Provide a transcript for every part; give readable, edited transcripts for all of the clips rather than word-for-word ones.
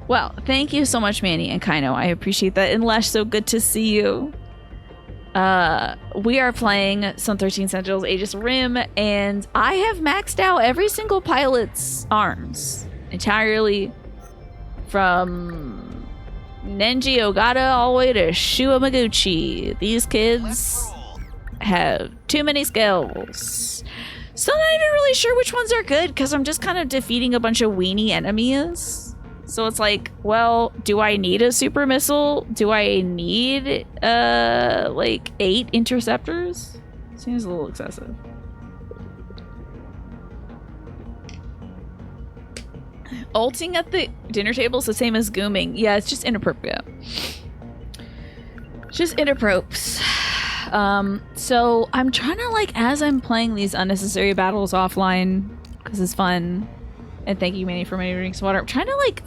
Well, thank you so much, Manny and Kaino. I appreciate that. And Lesh, so good to see you. We are playing some 13 Sentinels Aegis Rim, and I have maxed out every single pilot's arms entirely, from Nenji Ogata all the way to Shu Amaguchi. These kids have too many skills. So I'm not even really sure which ones are good, because I'm just kind of defeating a bunch of weenie enemies. So it's like, well, do I need a super missile? Do I need, like 8 interceptors? Seems a little excessive. Ulting at the dinner table is the same as gooming. Yeah, it's just inappropriate. Just inappropriate. So I'm trying to, like, as I'm playing these unnecessary battles offline, because it's fun, and thank you, Manny, for my drinks of water, I'm trying to, like,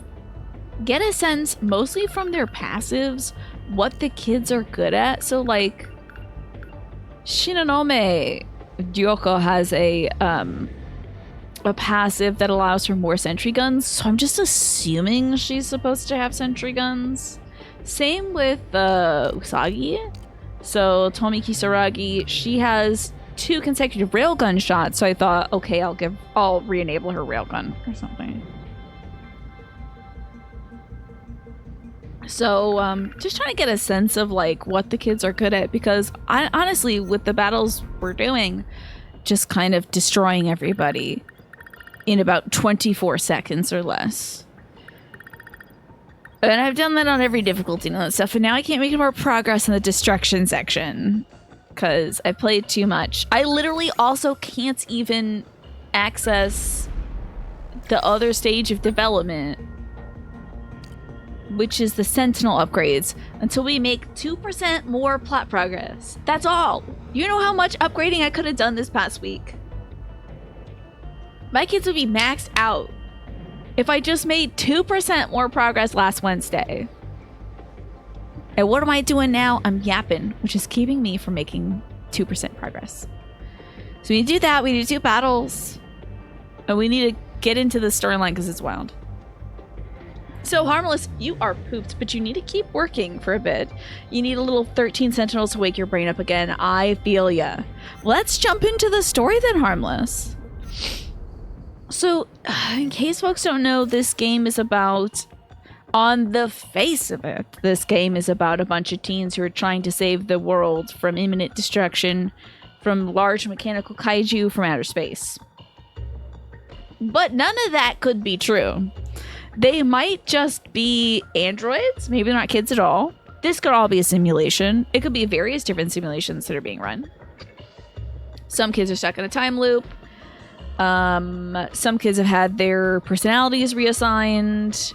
get a sense, mostly from their passives, what the kids are good at. So, like, Shinonome Ryoko has a passive that allows for more sentry guns, so I'm just assuming she's supposed to have sentry guns. Same with Usagi. So Tomi Kisaragi, she has 2 consecutive railgun shots, so I thought, okay, I'll re-enable her railgun or something. So just trying to get a sense of, like, what the kids are good at, because I honestly, with the battles we're doing, just kind of destroying everybody in about 24 seconds or less. And I've done that on every difficulty and all that stuff, and now I can't make any more progress in the destruction section because I played too much. I literally also can't even access the other stage of development, which is the Sentinel upgrades, until we make 2% more plot progress. That's all. You know how much upgrading I could have done this past week? My kids would be maxed out if I just made 2% more progress last Wednesday. And what am I doing now? I'm yapping, which is keeping me from making 2% progress. So we need to do that. We need to do battles. And we need to get into the storyline because it's wild. So, Harmless, you are pooped, but you need to keep working for a bit. You need a little 13 Sentinels to wake your brain up again. I feel ya. Let's jump into the story then, Harmless. So, in case folks don't know, this game is about, on the face of it, this game is about a bunch of teens who are trying to save the world from imminent destruction from large mechanical kaiju from outer space. But none of that could be true. They might just be androids. Maybe they're not kids at all. This could all be a simulation. It could be various different simulations that are being run. Some kids are stuck in a time loop. Some kids have had their personalities reassigned.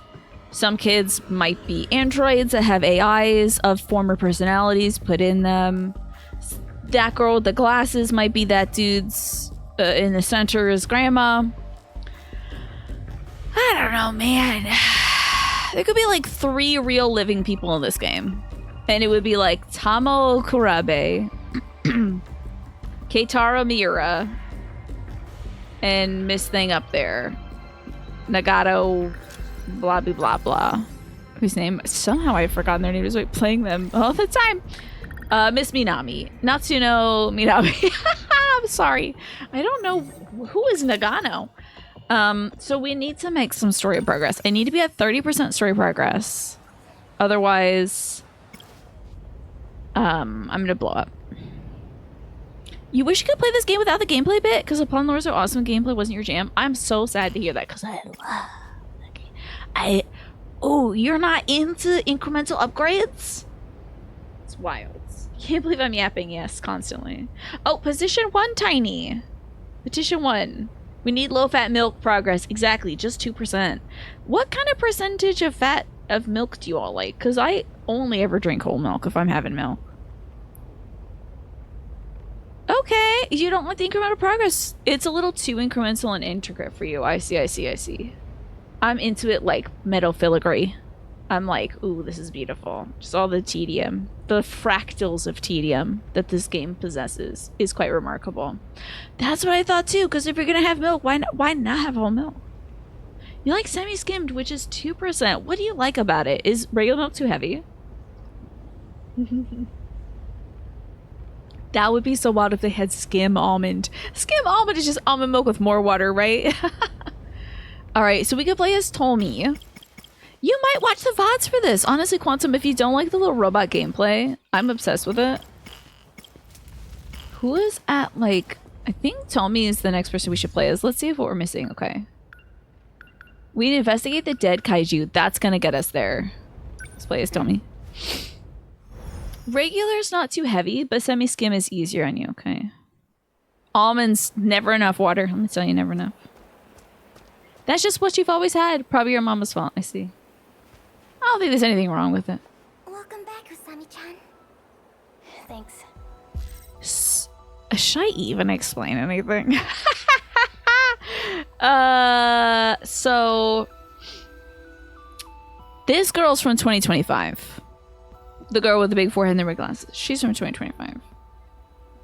Some kids might be androids that have AIs of former personalities put in them. That girl with the glasses might be that dude's in the center's grandma. I don't know, man. There could be like 3 real living people in this game. And it would be like Tamo Kurabe, Keitaro Miura, and Miss Thing up there. Nagato, blah, blah, blah, blah. Whose name? Somehow I've forgotten their names. Like playing them all the time. Miss Minami. Natsuno Minami. I'm sorry. I don't know. Who is Nagano? So we need to make some story progress. I need to be at 30% story progress. Otherwise, I'm gonna blow up. You wish you could play this game without the gameplay bit? Because upon lures are awesome, gameplay wasn't your jam. I'm so sad to hear that because I love the game. Oh, you're not into incremental upgrades? It's wild. Can't believe I'm yapping, yes, constantly. Oh, position 1, Tiny. Petition 1. We need low-fat milk progress. Exactly, just 2%. What kind of percentage of milk do you all like? Because I only ever drink whole milk if I'm having milk. Okay, you don't like the incremental progress. It's a little too incremental and intricate for you. I see. I'm into it like metal filigree. I'm like, ooh, this is beautiful. Just all the tedium. The fractals of tedium that this game possesses is quite remarkable. That's what I thought too, because if you're going to have milk, why not have whole milk? You like semi-skimmed, which is 2%. What do you like about it? Is regular milk too heavy? That would be so wild if they had skim almond. Skim almond is just almond milk with more water, right? Alright, so we could play as Tolmi. You might watch the VODs for this. Honestly, Quantum, if you don't like the little robot gameplay, I'm obsessed with it. Who is at, like... I think Tolmi is the next person we should play as. Let's see if what we're missing. Okay. We need to investigate the dead kaiju. That's gonna get us there. Let's play as Tolmi. Regular's not too heavy, but semi-skim is easier on you. Okay. Almonds, never enough water. Let me tell you, never enough. That's just what you've always had. Probably your mama's fault. I see. I don't think there's anything wrong with it. Welcome back, Usami-chan. Thanks. Should I even explain anything? So this girl's from 2025. The girl with the big forehead and the red glasses. She's from 2025.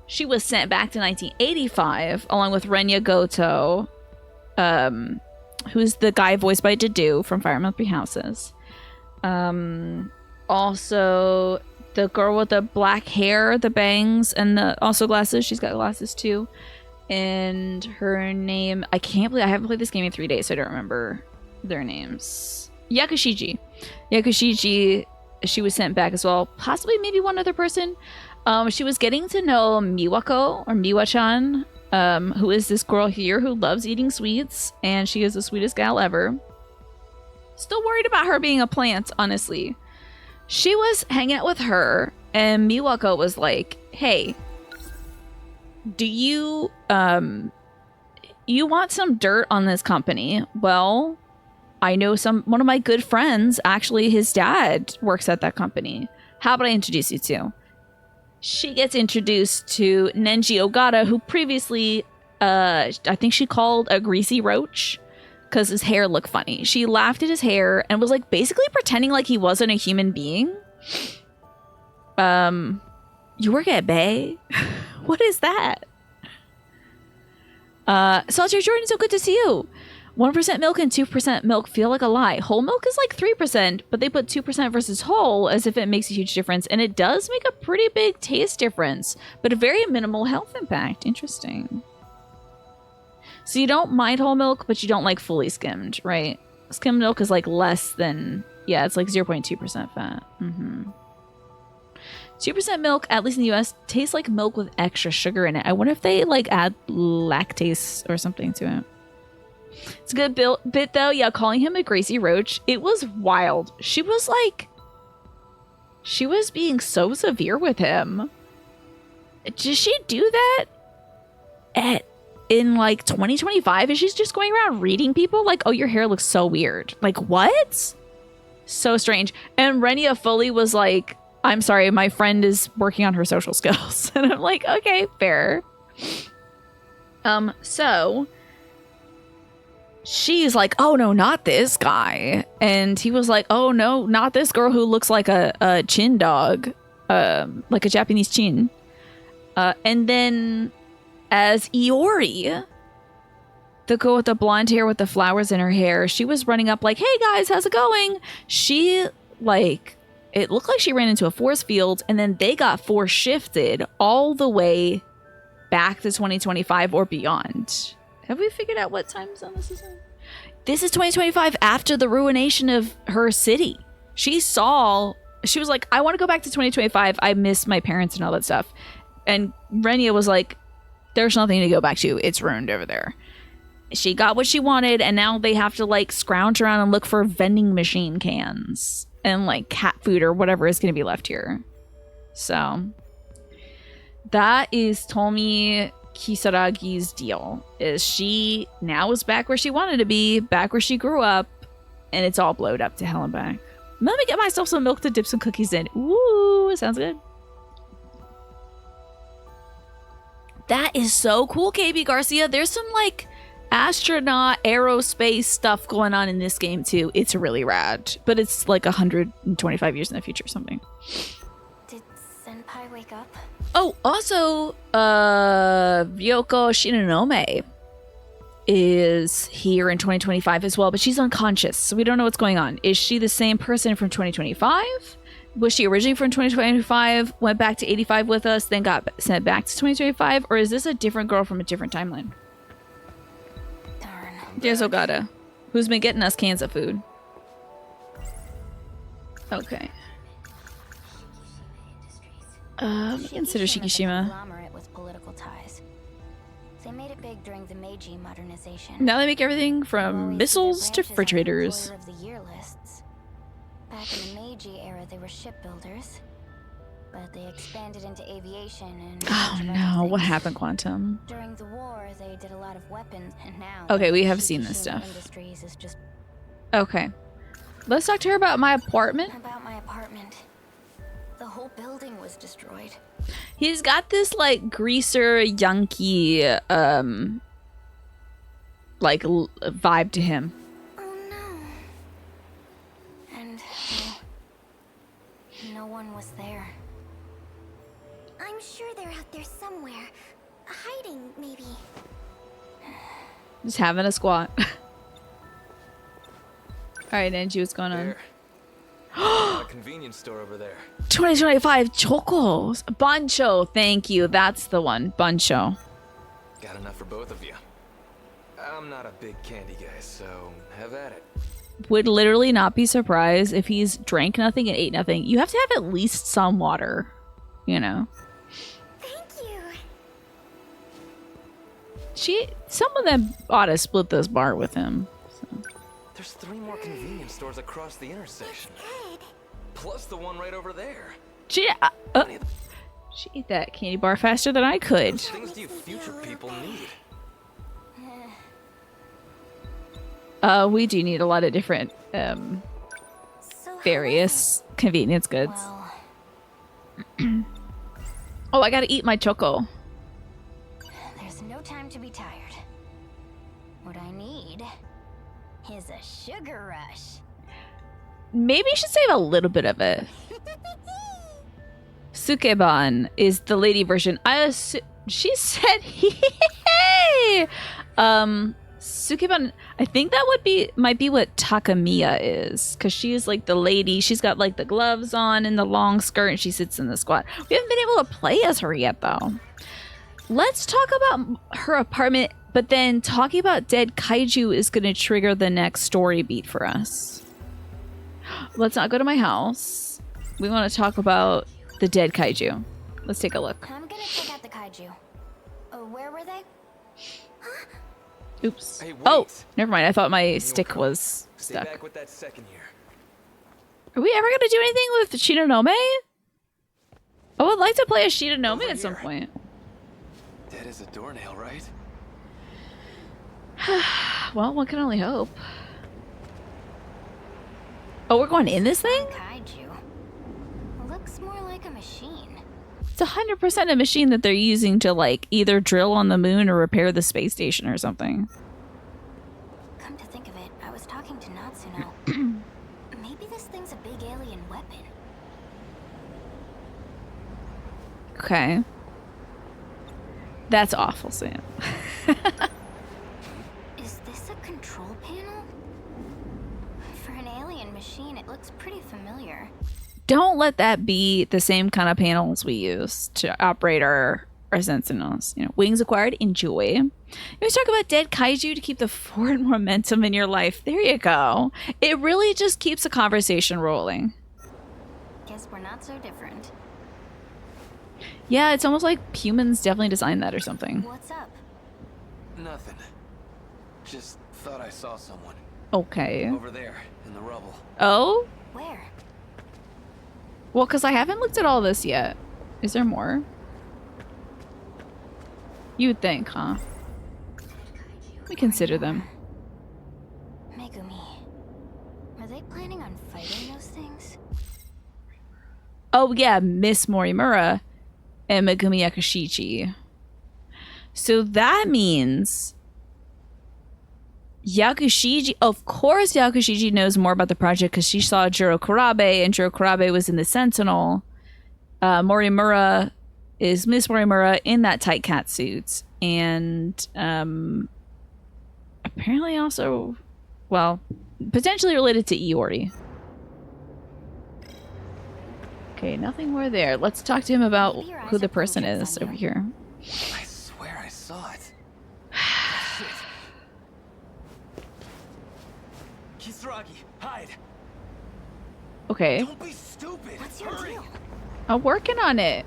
She was sent back to 1985 along with Renya Goto, who's the guy voiced by Dedu from Fire Emblem Three Houses. Also the girl with the black hair, the bangs, and the also glasses. She's got glasses too. And her name, I can't believe I haven't played this game in 3 days, so I don't remember their names. Yakushiji. Yakushiji, she was sent back as well. Possibly maybe one other person. She was getting to know Miwako, or Miwa-chan, who is this girl here who loves eating sweets, and she is the sweetest gal ever. Still worried about her being a plant, honestly. She was hanging out with her, and Miwako was like, hey, do you, you want some dirt on this company? Well, I know one of my good friends, actually his dad works at that company. How about I introduce you to? She gets introduced to Nenji Ogata, who previously, I think she called a greasy roach because his hair looked funny. She laughed at his hair and was like basically pretending like he wasn't a human being. You work at Bay? What is that? Saltier Jordan, so good to see you. 1% milk and 2% milk feel like a lie. Whole milk is like 3%, but they put 2% versus whole as if it makes a huge difference. And it does make a pretty big taste difference, but a very minimal health impact. Interesting. So you don't mind whole milk, but you don't like fully skimmed, right? Skimmed milk is like less than, yeah, it's like 0.2% fat. 2% milk, at least in the US, tastes like milk with extra sugar in it. I wonder if they like add lactase or something to it. It's a good bit though. Yeah, calling him a greasy roach. It was wild. She was being so severe with him. Did she do that in like 2025? And she's just going around reading people like, oh, your hair looks so weird. Like, what? So strange. And Renia fully was like, I'm sorry, my friend is working on her social skills. And I'm like, okay, fair. So she's like, oh no, not this guy. And he was like, oh no, not this girl who looks like a chin dog, like a Japanese chin. And then as Iori, the girl with the blonde hair with the flowers in her hair, she was running up like, hey guys, how's it going? She like, it looked like she ran into a force field, and then they got force shifted all the way back to 2025 or beyond. Have we figured out what time zone this is in? This is 2025 after the ruination of her city. She was like, I want to go back to 2025. I miss my parents and all that stuff. And Renia was like, there's nothing to go back to. It's ruined over there. She got what she wanted, and now they have to like scrounge around and look for vending machine cans and like cat food or whatever is going to be left here. So that is Tomi Kisaragi's deal. Is she now is back where she wanted to be, back where she grew up, and it's all blowed up to hell and back. Let me get myself some milk to dip some cookies in. Ooh, sounds good. That is so cool, KB Garcia. There's some like astronaut aerospace stuff going on in this game too. It's really rad, but it's like 125 years in the future or something. Did Senpai wake up? Oh, also Ryoko Shinonome is here in 2025 as well, but she's unconscious, so we don't know what's going on. Is she the same person from 2025? Was she originally from 2025, went back to 85 with us, then got sent back to 2025? Or is this a different girl from a different timeline? Darn. There's Ogata, who's been getting us cans of food. Okay. Consider Shikishima. Conglomerate with political ties. They made it big during the Meiji modernization. Now they make everything from missiles to refrigerators. Of the year lists. Back in the Meiji era, they were shipbuilders, but they expanded into aviation and. Oh no! What happened, Quantum? During the war, they did a lot of weapons, and now. Okay, we have seen this stuff. Industries is just. Okay, let's talk to her about my apartment. About my apartment. The whole building was destroyed. He's got this like greaser, Yankee, like vibe to him. Oh no. And no one was there. I'm sure they're out there somewhere. Hiding, maybe. Just having a squat. Alright, Angie, what's going on? A convenience store over there. 2025 chocos. Bancho, thank you. That's the one. Bancho. Got enough for both of you. I'm not a big candy guy, so have at it. Would literally not be surprised if he's drank nothing and ate nothing. You have to have at least some water, you know. Thank you. Some of them ought to split this bar with him. So. There's 3 more convenience stores across the intersection. Good. Plus the one right over there. She ate that candy bar faster than I could. What things do you future people need? We do need a lot of different, various convenience goods. Well, Oh, I gotta eat my choco. there's no time to be tired. What I need is a sugar rush. Maybe you should save a little bit of it. Sukeban is the lady version. She said, hey! Sukeban, I think that might be what Takamiya is. Because she is like the lady. She's got like the gloves on and the long skirt and she sits in the squat. We haven't been able to play as her yet though. Let's talk about her apartment, but then talking about dead kaiju is going to trigger the next story beat for us. Let's not go to my house. We want to talk about the dead kaiju. Let's take a look. I'm gonna check out the kaiju. Where were they? Oops. Hey, wait. Oh, never mind. I thought my stick was Stay stuck. back with that second here. Are we ever going to do anything with Shinonome? I would like to play as Shinonome Over at some here. point. Dead as a doornail, right? Well, one can only hope. Oh, we're going in this thing? Kaiju. Looks more like a machine. It's 100% a machine that they're using to, like, either drill on the moon or repair the space station or something. Come to think of it, I was talking to Natsuno. Maybe this thing's a big alien weapon. Okay. That's awful, Sam. Is this a control panel? For an alien machine, it looks pretty familiar. Don't let that be the same kind of panels we use to operate our Sentinels. You know, wings acquired, enjoy. Let's talk about dead kaiju to keep the forward momentum in your life. There you go. It really just keeps the conversation rolling. Guess we're not so different. Yeah, it's almost like humans definitely designed that or something. What's up? Nothing. Just thought I saw someone. Okay. Over there, in the rubble. Oh? Where? Well, because I haven't looked at all this yet. Is there more? You'd think, huh? We consider them. Megumi. Are they planning on fighting those things? Oh, yeah, Miss Morimura and Megumi Yakushichi. So that means Yakushiji, of course Yakushiji knows more about the project because she saw Jiro Kurabe and Jiro Kurabe was in the Sentinel. Morimura is Miss Morimura in that tight cat suit. And apparently also, well, potentially related to Eeyore. Okay, nothing more there. Let's talk to him about Maybe your who eyes the are playing person tricks is on over you. here. I swear I saw it. Shit. Kisaragi, hide. Okay, Don't be stupid. What's your Hurry. deal? I'm working on it.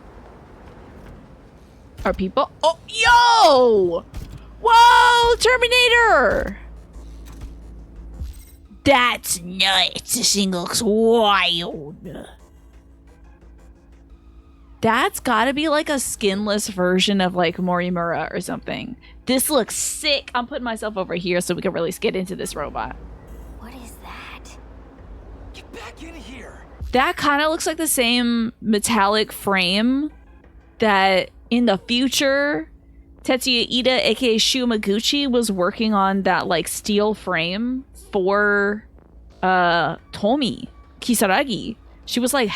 Are people? Oh, yo! Whoa, Terminator! That's nuts. This thing looks wild. That's gotta be like a skinless version of like Morimura or something. This looks sick. I'm putting myself over here so we can really get into this robot. What is that? Get back in here. That kind of looks like the same metallic frame that in the future Tetsuya Ida, aka Shumaguchi, was working on that like steel frame for Tomi Kisaragi. She was like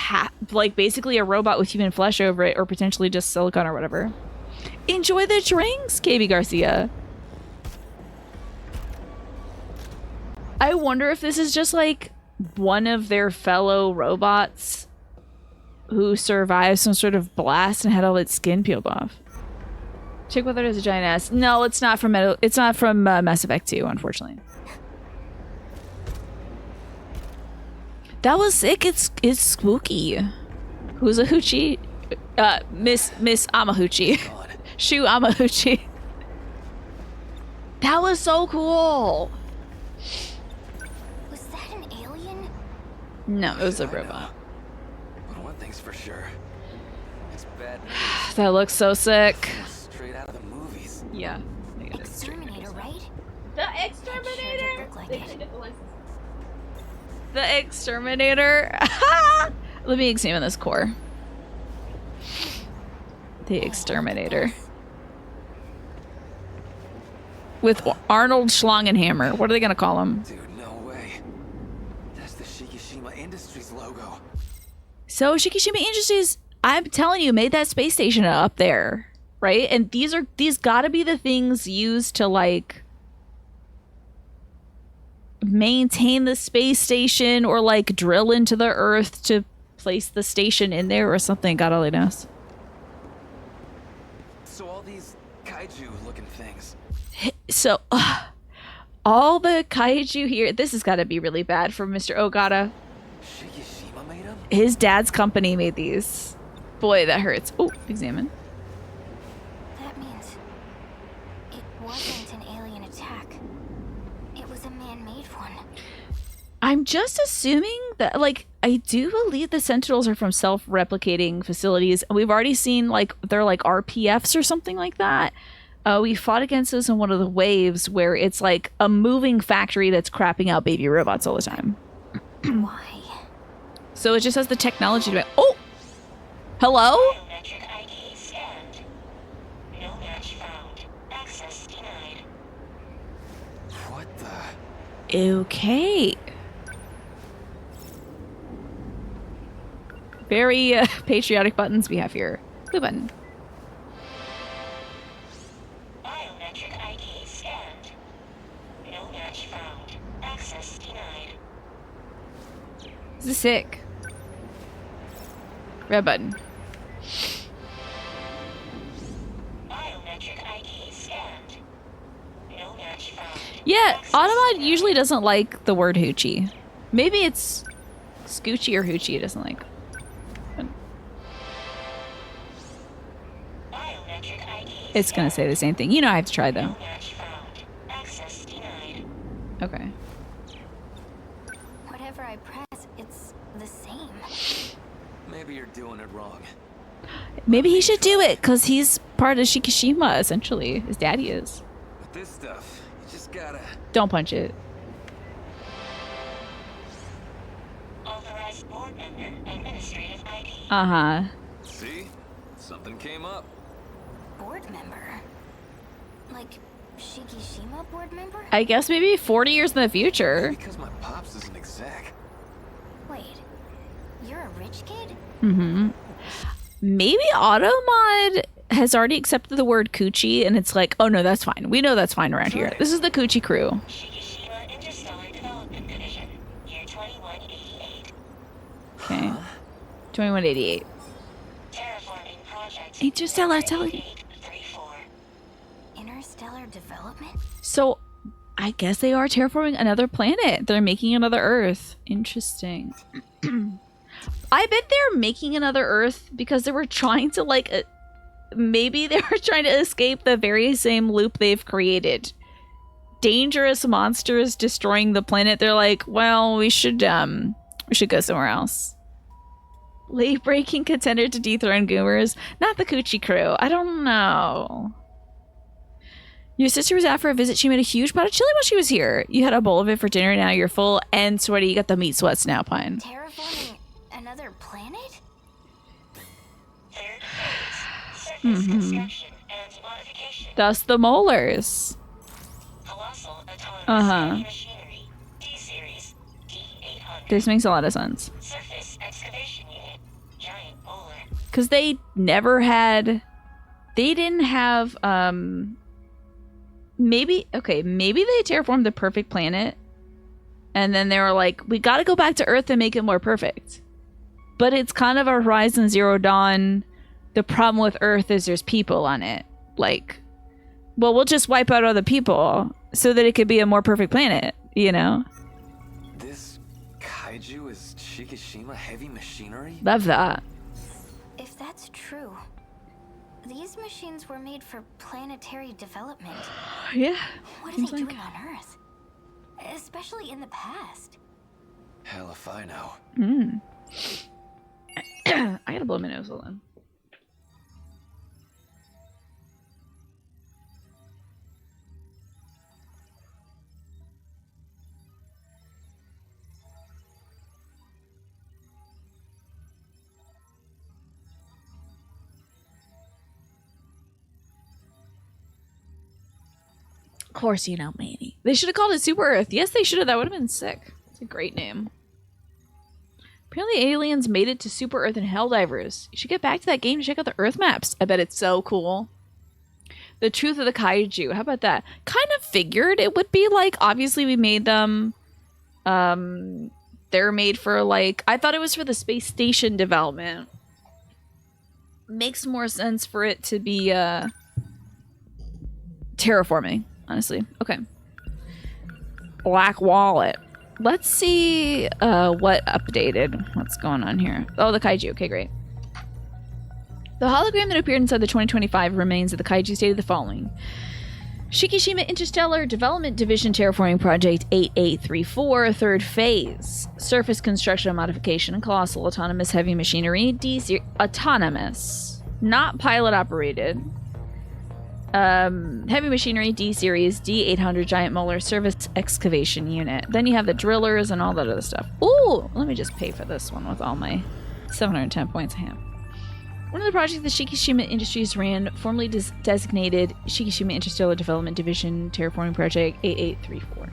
like basically a robot with human flesh over it, or potentially just silicone or whatever. Enjoy the drinks, KB Garcia. I wonder if this is just like one of their fellow robots who survived some sort of blast and had all its skin peeled off. Check whether there's a giant ass. No, it's not from Mass Effect 2, unfortunately. That was sick. It's spooky. Who's a hoochie? Miss Amahuchi. God. Shu Amahuchi. That was so cool. Was that an alien? No, it was a I know. robot. But one thing's for sure. It's bad news. That looks so sick. Straight out of the movies. Yeah. Exterminator, right? The Sure exterminator. did look like it. The exterminator. Let me examine this core. The exterminator. With Arnold Schlangenhammer. What are they gonna call him? Dude, no way. That's the Shikishima Industries logo. So Shikishima Industries, I'm telling you, made that space station up there, right? And these gotta be the things used to like maintain the space station or like drill into the earth to place the station in there or something. God only knows. So all these kaiju looking things. So all the kaiju here, this has got to be really bad for Mr. Ogata. Shikishima made them? His dad's company made these. Boy, that hurts. Oh, examine. That means it wasn't an alien attack. It was a man-made one. I'm just assuming that, like, I do believe the Sentinels are from self-replicating facilities. We've already seen, like, they're like RPFs or something like that. We fought against this in one of the waves where it's like a moving factory that's crapping out baby robots all the time. Why? So it just has the technology to... Oh! Hello? Biometric ID scanned. No match found. Access denied. What the? Okay. Very patriotic buttons we have here. Blue button. Biometric ID scanned. No match found. Access denied. This is sick. Red button. Biometric ID scanned. No match found. Yeah, Access Automod denied. usually doesn't like the word hoochie. Maybe it's Scoochie or hoochie it doesn't like. Biometric ID It's gonna say the same thing. You know I have to try though. No match found. Access denied. Okay. Whatever I press, it's the same. Maybe you're doing it wrong. Maybe he should do it because he's part of Shikishima, essentially. His daddy is. With this stuff, you just gotta. Don't punch it. Authorized board member. Administrative ID. Uh-huh. See? Something came up. Board member? Like Shikishima board member? I guess maybe 40 years in the future. Because my pops is an exec. Wait, you're a rich kid? Mm-hmm. Maybe Automod has already accepted the word coochie, and it's like, oh no, that's fine. We know that's fine around here. This is the coochie crew. Shikishima Interstellar Development Division, year 2188. Okay. 2188. Terraforming project. Interstellar Television. 3834. Interstellar development? So, I guess they are terraforming another planet. They're making another Earth. Interesting. I bet they're making another Earth because they were trying to, like, maybe they were trying to escape the very same loop they've created. Dangerous monsters destroying the planet. They're like, well, we should go somewhere else. Late-breaking contender to dethrone Goomers. Not the coochie crew. I don't know. Your sister was out for a visit. She made a huge pot of chili while she was here. You had a bowl of it for dinner. Now you're full and sweaty. You got the meat sweats now, Pine. Terraforming another planet? Third phase. Surface construction and modification. Thus the molars. Colossal autonomous heavy machinery. D-series. D800. This makes a lot of sense. Surface excavation unit. Giant bowler. Because they never had... They didn't have... Maybe they terraformed the perfect planet. And then they were like, we gotta go back to Earth and make it more perfect. But it's kind of a Horizon Zero Dawn. The problem with Earth is there's people on it. Like, well, we'll just wipe out all the people so that it could be a more perfect planet, you know? This kaiju is Shikishima heavy machinery? Love that. If that's true, these machines were made for planetary development. Yeah. What are they doing on Earth? Especially in the past. Hell if I know. I gotta blow my nose, hold on. Of course, you know, Manny. They should have called it Super Earth. Yes, they should have. That would have been sick. It's a great name. Apparently, aliens made it to Super Earth and Helldivers. You should get back to that game to check out the Earth maps. I bet it's so cool. The truth of the kaiju. How about that? Kind of figured it would be like, obviously we made them. They're made for like, I thought it was for the space station development. Makes more sense for it to be terraforming, honestly. Okay. Black Wallet. Let's see what updated. What's going on here? Oh, the kaiju. Okay, great. The hologram that appeared inside the 2025 remains of the kaiju stated the following. Shikishima Interstellar Development Division Terraforming Project 8834, third phase. Surface construction and modification and colossal autonomous heavy machinery. Autonomous. Not pilot operated. Heavy machinery D-series D800 giant molar surface excavation unit. Then you have the drillers and all that other stuff. Ooh, let me just pay for this one with all my 710 points I have. One of the projects that Shikishima Industries ran, formerly designated Shikishima Interstellar Development Division Terraforming Project 8834.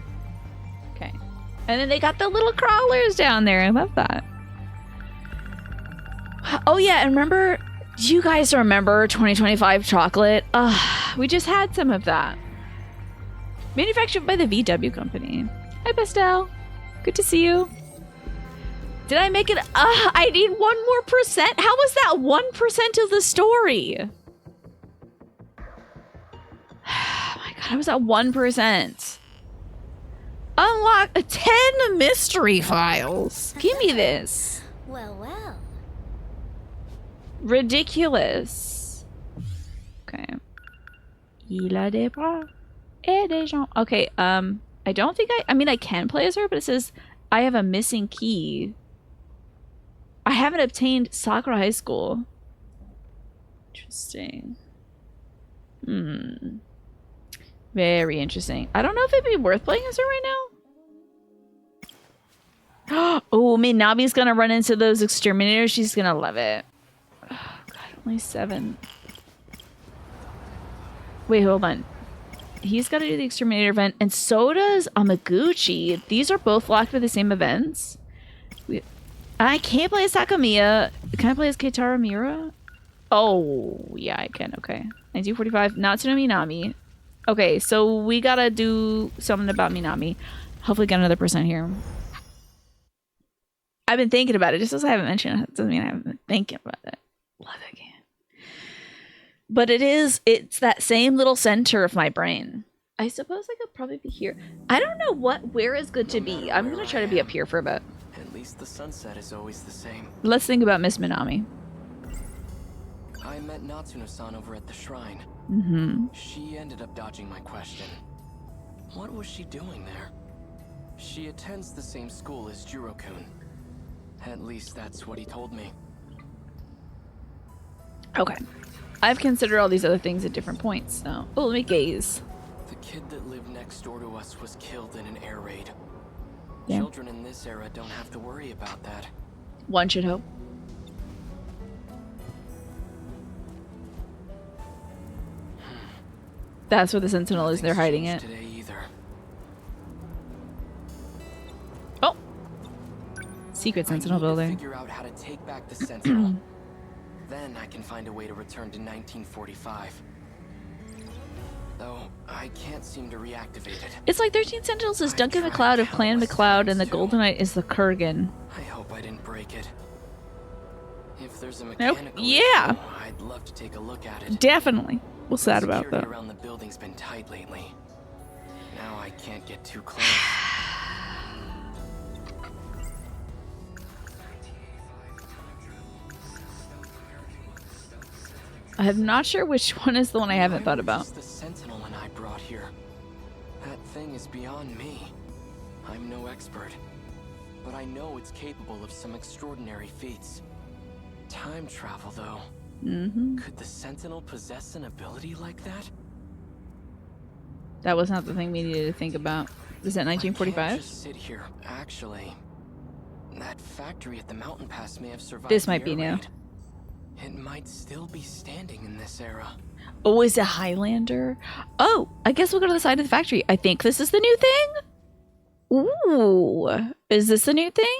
Okay. And then they got the little crawlers down there. I love that. Oh yeah, and remember, do you guys remember 2025 chocolate? We just had some of that. Manufactured by the VW company. Hi, Pastel. Good to see you. Did I make it? I need 1 more percent. How was that 1% of the story? Oh my god, I was at 1%. Unlock 10 mystery files. Give me this. Well, well. Ridiculous. Okay. Il a des bras et des jambes. Okay, I don't think I mean, I can play as her, but it says I have a missing key. I haven't obtained Sakura High School. Interesting. Very interesting. I don't know if it'd be worth playing as her right now. Oh, Minabi's gonna run into those exterminators. She's gonna love it. Oh, God, only 7. Wait, hold on. He's got to do the exterminator event, and so does Amaguchi. These are both locked for the same events. I can't play as Takamiya. Can I play as Keitaro Miura? Oh, yeah, I can. Okay. 1945. Natsuno Minami. Okay, so we gotta do something about Minami. Hopefully get another percent here. I've been thinking about it. Just as I haven't mentioned it, doesn't mean I haven't been thinking about it. Love that game. But it's that same little center of my brain. I suppose I could probably be here. I don't know where is good to be. I'm gonna try to be up here for a bit. At least the sunset is always the same. Let's think about Miss Minami. I met Natsuno-san over at the shrine. Mm-hmm. She ended up dodging my question. What was she doing there? She attends the same school as Jiro-kun. At least that's what he told me. Okay. I've considered all these other things at different points, so... Oh, let me gaze. The kid that lived next door to us was killed in an air raid. Yeah. Children in this era don't have to worry about that. One should hope. That's where the Sentinel is. They're hiding it. Today either. Oh! Secret Sentinel building. Figure out how to take back the Sentinel. Then I can find a way to return to 1945. Though I can't seem to reactivate it. It's like 13 Sentinels is Duncan MacLeod of Clan MacLeod, and the Golden Knight is the Kurgan. I hope I didn't break it. If there's a mechanical Yeah. issue, I'd love to take a look at it. Definitely. We'll sad about Security that. around the building's been tight lately. Now I can't get too close. I'm not sure which one is the one I haven't thought about. The Sentinel and I brought here. That thing is beyond me. I'm no expert, but I know it's capable of some extraordinary feats. Time travel, though. Mm-hmm. Could the Sentinel possess an ability like that? That was not the thing we needed to think about. Is that I can't 1945? just sit here. Actually, that factory at the mountain pass may have survived. This might the be air new. raid. It might still be standing in this era. Oh, is it Highlander? Oh, I guess we'll go to the side of the factory. I think this is the new thing. Ooh, is this the new thing?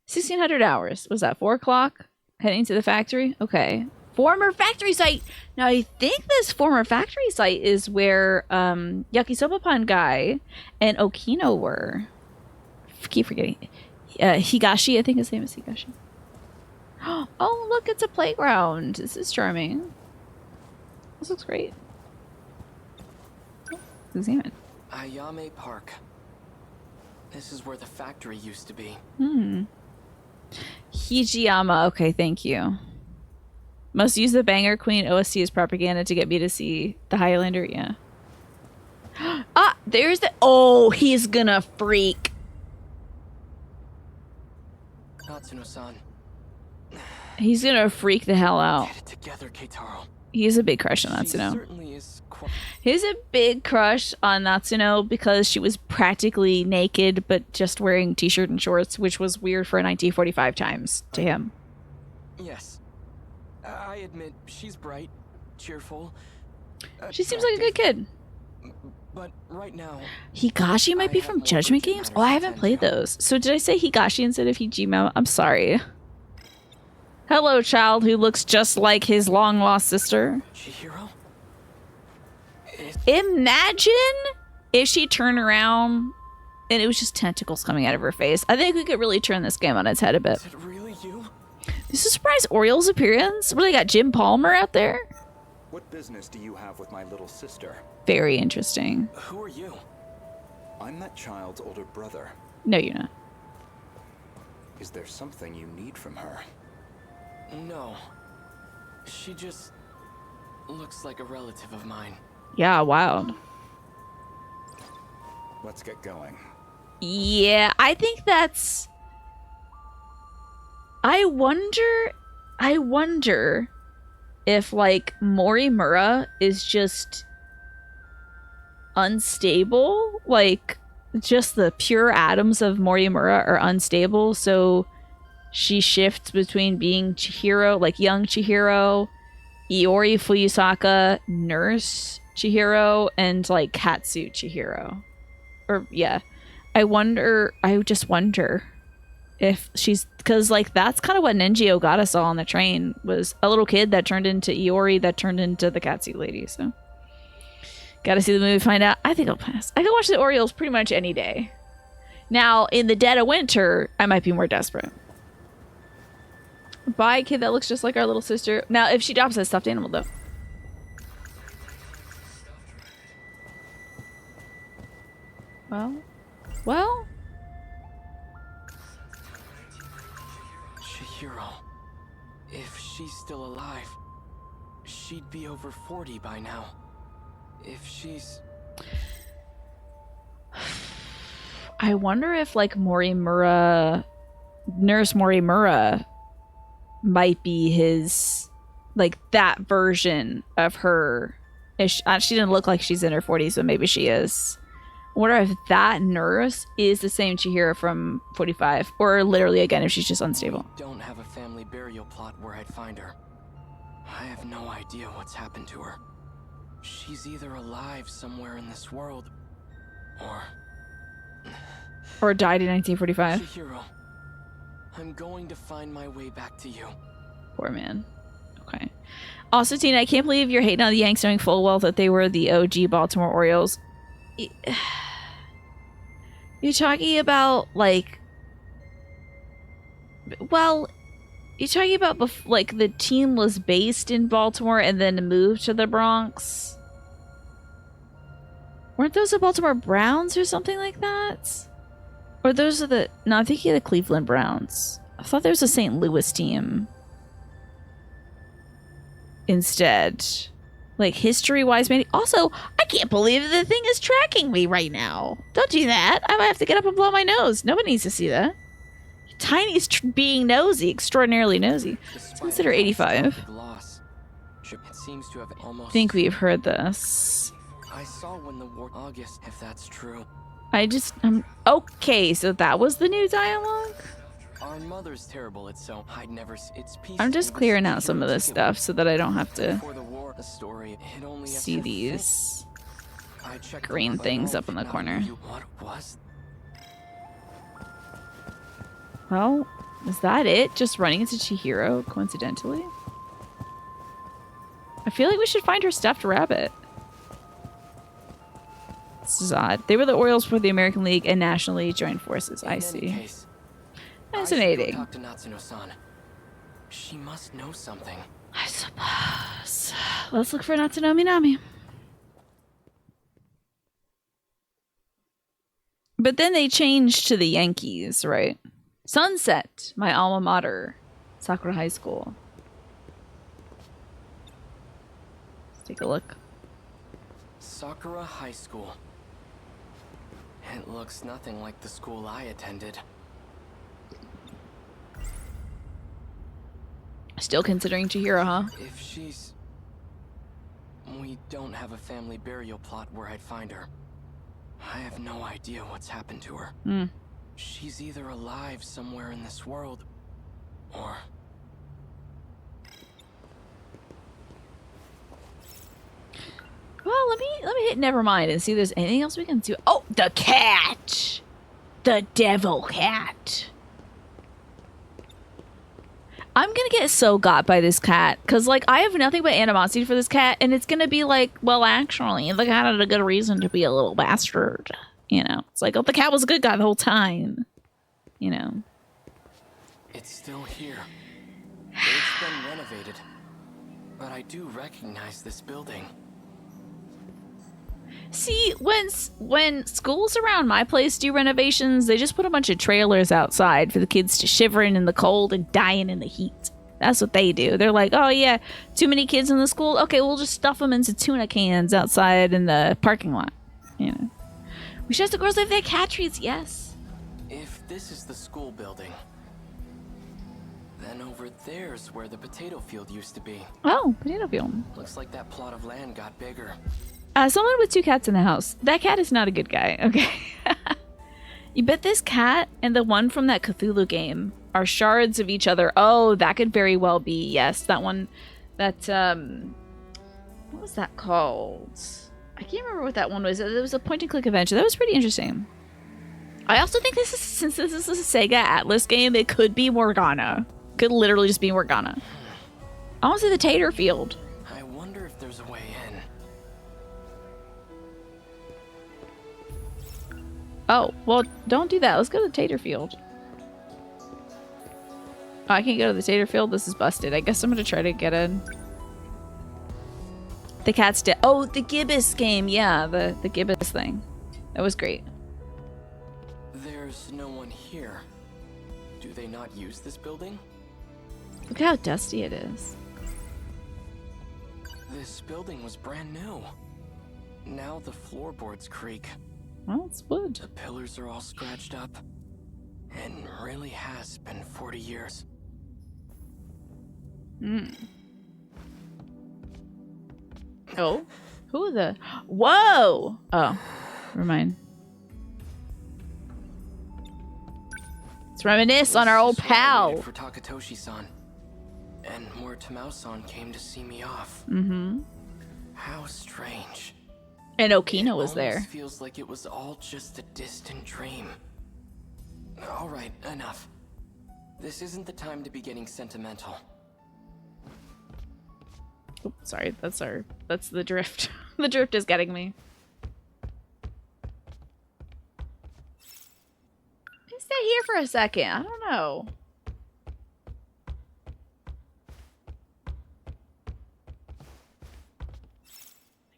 1600 hours. Was that 4 o'clock? Heading to the factory? Okay. Former factory site. Now, I think this former factory site is where Yakisoba-pan guy and Okino were. Keep forgetting. Higashi, I think his name is Higashi. Oh, look, it's a playground. This is charming. This looks great. Examine. Ayame Park. This is where the factory used to be. Hijiyama. Okay, thank you. Must use the Banger Queen OST as propaganda to get me to see the Highlander. Yeah. Ah, there's the... Oh, he's gonna freak. Natsuno-san. He's gonna freak the hell out. Get it together, Keitaro. He has a big crush on She Natsuno. certainly is quite... He has a big crush on Natsuno because she was practically naked but just wearing t-shirt and shorts, which was weird for 1945 times to him. Yes. I admit, she's bright, cheerful. She seems like a good kid. But right now... Higashi might be from Judgment Games? Oh, I haven't played those. So did I say Higashi instead of Hijima? I'm sorry. Hello, child who looks just like his long-lost sister. Chihiro? Imagine if she turned around and it was just tentacles coming out of her face. I think we could really turn this game on its head a bit. Is it really you? This is a surprise Oriole's appearance. What, they got Jim Palmer out there? What business do you have with my little sister? Very interesting. Who are you? I'm that child's older brother. No, you're not. Is there something you need from her? No. She just looks like a relative of mine. Yeah, wild. Let's get going. Yeah, I think that's... I wonder if, like, Morimura is just unstable. Like, just the pure atoms of Morimura are unstable, so she shifts between being Chihiro, like young Chihiro, Iori Fuyusaka, nurse Chihiro, and, like, Katsu Chihiro. Or, yeah. I just wonder If she's, because like that's kind of what Ninjio got us all on the train, was a little kid that turned into Iori that turned into the catsuit lady. So gotta see the movie, find out. I think I'll pass. I can watch the Orioles pretty much any day. Now in the dead of winter, I might be more desperate. Buy a kid that looks just like our little sister. Now if she adopts a stuffed animal though. Well. Chihiro. If she's still alive, she'd be over 40 by now. If she's... I wonder if like Morimura, Nurse Morimura might be his, like that version of her. She didn't look like she's in her 40s, but maybe she is. I wonder if that nurse is the same Chihiro from 45, or literally again if she's just unstable. Don't have a family burial plot where I'd find her. I have no idea what's happened to her. She's either alive somewhere in this world, or died in 1945. Chihiro, I'm going to find my way back to you. Poor man. Okay. Also, Tina, I can't believe you're hating on the Yanks knowing full well that they were the OG Baltimore Orioles. You're talking about like, well, you're talking about like the team was based in Baltimore and then moved to the Bronx. Weren't those the Baltimore Browns or something like that? Or those are the... No, I'm thinking of the Cleveland Browns. I thought there was a St. Louis team instead. Like, history-wise, maybe. Also, I can't believe the thing is tracking me right now. Don't do that. I might have to get up and blow my nose. Nobody needs to see that. Tiny's being nosy, extraordinarily nosy. Let's consider 85. I think we've heard this. I saw when the war August, if that's true. Okay, so that was the new dialogue? Our mother's terrible at so I'd never it's peace. I'm just clearing out some of this stuff so that I don't have to Before the war, the story, it only see these green things up in the corner. What was? Well, is that it? Just running into Chihiro, coincidentally? I feel like we should find her stuffed rabbit. This is odd. They were the Orioles for the American League and National League joined forces. I see. Fascinating. Talk to Natsuno-san. She must know something. I suppose. Let's look for Natsuno Minami. But then they changed to the Yankees, right? Sunset, my alma mater, Sakura High School. Let's take a look. Sakura High School. It looks nothing like the school I attended. Still considering Chihiro, huh? If she's... We don't have a family burial plot where I'd find her. I have no idea what's happened to her. She's either alive somewhere in this world, or... Well, let me hit nevermind and see if there's anything else we can do. Oh, the cat! The devil cat. I'm gonna get so got by this cat, because, like, I have nothing but animosity for this cat, and it's gonna be like, well, actually, the cat had a good reason to be a little bastard. You know? It's like, oh, the cat was a good guy the whole time. You know? It's still here. It's been renovated. But I do recognize this building. See, when schools around my place do renovations, they just put a bunch of trailers outside for the kids to shivering in the cold and dying in the heat. That's what they do. They're like, oh yeah, too many kids in the school? Okay, we'll just stuff them into tuna cans outside in the parking lot. You know. We should ask the girls if they have cat treats. Yes. If this is the school building, then over there's where the potato field used to be. Oh, potato field. Looks like that plot of land got bigger. Someone with 2 cats in the house. That cat is not a good guy, okay? You bet this cat and the one from that Cthulhu game are shards of each other. Oh, that could very well be. Yes, that one. That, what was that called? I can't remember what that one was. It was a point-and-click adventure. That was pretty interesting. I also think this is, since this is a Sega Atlas game, it could be Morgana. Could literally just be Morgana. I want to see the tater field. I wonder if there's a way in. Oh, well, don't do that. Let's go to the tater field. Oh, I can't go to the tater field. This is busted. I guess I'm going to try to get in. The cat's dead. Oh, the Gibbous game. Yeah, the Gibbous thing. That was great. There's no one here. Do they not use this building? Look how dusty it is. This building was brand new. Now the floorboards creak. Well, it's wood. The pillars are all scratched up. It really has been 40 years. Oh, who the? Whoa! Oh, never mind. Let's reminisce on our old This is what I pal. waited for Takatoshi-san. And where Tamao-san came to see me off. Mm-hmm. How strange. And Okina was It there. almost feels like it was all just a distant dream. All right, enough. This isn't the time to be getting sentimental. Oh, sorry, that's the drift. The drift is getting me. Stay here for a second. I don't know.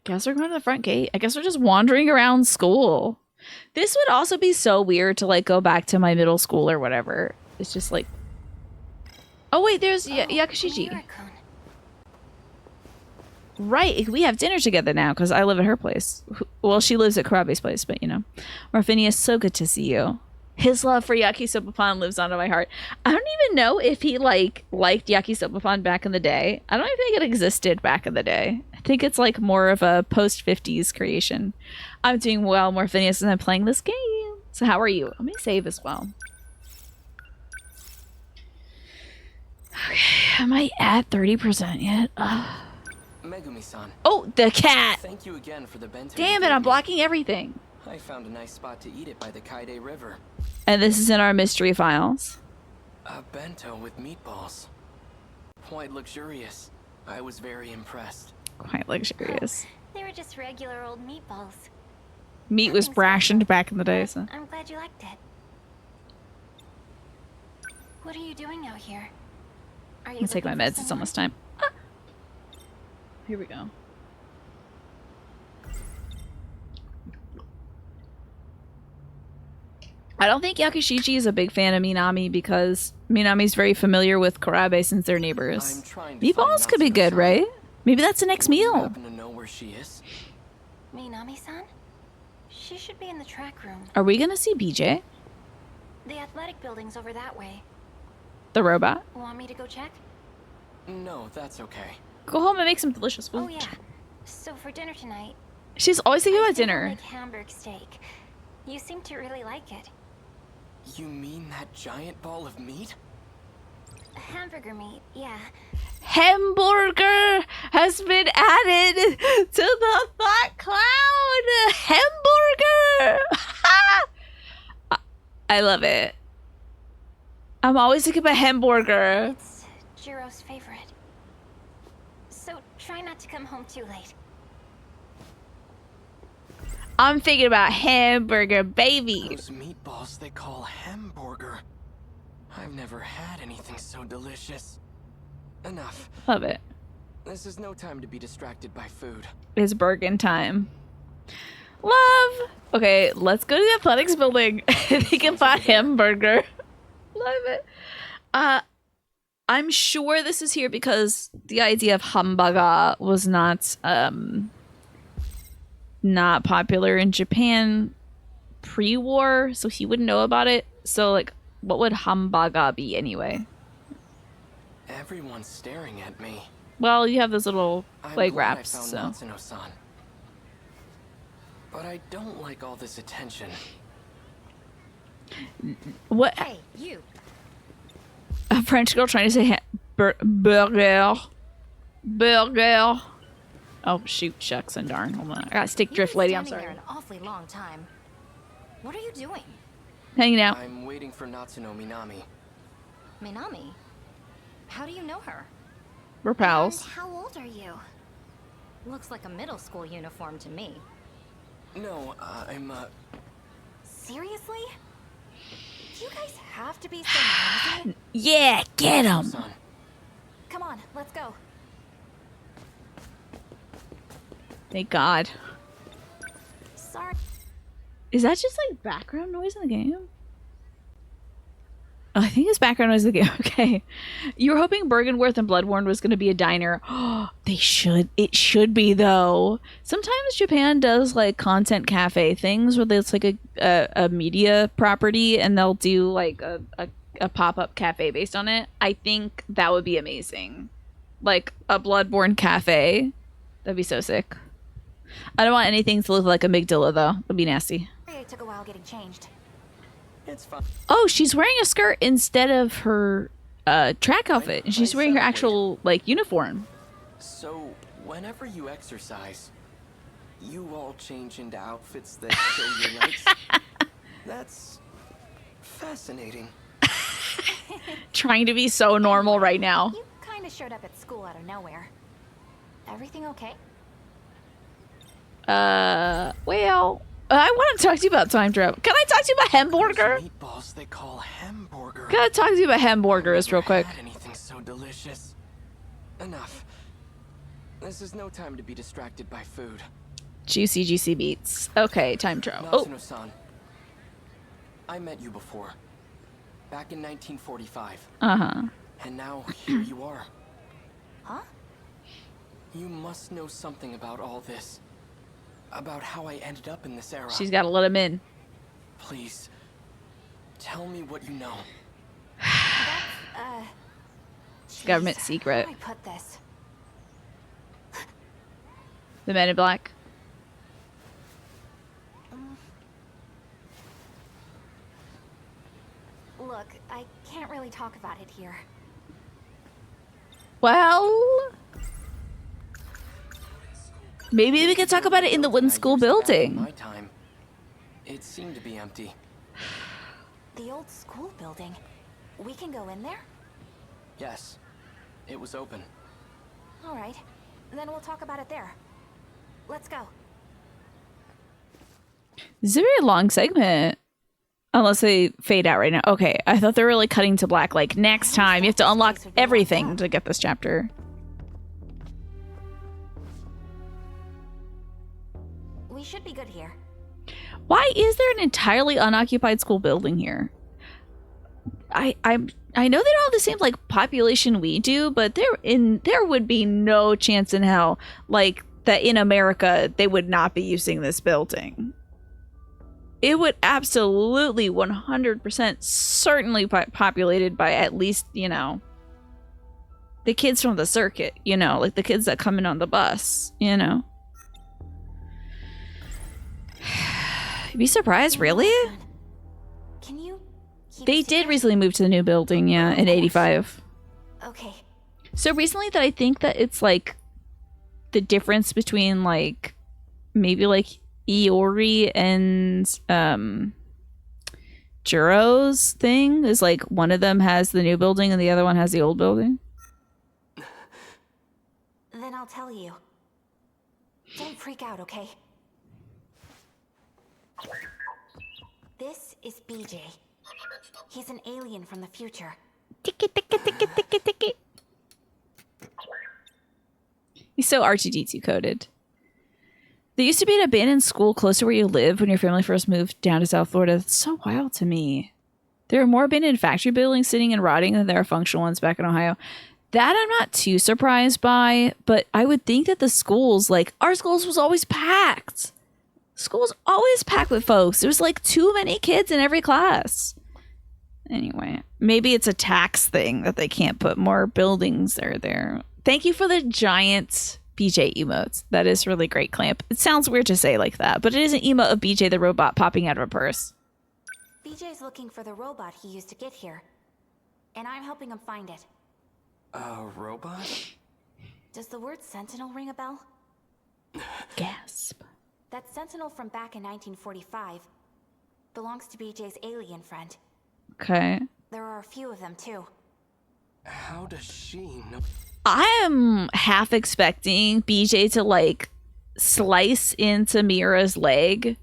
Guess we're going to the front gate. I guess we're just wandering around school. This would also be so weird to like go back to my middle school or whatever. It's just like, oh wait, there's Yakushiji. Mirakun. Right, we have dinner together now because I live at her place. Well, she lives at Karabe's place, but you know. Morphinius, so good to see you. His love for Yakisobapan lives on in my heart. I don't even know if he liked Yakisobapan back in the day. I don't even think it existed back in the day. I think it's like more of a post-50s creation. I'm doing well, Morphinius, and I'm playing this game. So how are you? Let me save as well. Okay, am I at 30% yet? Megumi-san, Oh, the cat! thank you again for the bento. Damn you it, gave I'm me. blocking everything. I found a nice spot to eat it by the Kaide River. And this is in our mystery files. A bento with meatballs. Quite luxurious. I was very impressed. Quite luxurious. They were just regular old meatballs. Meat was Nothing rationed special, back in the day, but so. I'm glad you liked it. What are you doing out here? Are you I'm gonna take my looking for meds, it's someone? almost time. Ah. Here we go. I don't think Yakushiji is a big fan of Minami because Minami's very familiar with Karabe since they're I'm neighbors. trying to find Meatballs could be good, Natsuko-san. right? Maybe that's the next Would you meal. happen to know where she is? Minami-san? She should be in the track room. Are we gonna see BJ? The athletic building's over that way. The robot? Want me to go check? No, that's okay. Go home and make some delicious food. Oh yeah. So for dinner tonight, She's always thinking I about think I'll dinner. make Hamburg steak. You seem to really like it. You mean that giant ball of meat? Hamburger meat, yeah. Hamburger has been added to the thought cloud. Hamburger. I love it. I'm always thinking about hamburger. It's Jiro's favorite. So try not to come home too late. I'm thinking about hamburger, baby. Those meatballs they call hamburger. I've never had anything so delicious. Enough. Love it. This is no time to be distracted by food. It's Bergen time. Love. Okay, let's go to the athletics building. Think about hamburger. Love it. I'm sure this is here because the idea of hamburger was not popular in Japan pre-war, so he wouldn't know about it. So like, what would hamburger be anyway? Everyone's staring at me. Well, you have those little I'm leg glad wraps, I so. found Natsuno-san. But I don't like all this attention. What? Hey, you. A French girl trying to say burger. Burger. Oh, shoot, shucks and darn. Hold on. I got stick drift, lady. I'm sorry. Here an awfully long time. What are you doing? Hanging out. I'm waiting for Natsuno Minami. Minami? How do you know her? We're And pals. how old are you? Looks like a middle school uniform to me. No, I'm, Seriously? Do you guys have to be so noisy? Yeah, get him. Son. Come on, let's go. Thank God. Sorry. Is that just like background noise in the game? Oh, I think it's background noise in the game. Okay. You were hoping Bergenworth and Bloodborne was going to be a diner. Oh, they should. It should be, though. Sometimes Japan does like content cafe things where it's like a media property and they'll do like a pop-up cafe based on it. I think that would be amazing. Like a Bloodborne cafe. That'd be so sick. I don't want anything to look like amygdala, though. That'd be nasty. It took a while getting changed. It's fine. Oh, she's wearing a skirt instead of her track outfit. And she's wearing her actual, like, uniform. So, whenever you exercise, you all change into outfits that show your legs? That's fascinating. Trying to be so normal right now. You kind of showed up at school out of nowhere. Everything okay? Well, I want to talk to you about time travel. Can I talk to you about hamburger? Those meatballs they call hamburger. Can I talk to you about hamburgers real Never quick? had anything so delicious. Enough. This is no time to be distracted by food. Juicy, juicy beats. Okay, time travel. Oh, Natsuno-san, I met you before. Back in 1945. uh-huh. And now, here you are. Huh? You must know something about all this. About how I ended up in this era. She's got to let him in. Please, tell me what you know. Jeez, Government secret. How do I put this? The Men in Black. Look, I can't really talk about it here. Well, maybe we could talk about it in the wooden school Back in building. my time, it seemed to be empty. The old school building. We can go in there? Yes, it was open. All right. Then we'll talk about it there. Let's go. This is a very long segment. Unless they fade out right now. Okay, I thought they were like cutting to black. Like next time, you have to unlock everything to get this chapter. We should be good here. Why is there an entirely unoccupied school building here? I know they don't have the same like population we do, but there would be no chance in hell like that in America they would not be using this building. It would absolutely 100% certainly populated by at least, you know, the kids from the circuit, you know, like the kids that come in on the bus, you know. You'd be surprised, really? Can you keep They it did together? recently move to the new building, yeah, in 85. Okay. So recently that I think that it's like the difference between like maybe like Iori and Juro's thing is like one of them has the new building and the other one has the old building. Then I'll tell you. Don't freak out, okay? This is BJ. He's an alien from the future. Tiki, tiki, tiki, tiki, tiki. He's so R2D2 coded. There used to be an abandoned school close to where you live when your family first moved down to South Florida. That's so wild to me. There are more abandoned factory buildings sitting and rotting than there are functional ones back in Ohio. That I'm not too surprised by, but I would think that the schools, like, our schools was always packed. School's always packed with folks. There was like too many kids in every class. Anyway, maybe it's a tax thing that they can't put more buildings there. Thank you for the giant BJ emotes. That is really great, Clamp. It sounds weird to say like that, but it is an emote of BJ the robot popping out of a purse. BJ's looking for the robot he used to get here. And I'm helping him find it. A robot? Does the word Sentinel ring a bell? Gasp. That Sentinel from back in 1945. Belongs to BJ's alien friend. Okay. There are a few of them too. How does she know? I am half expecting BJ to like slice into Mira's leg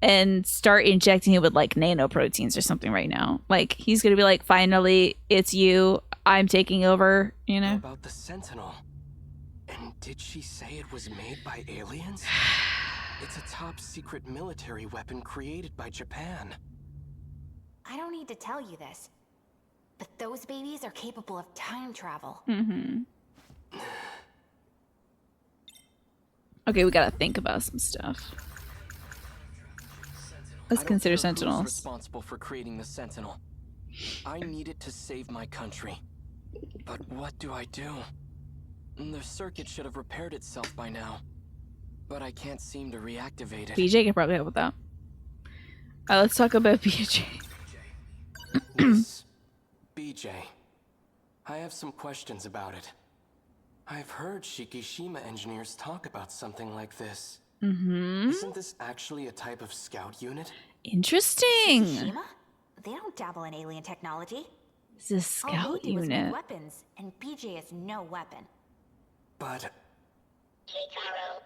and start injecting it with like nanoproteins or something right now. Like he's gonna be like, finally, it's you. I'm taking over, you know? About the Sentinel. And did she say it was made by aliens? It's a top secret military weapon created by Japan. I don't need to tell you this, but those babies are capable of time travel. Mm-hmm. Okay, we gotta think about some stuff. Let's consider Who's Sentinels. responsible for creating the Sentinel? I need it to save my country. But what do I do? The circuit should have repaired itself by now. But I can't seem to reactivate it. BJ can probably help with that. Alright, let's talk about BJ. Yes, BJ. I have some questions about it. I've heard Shikishima engineers talk about something like this. Mm-hmm. Isn't this actually a type of scout unit? Interesting. Shima? They don't dabble in alien technology. It's a scout Navy was made unit. weapons, and BJ is no weapon. But Keitaro.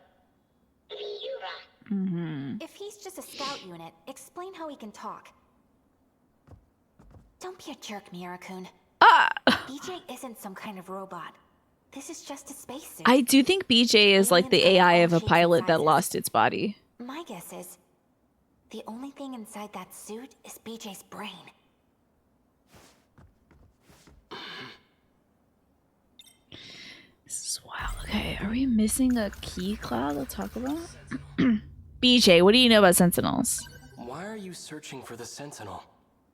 Miura. Mm-hmm. If he's just a scout unit, explain how he can talk. Don't be a jerk, Mirakun. Ah! BJ isn't some kind of robot. This is just a spacesuit. I do think BJ is like the AI of a pilot that lost its body. My guess is the only thing inside that suit is BJ's brain. This is wild. Okay, are we missing a key cloud to talk about? BJ, what do you know about Sentinels? why are you searching for the Sentinel?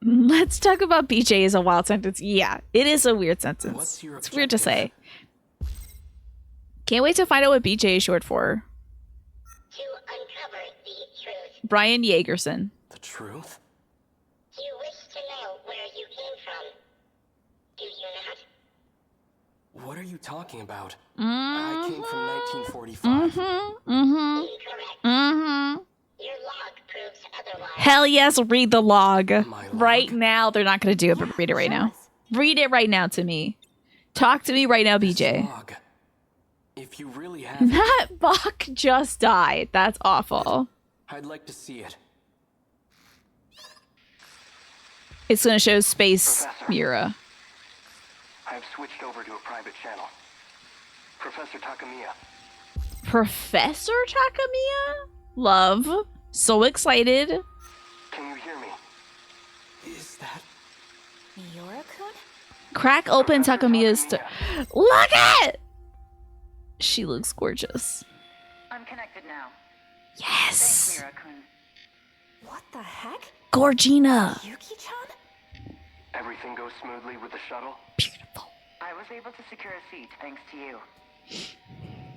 Let's talk about BJ as a wild sentence. Yeah, it is a weird sentence. What's your It's weird to objective? say. Can't wait to find out what BJ is short for. To uncover the truth. Brian Yeagerson. The truth? You wish to know where you came from. Do you not? What are you talking about? Mm-hmm. I came from 1945. Incorrect. Mm-hmm. Your log proves otherwise. Hell yes, read the log. My log? Right now. They're not going to do it, but read it right now. Read it right now to me. Talk to me right now, BJ. Log. If you really have it, That Bach just died. That's awful. I'd like to see it. It's going to show Space Professor. Mira. I've switched over to a private channel. Professor Takamiya. Professor Takamiya? Love. So excited. Can you hear me? Is that? Miura-kun? Crack open Professor Takamiya's... Takamiya. Look at! She looks gorgeous. I'm connected now. Yes! Thanks, Mira-kun. What the heck? Gorgina. Yuki-chan? Everything goes smoothly with the shuttle? Beautiful. I was able to secure a seat thanks to you.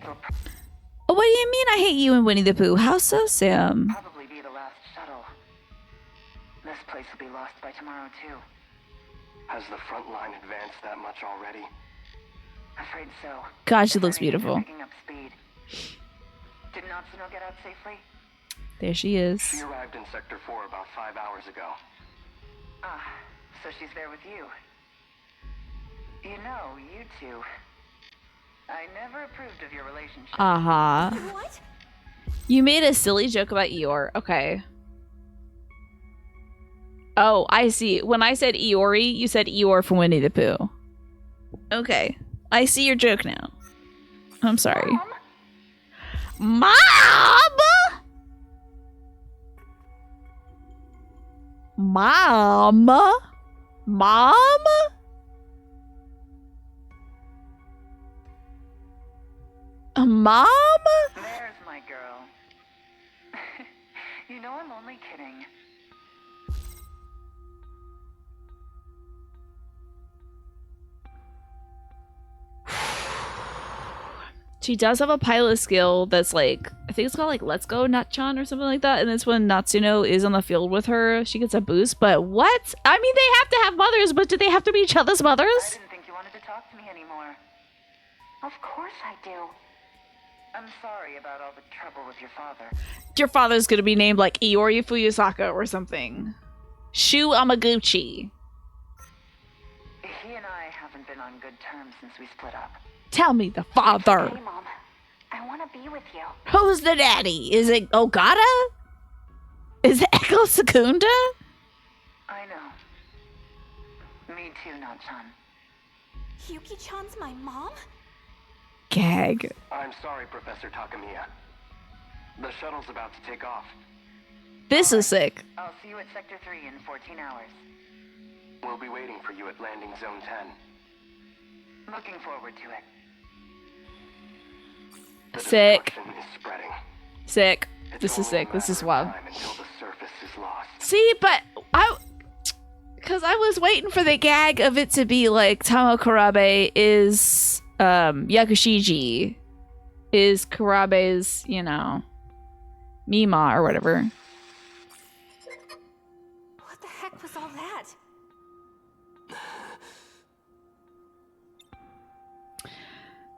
Oh, what do you mean I hate you and Winnie the Pooh? How so, Sam? Probably be the last shuttle. This place will be lost by tomorrow, too. Has the front line advanced that much already? Afraid so. God, she If looks our agents are beautiful. Picking up speed. Did Natsuno get out safely? There she is. She arrived in Sector 4 about 5 hours ago. Ah, so she's there with you. You know, you two. I never approved of your relationship. Uh-huh. What? You made a silly joke about Eeyore. Okay. Oh, I see. When I said Eeyore, you said Eeyore from Winnie the Pooh. Okay. I see your joke now. I'm sorry. Mom! Mom? Mom? Mom? There's my girl. You know I'm only kidding. She does have a pilot skill that's like, I think it's called like Let's Go Natchan or something like that. And it's when Natsuno is on the field with her, she gets a boost. But what? I mean, they have to have mothers, but do they have to be each other's I mothers? didn't think you wanted to talk to me anymore. Of course I do. I'm sorry about all the trouble with your father. Your father's gonna be named like Iori Fuyusaka or something. Shu Amaguchi. He and I haven't been on good terms since we split up. Tell me the father. Hey, Mom. I want to be with you. Who's the daddy? Is it Ogata? Is it Echo Secunda? I know. Me too, Natchan. Yuki-chan's my mom? Gag. I'm sorry, Professor Takamiya. The shuttle's about to take off. This is sick. I'll see you at Sector 3 in 14 hours. We'll be waiting for you at Landing Zone 10. Looking forward to it. The Sick. destruction is spreading. Sick. It's This is only a sick. This matter is of wild. time until the surface is lost. See, but because I was waiting for the gag of it to be like Tamo Kurabe is Yakushiji is Kurabe's, you know, Mima or whatever. What the heck was all that?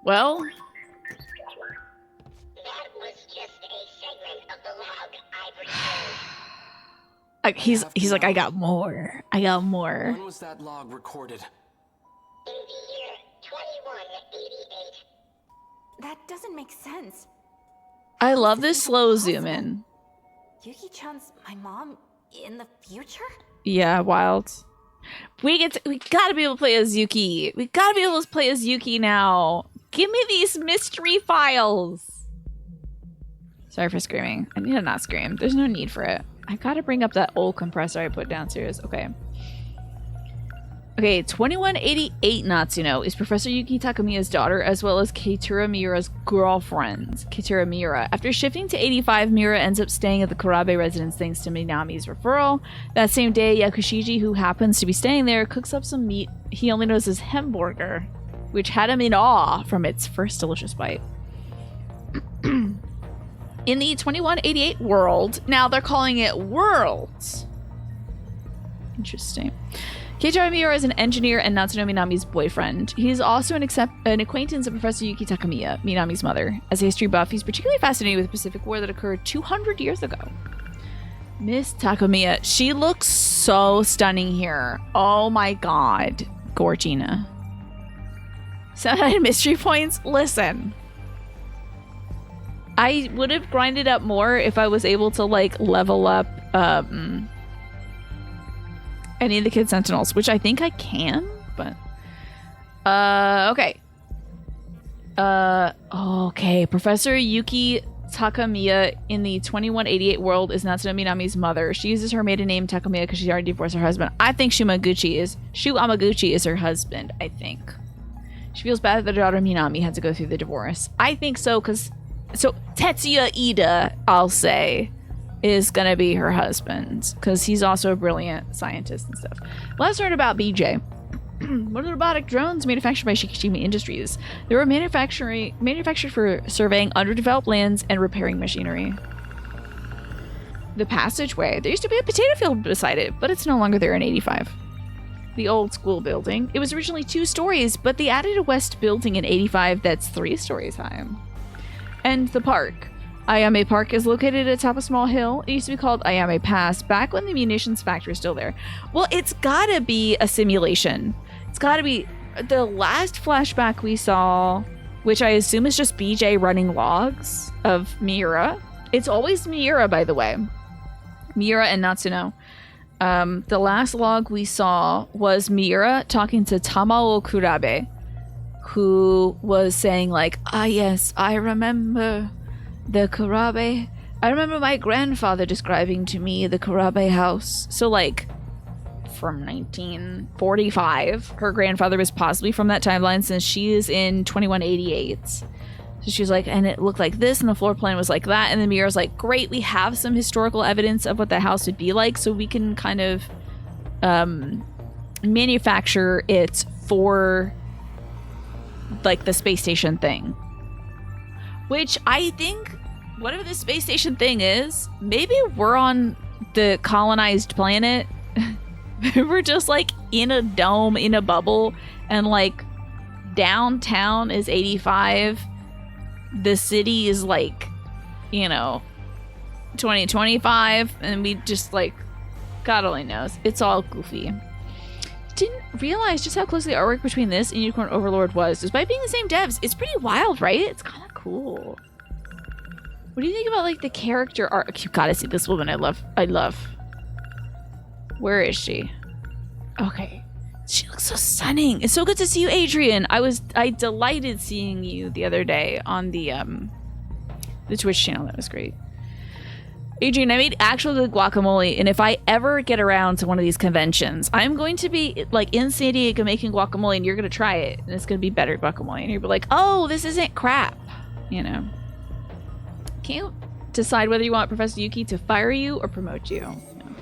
Well, That was just a segment of the log I've returned. he's like, I got more. I got more. When was that log recorded? In the year 2188. That doesn't make sense. I love this slow zoom in. Yuki-chan's my mom in the future? Yeah, wild. We gotta be able to play as Yuki. We gotta be able to play as Yuki now. Give me these mystery files. Sorry for screaming. I need to not scream. There's no need for it. I gotta bring up that old compressor I put downstairs. Okay. Okay, 2188 Natsuno is Professor Yuki Takamiya's daughter, as well as Keitura Miura's girlfriend, Keitura Miura. After shifting to 85, Miura ends up staying at the Kurabe residence thanks to Minami's referral. That same day, Yakushiji, who happens to be staying there, cooks up some meat he only knows as hamburger, which had him in awe from its first delicious bite. In the 2188 world, now they're calling it Worlds. Interesting. Keiichiro Miura is an engineer and Natsuno Minami's boyfriend. He's also an acquaintance of Professor Yuki Takamiya, Minami's mother. As a history buff, he's particularly fascinated with the Pacific War that occurred 200 years ago. Miss Takamiya, she looks so stunning here. Oh my god. Gorgina. 7 mystery points? Listen. I would have grinded up more if I was able to, like, level up, any of the kid Sentinels, which I think I can, but okay. Okay. Professor Yuki Takamiya in the 2188 world is Natsuno Minami's mother. She uses her maiden name Takamiya because she's already divorced her husband. I think Shu Amaguchi is her husband, I think. She feels bad that her daughter Minami had to go through the divorce. I think so, so Tetsuya Ida, I'll say, is gonna be her husband because he's also a brilliant scientist and stuff. Let's learn about BJ. One of the robotic drones manufactured by Shikishima Industries. They were manufactured for surveying underdeveloped lands and repairing machinery. The passageway. There used to be a potato field beside it, but it's no longer there in 85. The old school building. It was originally 2 stories, but they added a west building in 85 that's 3 stories high. And the park. Ayame Park is located atop a small hill. It used to be called Ayame Pass back when the munitions factory was still there. Well, it's gotta be a simulation. It's gotta be the last flashback we saw, which I assume is just BJ running logs of Miura. It's always Miura, by the way. Miura and Natsuno. The last log we saw was Miura talking to Tamao Kurabe, who was saying like, yes, I remember the Kurabe. I remember my grandfather describing to me the Kurabe house. So, like, from 1945. Her grandfather was possibly from that timeline since she is in 2188. So she's like, and it looked like this, and the floor plan was like that. And then Miura's like, great, we have some historical evidence of what the house would be like, so we can kind of manufacture it for, like, the space station thing. Which I think, whatever the space station thing is, maybe we're on the colonized planet. We're just, like, in a dome, in a bubble, and, like, downtown is 85, the city is like, you know, 2025, and we just like, God only knows. It's all goofy. Didn't realize just how close the artwork between this and Unicorn Overlord was. Despite being the same devs, it's pretty wild, right? It's kind of cool. What do you think about like the character art? You gotta see this woman. I love. Where is she? Okay. She looks so stunning. It's so good to see you, Adrian. I delighted seeing you the other day on the Twitch channel. That was great. Adrian, I made actual good guacamole, and if I ever get around to one of these conventions, I'm going to be like in San Diego making guacamole, and you're gonna try it, and it's gonna be better guacamole, and you'll be like, oh, this isn't crap, you know. Can't you decide whether you want Professor Yuki to fire you or promote you? No.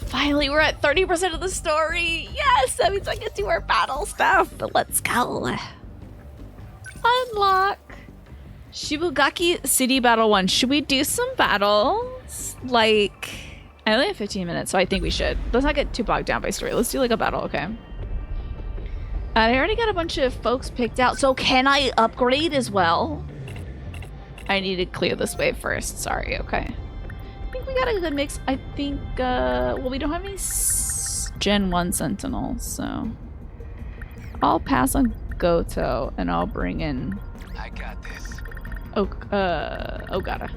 Finally, we're at 30% of the story. Yes, that means I get to our battle stuff, but let's go. Unlock. Shibugaki City Battle 1. Should we do some battles? Like, I only have 15 minutes, so I think we should. Let's not get too bogged down by story. Let's do like a battle, okay? I already got a bunch of folks picked out, so can I upgrade as well? I need to clear this wave first. Sorry, okay. I think we got a good mix. I think, well, we don't have any Gen 1 Sentinels, so I'll pass on Goto, and I'll bring in... I got this. Ogata.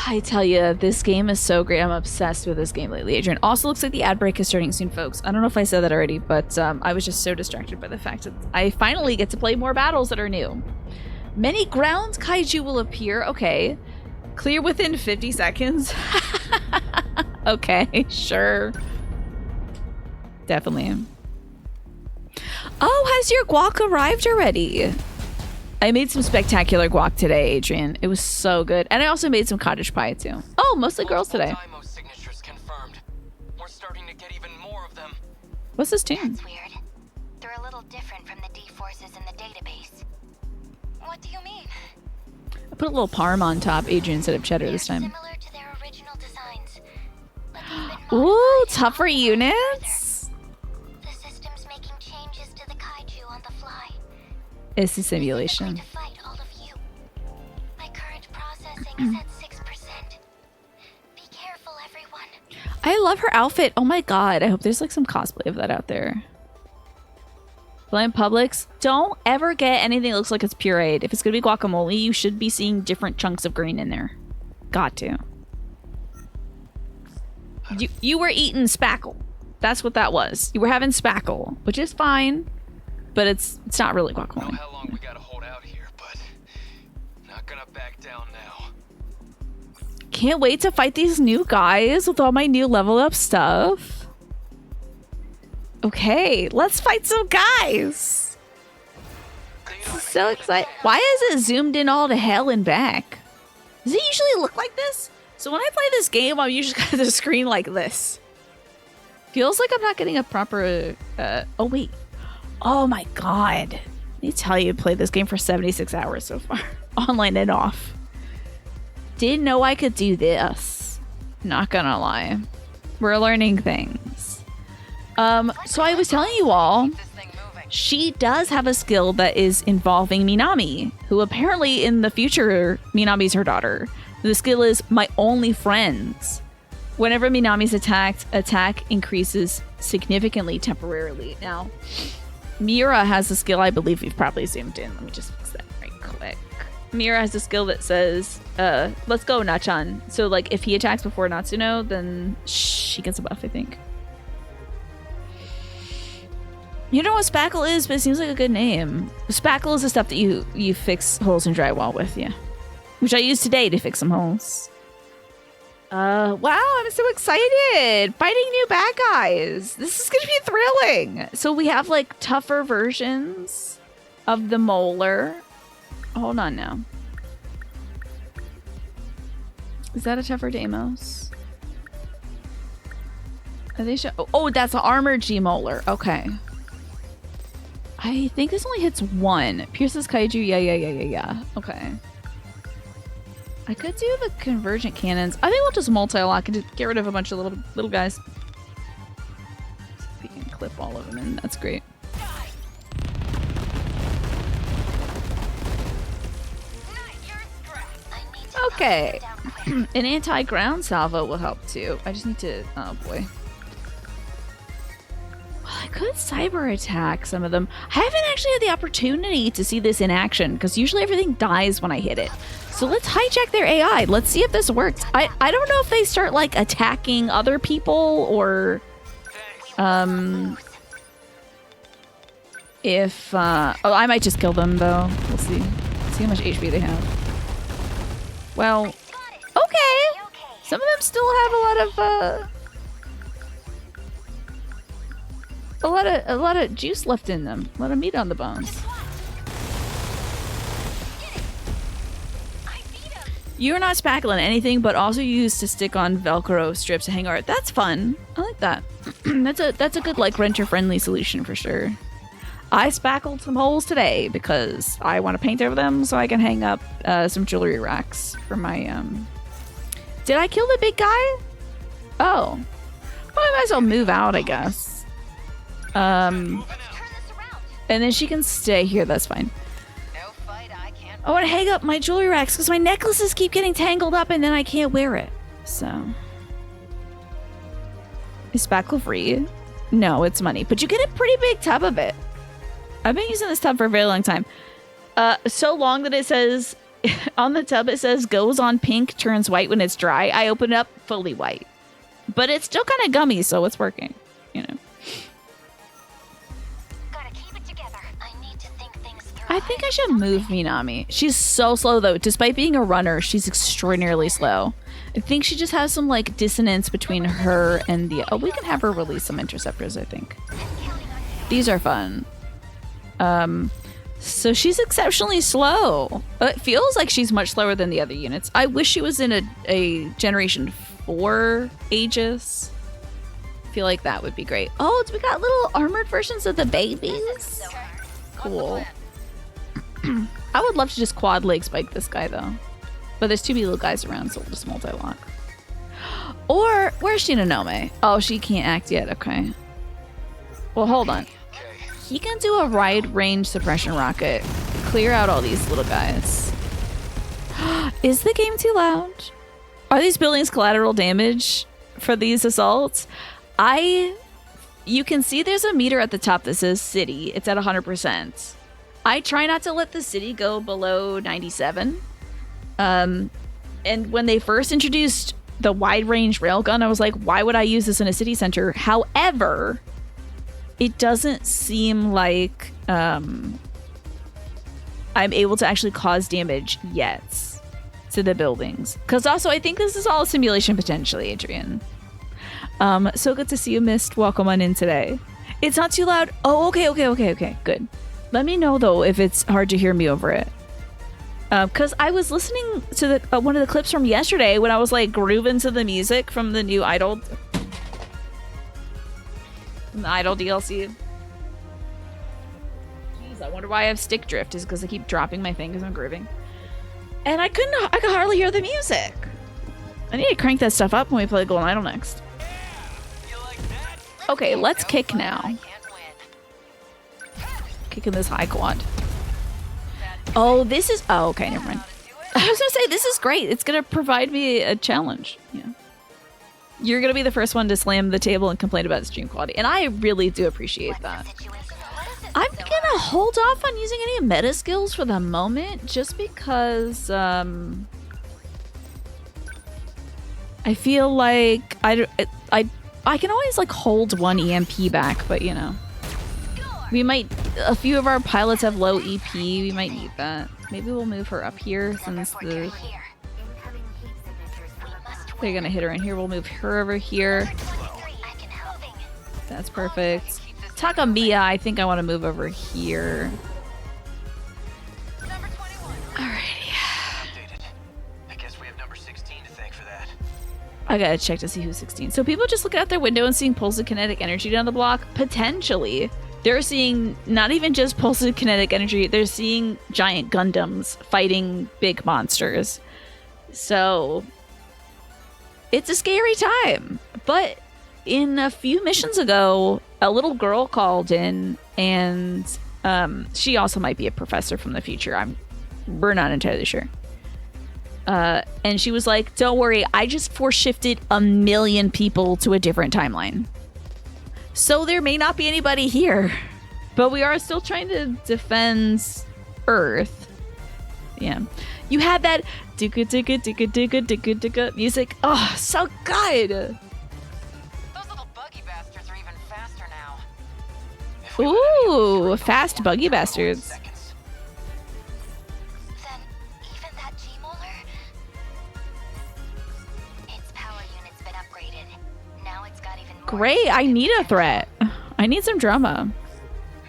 I tell you, this game is so great. I'm obsessed with this game lately, Adrian. Also looks like the ad break is starting soon, folks. I don't know if I said that already, but I was just so distracted by the fact that I finally get to play more battles that are new. Many ground kaiju will appear. Okay. Clear within 50 seconds. Okay, sure. Definitely. Oh, has your guac arrived already? I made some spectacular guac today, Adrian. It was so good. And I also made some cottage pie too. Oh, mostly girls today. Signatures confirmed. We're starting to get even more of them. What's this tune? That's weird. They're a little different from the D-forces in the database. What do you mean? I put a little parm on top, Adrian, instead of cheddar this time. Similar to their original designs. But they've been Ooh, modified tougher and units? the system's making changes to the kaiju on the fly. It's a simulation. To fight all of you. My current processing is at 6%. Be careful, everyone. I love her outfit. Oh my god. I hope there's like some cosplay of that out there. Blind Publix, don't ever get anything that looks like it's pureed. If it's gonna be guacamole, you should be seeing different chunks of green in there. Got to. You were eating spackle. That's what that was. You were having spackle, which is fine, but it's not really guacamole. I know how long we gotta hold out here, but not gonna back down now. Can't wait to fight these new guys with all my new level up stuff. Okay, let's fight some guys. So excited. Why is it zoomed in all to hell and back? Does it usually look like this? So when I play this game, I'm usually got the screen like this. Feels like I'm not getting a proper, oh wait. Oh my god. Let me tell you, I played this game for 76 hours so far. Online and off. Didn't know I could do this. Not gonna lie. We're learning things. So I was telling you all, she does have a skill that is involving Minami, who apparently in the future, Minami's her daughter. The skill is My Only Friends. Whenever Minami's attack increases significantly temporarily. Now, Mira has a skill I believe we've probably zoomed in. Let me just fix that right quick. Mira has a skill that says, let's go, Nachan. So, like, if he attacks before Natsuno, then she gets a buff, I think. You know what Spackle is, but it seems like a good name. Spackle is the stuff that you fix holes in drywall with, yeah. Which I used today to fix some holes. Wow, I'm so excited! Fighting new bad guys! This is gonna be thrilling! So we have, like, tougher versions of the Molar. Hold on now. Is that a tougher Deimos? Are they oh, that's an armored G-Molar. Okay. I think this only hits one. Pierces Kaiju. Yeah. Okay. I could do the convergent cannons. I think we'll just multi-lock and just get rid of a bunch of little guys. We can clip all of them in. That's great. Okay. An anti-ground salvo will help too. I just need to... Oh boy. Well, I could cyber attack some of them. I haven't actually had the opportunity to see this in action because usually everything dies when I hit it. So let's hijack their AI. Let's see if this works. I don't know if they start like attacking other people or if oh, I might just kill them though. We'll see. See how much HP they have. Well, okay. Some of them still have a lot of juice left in them. A lot of meat on the bones. You're not spackling anything, but also used to stick on Velcro strips to hang art. That's fun. I like that. that's a good like renter-friendly solution for sure. I spackled some holes today because I want to paint over them so I can hang up some jewelry racks for my Did I kill the big guy? Oh. Well, I might as well move out, I guess. And then she can stay here, that's fine. I want to hang up my jewelry racks because my necklaces keep getting tangled up and then I can't wear it. So. Is spackle free? No, it's money. But you get a pretty big tub of it. I've been using this tub for a very long time. So long that it says, on the tub it says, goes on pink, turns white when it's dry. I open it up, fully white. But it's still kind of gummy, so it's working, you know. I think I should move Minami. She's so slow though. Despite being a runner, she's extraordinarily slow. I think she just has some like dissonance between her and the... Oh, we can have her release some interceptors, I think. These are fun. So she's exceptionally slow. It feels like she's much slower than the other units. I wish she was in a Generation 4 Aegis. I feel like that would be great. Oh, we got little armored versions of the babies. Cool. I would love to just quad leg spike this guy though. But there's too many little guys around, so we'll just multi-lock. Or, where's Shinonome? Oh, she can't act yet, okay. Well, hold on. He can do a wide range suppression rocket. Clear out all these little guys. Is the game too loud? Are these buildings collateral damage for these assaults? You can see there's a meter at the top that says city. It's at 100%. I try not to let the city go below 97. And when they first introduced the wide range railgun, I was like, why would I use this in a city center? However, it doesn't seem like I'm able to actually cause damage yet to the buildings. Because also, I think this is all a simulation potentially, Adrian. So good to see you, Mist. Welcome on in today. It's not too loud. Oh, okay. Good. Let me know, though, if it's hard to hear me over it. Because I was listening to one of the clips from yesterday when I was, like, grooving to the music from the new Idol... the Idol DLC. Jeez, I wonder why I have stick drift. Is because I keep dropping my thing because I'm grooving. And I could hardly hear the music. I need to crank that stuff up when we play Golden Idol next. Okay, let's kick now. Kicking this high quad. Oh, this is... Oh, okay, never mind. I was gonna say, this is great. It's gonna provide me a challenge. Yeah. You're gonna be the first one to slam the table and complain about stream quality. And I really do appreciate that. I'm gonna hold off on using any meta skills for the moment, just because, I feel like I can always, like, hold one EMP back, but, you know. We might... A few of our pilots have low EP. We might need that. Maybe we'll move her up here since they're gonna hit her in here. We'll move her over here. That's perfect. Takamiya, I think I want to move over here. Alrighty. I guess we have number 16 to thank for that. I gotta check to see who's 16. So people just looking out their window and seeing pulses of kinetic energy down the block? Potentially. They're seeing not even just pulses of kinetic energy, they're seeing giant Gundams fighting big monsters. So it's a scary time. But in a few missions ago, a little girl called in, and she also might be a professor from the future. We're not entirely sure. And she was like, don't worry, I just force shifted 1 million people to a different timeline. So there may not be anybody here, but we are still trying to defend Earth. Yeah. You had that digga digga digga digga digga digga music. Oh, so good. Those little buggy bastards are even faster now. Ooh, fast buggy bastards. Then even that G-molar? Its power unit's been upgraded. Now it's got even more. Great, I need a threat. I need some drama.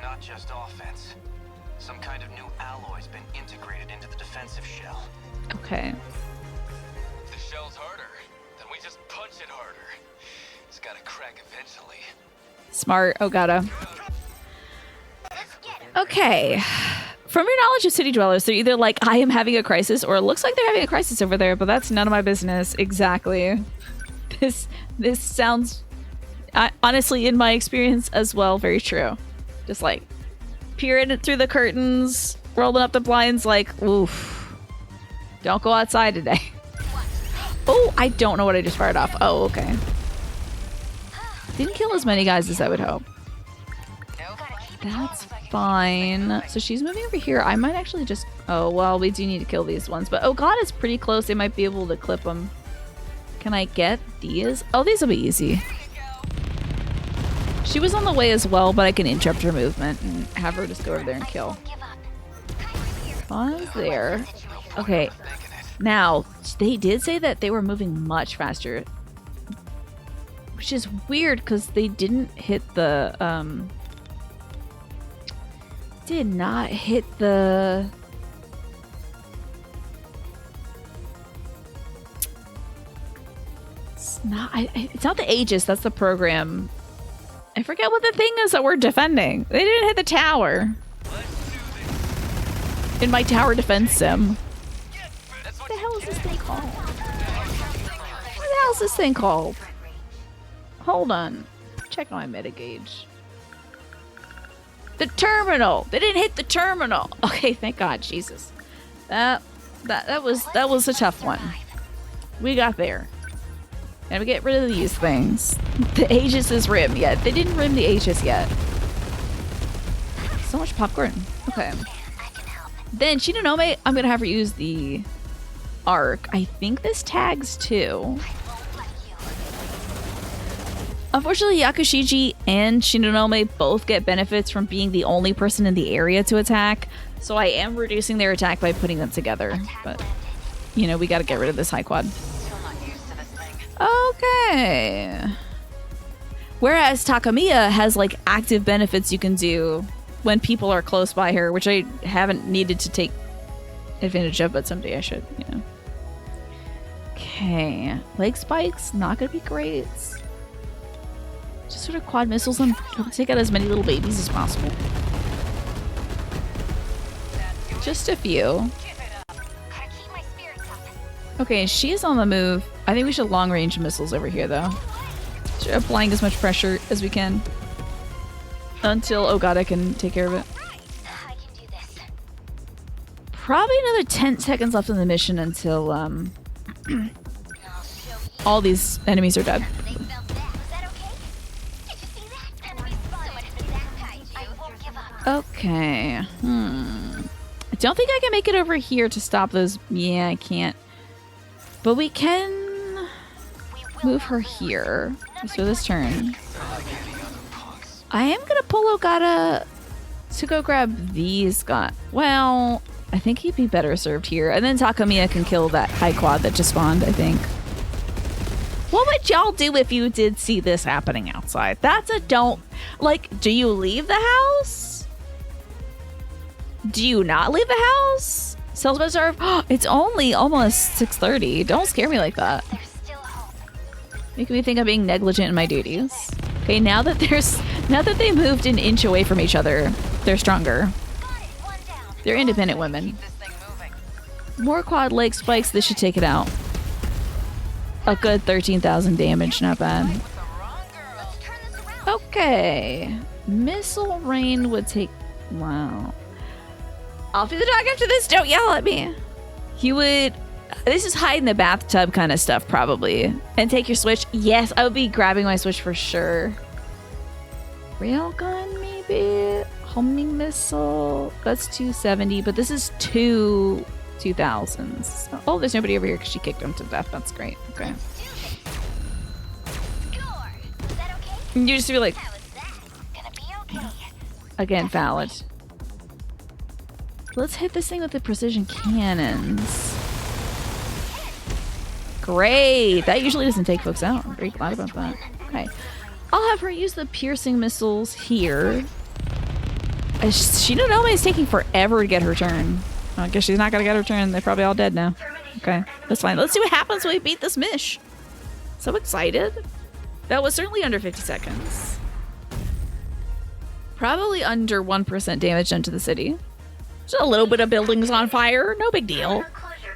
Not just offense. Some kind of new alloy's been integrated into the defensive shell. Okay. If the shell's harder, then we just punch it harder. It's gotta crack eventually. Smart, Ogata. Let's get him. Okay. From your knowledge of city dwellers, they're either like, I am having a crisis, or it looks like they're having a crisis over there, but that's none of my business. Exactly. This sounds, honestly, in my experience as well, very true. Just like, peering it through the curtains, rolling up the blinds like, oof. Don't go outside today. Oh, I don't know what I just fired off. Oh, okay. Didn't kill as many guys as I would hope. That's fine. So she's moving over here. I might actually just... Oh, well, we do need to kill these ones. But, oh god, it's pretty close. They might be able to clip them. Can I get these? Oh, these will be easy. She was on the way as well, but I can interrupt her movement and have her just go over there and kill. Pause there. Okay. Now, they did say that they were moving much faster. Which is weird, because they didn't hit the, did not hit the... It's not the Aegis, that's the program. I forget what the thing is that we're defending. They didn't hit the tower. In my tower defense sim. What the hell is this thing called? What the hell is this thing called? Hold on. Check my meta gauge. The terminal! They didn't hit the terminal! Okay, thank god, Jesus. That was a tough one. We got there. And we get rid of these things. The Aegis is rim yet. They didn't rim the Aegis yet. So much popcorn. Okay. Then Shinonome, I'm gonna have her use the arc. I think this tags too. Unfortunately, Yakushiji and Shinonome both get benefits from being the only person in the area to attack. So I am reducing their attack by putting them together. But, you know, we gotta get rid of this high quad. Okay. Whereas Takamiya has like active benefits you can do when people are close by her, which I haven't needed to take advantage of, but someday I should, you know. Okay. Leg spikes, not gonna be great. Just sort of quad missiles and take out as many little babies as possible. Just a few. Okay, she is on the move. I think we should long range missiles over here though. Applying as much pressure as we can. Until Ogata can take care of it. Probably another 10 seconds left in the mission until all these enemies are dead. Okay. I don't think I can make it over here to stop those. Yeah, I can't. But we can move her here. So this turn. I am gonna pull Ogata to go grab these guys. Well, I think he'd be better served here. And then Takamiya can kill that high quad that just spawned, I think. What would y'all do if you did see this happening outside? That's a don't... Like, do you leave the house? Do you not leave the house? Cells Reserve? It's only almost 6:30. Don't scare me like that. Making me think I'm being negligent in my duties. Okay, now that they moved an inch away from each other, they're stronger. They're independent women. More quad leg spikes, this should take it out. A good 13,000 damage, not bad. Okay. Missile rain would take... Wow. I'll be the dog after this, don't yell at me. He would This is hide in the bathtub kind of stuff, probably. And take your Switch. Yes, I would be grabbing my Switch for sure. Railgun, maybe? Homing missile. That's 270, but this is 2000s. Oh, there's nobody over here because she kicked him to death. That's great. Okay. You just feel like... Again, valid. Let's hit this thing with the precision cannons. Great! That usually doesn't take folks out. I'm very glad about that. Okay. I'll have her use the piercing missiles here. Shinonome is taking forever to get her turn. I guess she's not gonna get her turn. They're probably all dead now. Okay, that's fine. Let's see what happens when we beat this Mish. So excited. That was certainly under 50 seconds. Probably under 1% damage done to the city. Just a little bit of buildings on fire. No big deal.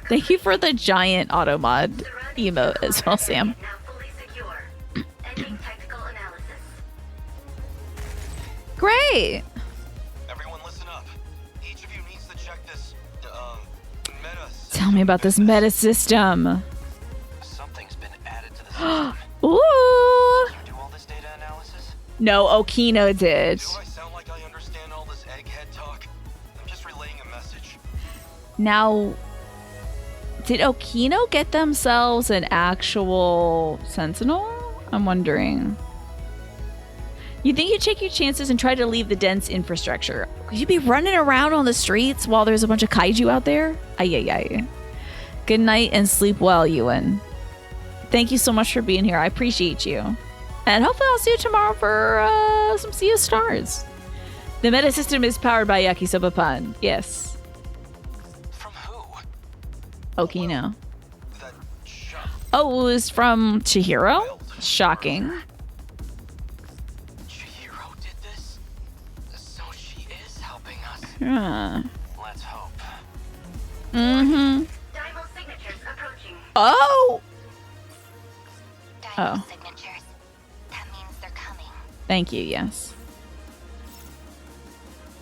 Thank you for the giant auto mod emote as well, Sam. Great. Everyone listen up. Each of you needs to check this meta system. Tell me about this meta system. Something's been added to the system. Ooh. You do all this data analysis? No, Okino did. Do I sound like I understand all this egghead talk? I'm just relaying a message. Now, did Okino get themselves an actual Sentinel? I'm wondering. You think you'd take your chances and try to leave the dense infrastructure? Could you be running around on the streets while there's a bunch of kaiju out there? Ay. Good night and sleep well, Ewan. Thank you so much for being here. I appreciate you. And hopefully I'll see you tomorrow for some Sea of Stars. The meta system is powered by Yakisoba Pan. Yes. From who? Okino. That shot. Oh, it was from Chihiro? Shocking. Chihiro did this? So she is helping us. Huh. Let's hope. Mm-hmm. Dival signatures approaching. Oh! Diamond Oh. signatures. That means they're coming. Thank you, yes.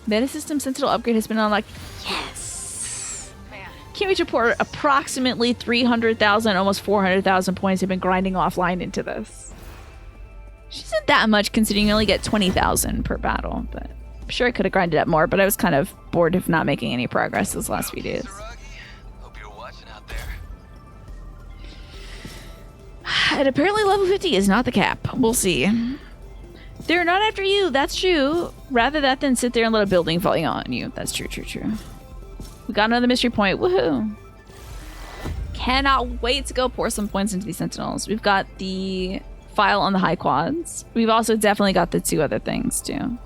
Meta system Sentinel upgrade has been unlocked. Yes! Kimmy's report approximately 300,000, almost 400,000 points have been grinding offline into this. She said that much considering you only get 20,000 per battle, but I'm sure I could have grinded up more, but I was kind of bored of not making any progress those last few days. Hope you're watching out there. And apparently level 50 is not the cap. We'll see. They're not after you, that's true. Rather that than sit there and let a building fall on you. That's true. We got another mystery point. Woohoo! Cannot wait to go pour some points into these Sentinels. We've got the file on the high quads. We've also definitely got the two other things too.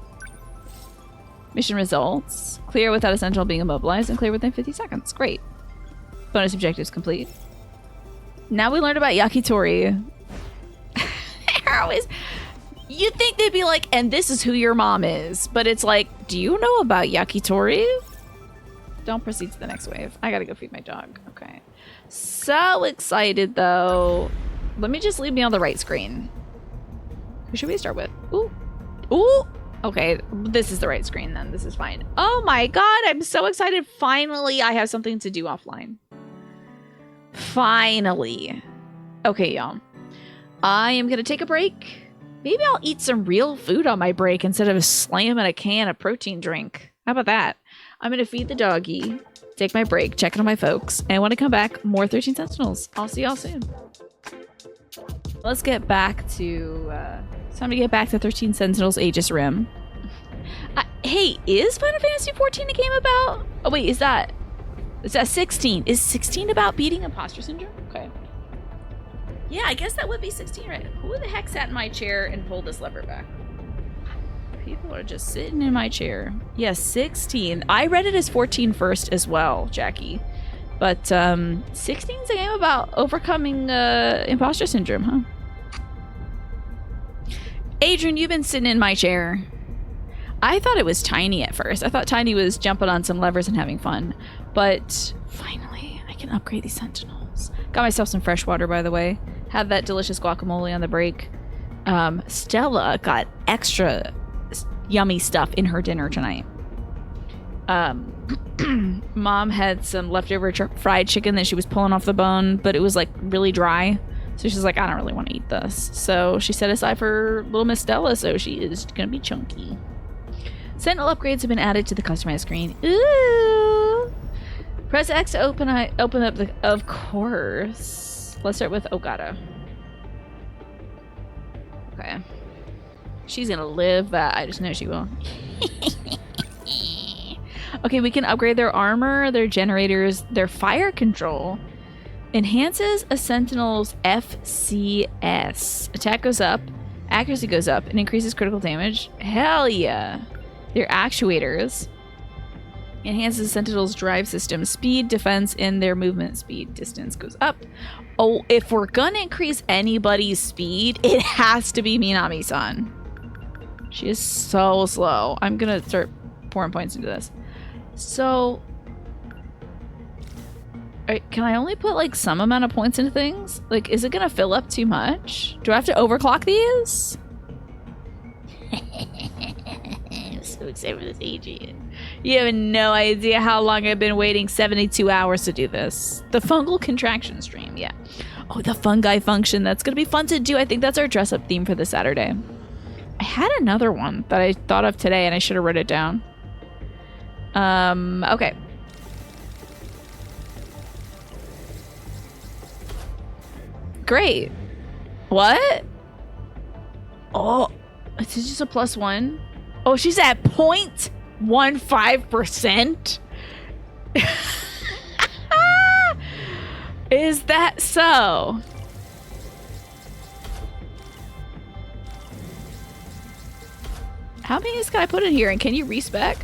Mission results. Clear without a Sentinel being immobilized and clear within 50 seconds. Great. Bonus objectives complete. Now we learned about Yakitori. They're always... You'd think they'd be like, and this is who your mom is. But it's like, do you know about Yakitori? Don't proceed to the next wave. I gotta go feed my dog. Okay. So excited, though. Let me just leave me on the right screen. Who should we start with? Ooh. Ooh. Okay, this is the right screen then. This is fine. Oh my god, I'm so excited. Finally, I have something to do offline. Finally. Okay, y'all. I am gonna take a break. Maybe I'll eat some real food on my break instead of slamming a can of protein drink. How about that? I'm gonna feed the doggy, take my break, check in on my folks, and when I come back, more 13 Sentinels. I'll see y'all soon. Let's get back to... it's time to get back to 13 Sentinels Aegis Rim. Hey, is Final Fantasy 14 a game about... Oh wait, is that 16? Is 16 about beating imposter syndrome? Okay. Yeah, I guess that would be 16, right? Who the heck sat in my chair and pulled this lever back? People are just sitting in my chair. Yes, 16. I read it as 14 first as well, Jackie. But 16 is a game about overcoming imposter syndrome, huh? Adrian, you've been sitting in my chair. I thought it was Tiny at first. I thought Tiny was jumping on some levers and having fun. But finally, I can upgrade these Sentinels. Got myself some fresh water, by the way. Had that delicious guacamole on the break. Stella got extra yummy stuff in her dinner tonight. Mom had some leftover fried chicken that she was pulling off the bone, but it was like really dry. So she's like, I don't really want to eat this. So she set aside for little Miss Stella, so she is gonna be chunky. Sentinel upgrades have been added to the customized screen. Ooh! Press X to open up the. Of course. Let's start with Ogata. Okay. She's gonna live that. I just know she will. Okay, we can upgrade their armor, their generators, their fire control. Enhances a Sentinel's FCS. Attack goes up, accuracy goes up, and increases critical damage. Hell yeah! Their actuators. Enhances Sentinel's drive system. Speed, defense, and their movement speed. Distance goes up. Oh, if we're gonna increase anybody's speed, it has to be Minami-san. She is so slow. I'm gonna start pouring points into this. So... can I only put like some amount of points into things? Like, is it gonna fill up too much? Do I have to overclock these? I'm so excited for this AG. You have no idea how long I've been waiting. 72 hours to do this. The fungal contraction stream, yeah. Oh, the fungi function. That's gonna be fun to do. I think that's our dress up theme for this Saturday. I had another one that I thought of today and I should have written it down. Okay. Great. What? Oh, it's just a +1. Oh, she's at 0.15%. Is that so? How many can I put in here? And can you respec?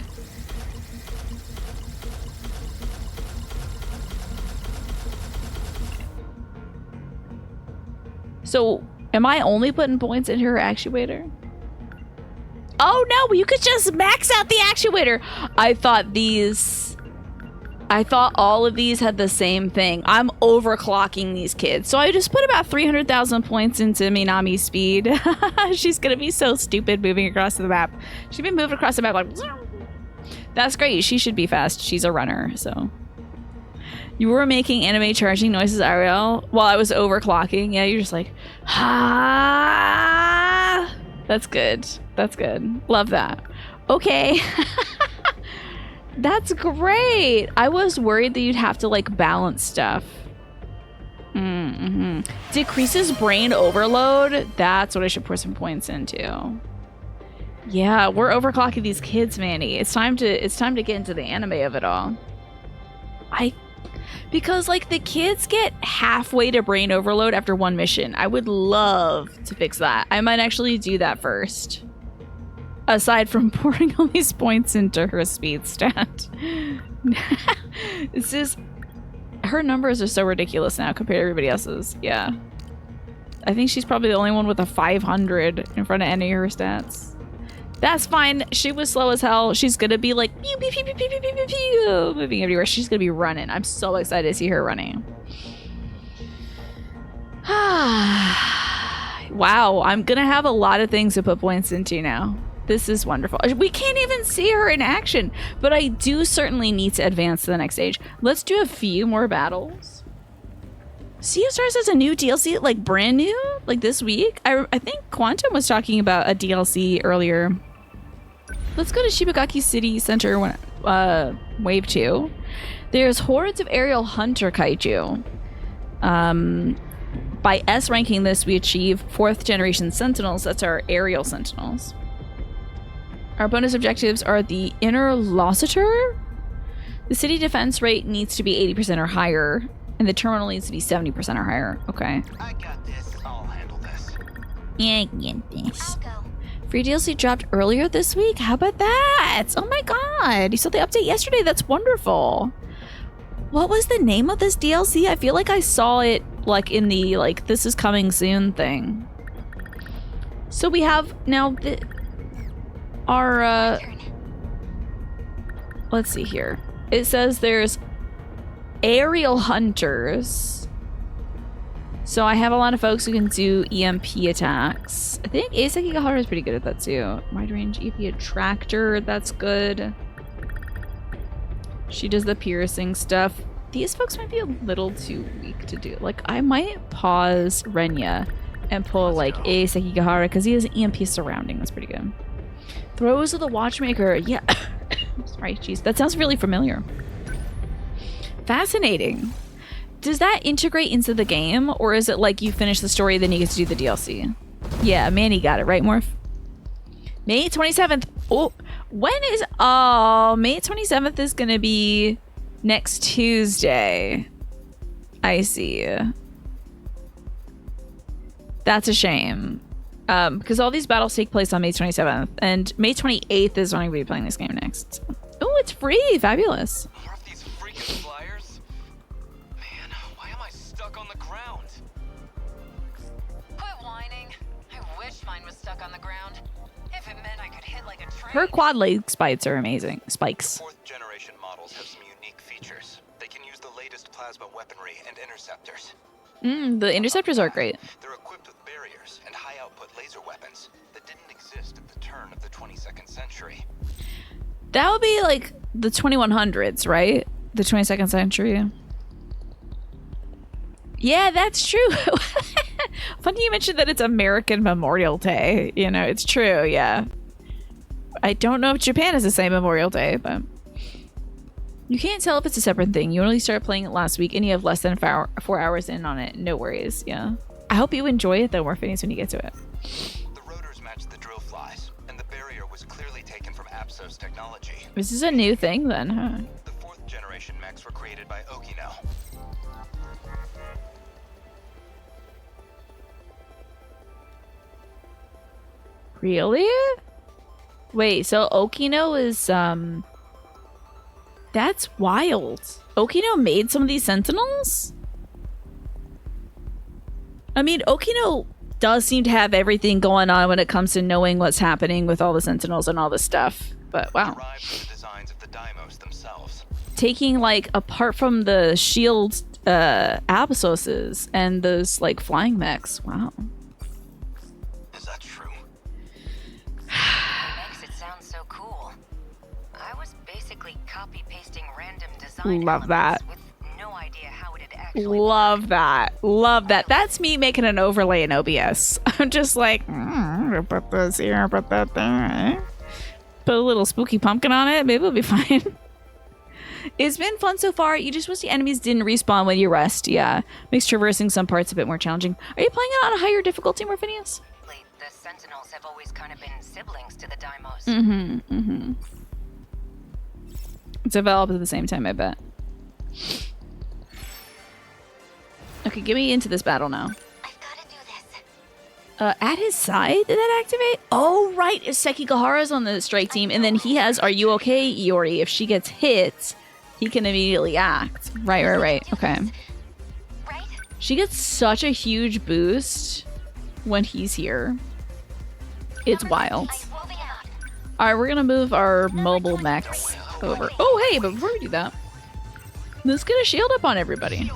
So, am I only putting points in her actuator? Oh no, you could just max out the actuator. I thought all of these had the same thing. I'm overclocking these kids. So I just put about 300,000 points into Minami's speed. She's gonna be so stupid moving across the map. She's been moving across the map like... That's great. She should be fast. She's a runner, so... You were making anime charging noises, Ariel, while I was overclocking. Yeah, you're just like, ah. That's good. That's good. Love that. Okay. That's great. I was worried that you'd have to like balance stuff. Decreases brain overload. That's what I should pour some points into. Yeah, we're overclocking these kids, Manny. It's time to get into the anime of it all. Because, like, the kids get halfway to brain overload after one mission. I would love to fix that. I might actually do that first. Aside from pouring all these points into her speed stat. It's just... Her numbers are so ridiculous now compared to everybody else's. Yeah. I think she's probably the only one with a 500 in front of any of her stats. That's fine. She was slow as hell. She's gonna be like pew, pew, pew, pew, pew, pew, pew, pew, moving everywhere. She's gonna be running. I'm so excited to see her running. Wow, I'm gonna have a lot of things to put points into now. This is wonderful. We can't even see her in action, but I do certainly need to advance to the next stage. Let's do a few more battles. Sea of Stars has a new DLC, like brand new, like this week. I think Quantum was talking about a DLC earlier. Let's go to Shibagaki City Center Wave 2. There's hordes of aerial hunter kaiju. By S ranking this, we achieve 4th generation Sentinels. That's our aerial Sentinels. Our bonus objectives are the Interlocutor. The city defense rate needs to be 80% or higher. And the terminal needs to be 70% or higher. Okay. I got this. I'll handle this. Yeah, I get this. I'll go. Free DLC dropped earlier this week. How about that? Oh my god. You saw the update yesterday. That's wonderful. What was the name of this DLC? I feel like I saw it like in the like this is coming soon thing. So we have now our let's see here. It says there's aerial hunters. So I have a lot of folks who can do EMP attacks. I think Eiseki Gahara is pretty good at that too. Wide range EP attractor, that's good. She does the piercing stuff. These folks might be a little too weak to do. Like, I might pause Renya and pull, like, a Sekigahara because he has EMP surrounding. That's pretty good. Throws of the Watchmaker. Yeah. Sorry, jeez. That sounds really familiar. Fascinating. Does that integrate into the game, or is it like you finish the story, then you get to do the DLC? Yeah, Manny got it, right, Morph? May 27th. Oh, when is... Oh, May 27th is going to be next Tuesday. I see. That's a shame. Because all these battles take place on May 27th, and May 28th is when I'm going to be playing this game next. Oh, it's free. Fabulous. More of these freaking flyers? Man, why am I stuck on the ground? Quit whining. I wish mine was stuck on the ground. If it meant I could hit like a train. Her quad leg spikes are amazing. Spikes. Fourth generation models have some unique features. They can use the latest plasma weaponry and interceptors. The interceptors are great. They're equipped with barriers and high-output laser weapons that didn't exist at the turn of the 22nd century. That would be like the 2100s, right? The 22nd century. Yeah, that's true. Funny you mentioned that it's American Memorial Day. You know, it's true, yeah. I don't know if Japan has the same Memorial Day, but... You can't tell if it's a separate thing. You only started playing it last week and you have less than 4 hours in on it. No worries, yeah. I hope you enjoy it though, Morpheus, when you get to it. The rotors match the drill flies, and the barrier was clearly taken from Apsos technology. This is a new thing then, huh? The fourth generation mechs were created by Okino. Really? Wait, so Okino is, That's wild. Okino made some of these Sentinels? I mean, Okino does seem to have everything going on when it comes to knowing what's happening with all the Sentinels and all this stuff. But wow. Derived from the designs of the Daimos themselves. Taking, like, apart from the shield Abyssoses and those, like, flying mechs. Wow. Is that true? Makes it sound so cool. I was basically copy-pasting random design Love that. elements with no idea how it'd actually Love that. Love that. That's me making an overlay in OBS. I'm just like, put this here, put that there. Put a little spooky pumpkin on it. Maybe it'll be fine. It's been fun so far. You just wish the enemies didn't respawn when you rest. Yeah. Makes traversing some parts a bit more challenging. Are you playing it on a higher difficulty, Morphinius? The Sentinels have always kind of been siblings to the Daimos. Mm-hmm. Developed at the same time, I bet. Okay, get me into this battle now. I've gotta do this. At his side, did that activate? Oh, right. If Sekigahara's on the strike team, and then he has Are You Okay, Iori? If she gets hit, he can immediately act. Right. Okay. Right? She gets such a huge boost when he's here. It's wild. Moving out. Alright, we're gonna move our mobile mechs over. Oh, hey, but before we do that, let's get a shield up on everybody.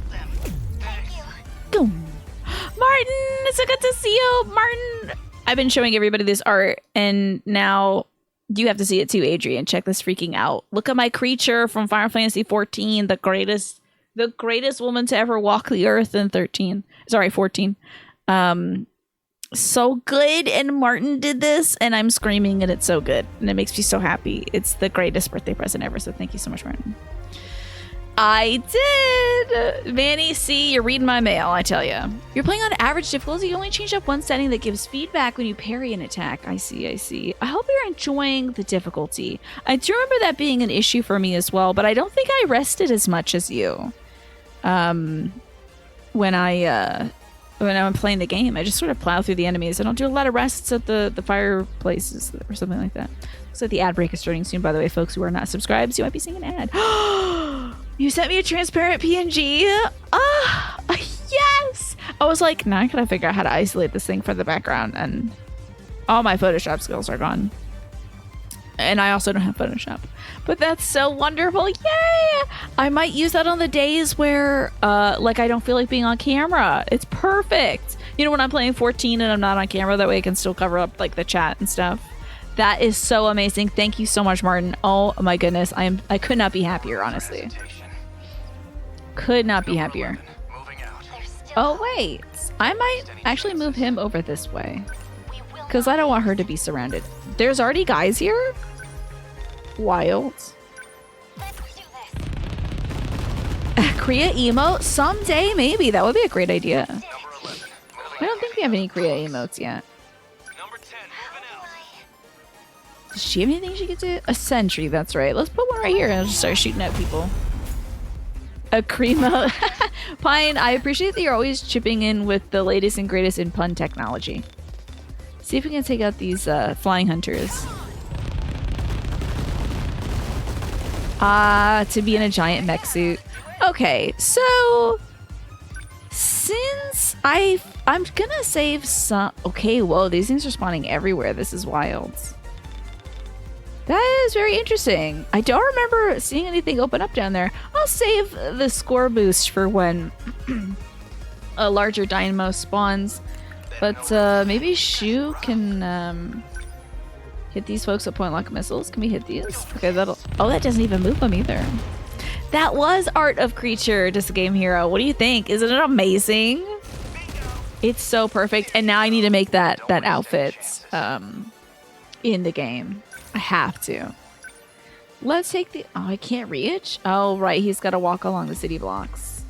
Go. Martin, it's so good to see you. Martin, I've been showing everybody this art, and now you have to see it too, Adrian. Check this freaking out. Look at my creature from Final Fantasy 14, the greatest woman to ever walk the earth in 14. So good, and Martin did this, and I'm screaming, and it's so good, and it makes me so happy. It's the greatest birthday present ever, so thank you so much, Martin. I did! Vanny, see, you're reading my mail, I tell you. You're playing on average difficulty. You only change up one setting that gives feedback when you parry an attack. I see. I hope you're enjoying the difficulty. I do remember that being an issue for me as well, but I don't think I rested as much as you. When I'm playing the game, I just sort of plow through the enemies. I don't do a lot of rests at the fireplaces or something like that. Looks like the ad break is starting soon, by the way, folks who are not subscribed. So you might be seeing an ad. You sent me a transparent PNG? Yes! I was like, now I gotta figure out how to isolate this thing for the background, and all my Photoshop skills are gone. And I also don't have Photoshop. But that's so wonderful. Yay! I might use that on the days where, like, I don't feel like being on camera. It's perfect. You know, when I'm playing 14 and I'm not on camera, that way I can still cover up, like, the chat and stuff. That is so amazing. Thank you so much, Martin. Oh my goodness. I could not be happier, honestly. Could not be happier. Oh wait. I might actually move him over this way. Because I don't want her to be surrounded. There's already guys here? Wild. Kriya emote? Someday, maybe. That would be a great idea. I don't think we have any Kriya emotes yet. Does she have anything she could do? A sentry, that's right. Let's put one right here and just start shooting at people. A Cremo. Pine, I appreciate that you're always chipping in with the latest and greatest in pun technology. See if we can take out these flying hunters. To be in a giant mech suit. Okay, so since I'm gonna save some. Okay, whoa, these things are spawning everywhere. This is wild. That is very interesting. I don't remember seeing anything open up down there. I'll save the score boost for when a larger dynamo spawns. But maybe Shu can hit these folks with point lock missiles. Can we hit these? Okay, that'll. Oh, that doesn't even move them either. That was Art of Creature, just a game hero. What do you think? Isn't it amazing? It's so perfect. And now I need to make that outfit in the game. I have to. Let's take the. Oh, I can't reach. Oh, right. He's got to walk along the city blocks.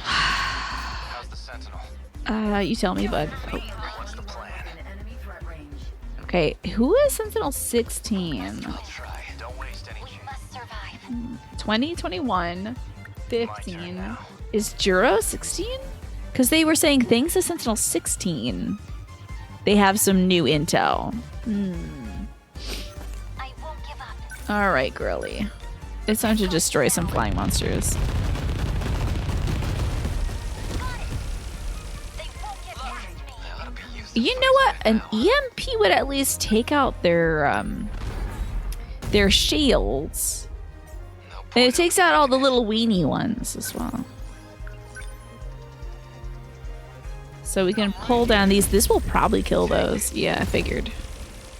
How's the Sentinel? You tell me, bud. Oh. What's the plan? Okay, who is Sentinel 16? I'll try. Don't waste any We must survive. 20, 21, 15. Is Juro 16? Because they were saying thanks to Sentinel 16, they have some new intel. I won't give up. All right, girly. It's time to destroy some flying monsters. Got it. They won't get past me. I ought to be used. You know what? An EMP would at least take out their shields. And it takes out all the little weenie ones as well. So we can pull down these. This will probably kill those. Yeah, I figured.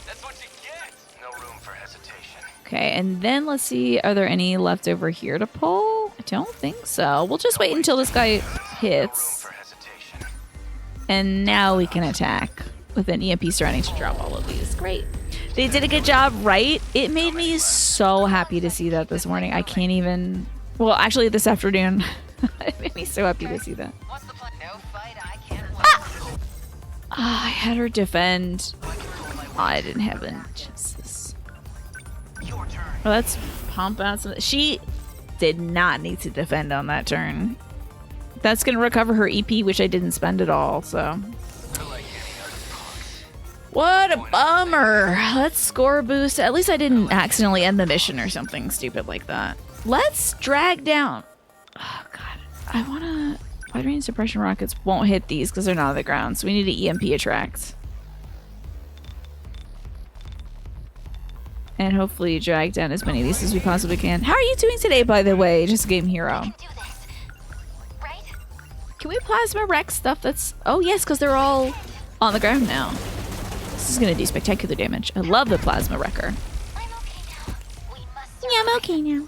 That's what you get. No room for hesitation. Okay, and then let's see. Are there any left over here to pull? I don't think so. We'll just wait until this guy hits. For hesitation. And now we can attack with an EMP surrounding to drop all of these. Great. They did a good job, right? It made me so happy to see that this morning. I can't even... Well, actually this afternoon. It made me so happy to see that. What's the plan? No fight, I can't win. I had her defend. I didn't have any chances. Your turn. Well, let's pump out some... She did not need to defend on that turn. That's going to recover her EP, which I didn't spend at all, so... What a bummer. Let's score boost. At least I didn't accidentally end the mission or something stupid like that. Let's drag down. Oh, God. I want to... Wide range suppression rockets won't hit these because they're not on the ground, so we need to EMP attract. And hopefully drag down as many of these as we possibly can. How are you doing today, by the way? Just game hero. Do this. Right? Can we plasma wreck stuff that's... Oh, yes, because they're all on the ground now. This is going to do spectacular damage. I love the plasma wrecker. I'm okay now. We must Yeah, I'm okay now.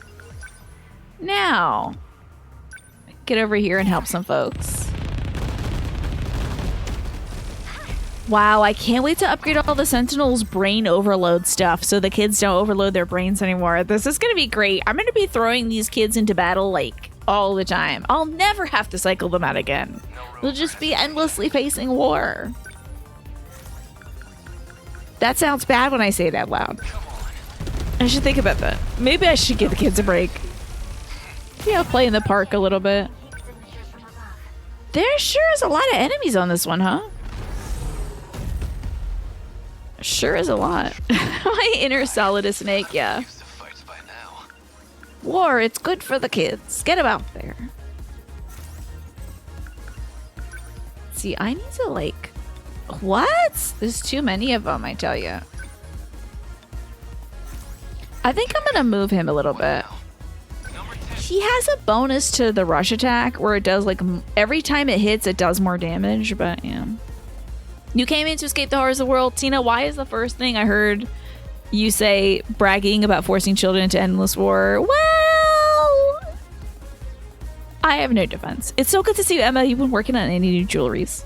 Now, get over here and help some folks. Wow, I can't wait to upgrade all the Sentinels' brain overload stuff so the kids don't overload their brains anymore. This is going to be great. I'm going to be throwing these kids into battle, like, all the time. I'll never have to cycle them out again. They'll just be endlessly facing war. That sounds bad when I say it out loud. I should think about that. Maybe I should give the kids a break. Yeah, play in the park a little bit. There sure is a lot of enemies on this one, huh? Sure is a lot. My inner Solidus snake, yeah. Used to fights by now. War, it's good for the kids. Get them out there. See, I need to, like... What? There's too many of them, I tell you. I think I'm gonna move him a little bit. He has a bonus to the rush attack where it does, like, every time it hits, it does more damage, but, yeah. You came in to escape the horrors of the world. Tina, why is the first thing I heard you say bragging about forcing children into endless war? Well, I have no defense. It's so good to see you, Emma. You've been working on any new jewelries.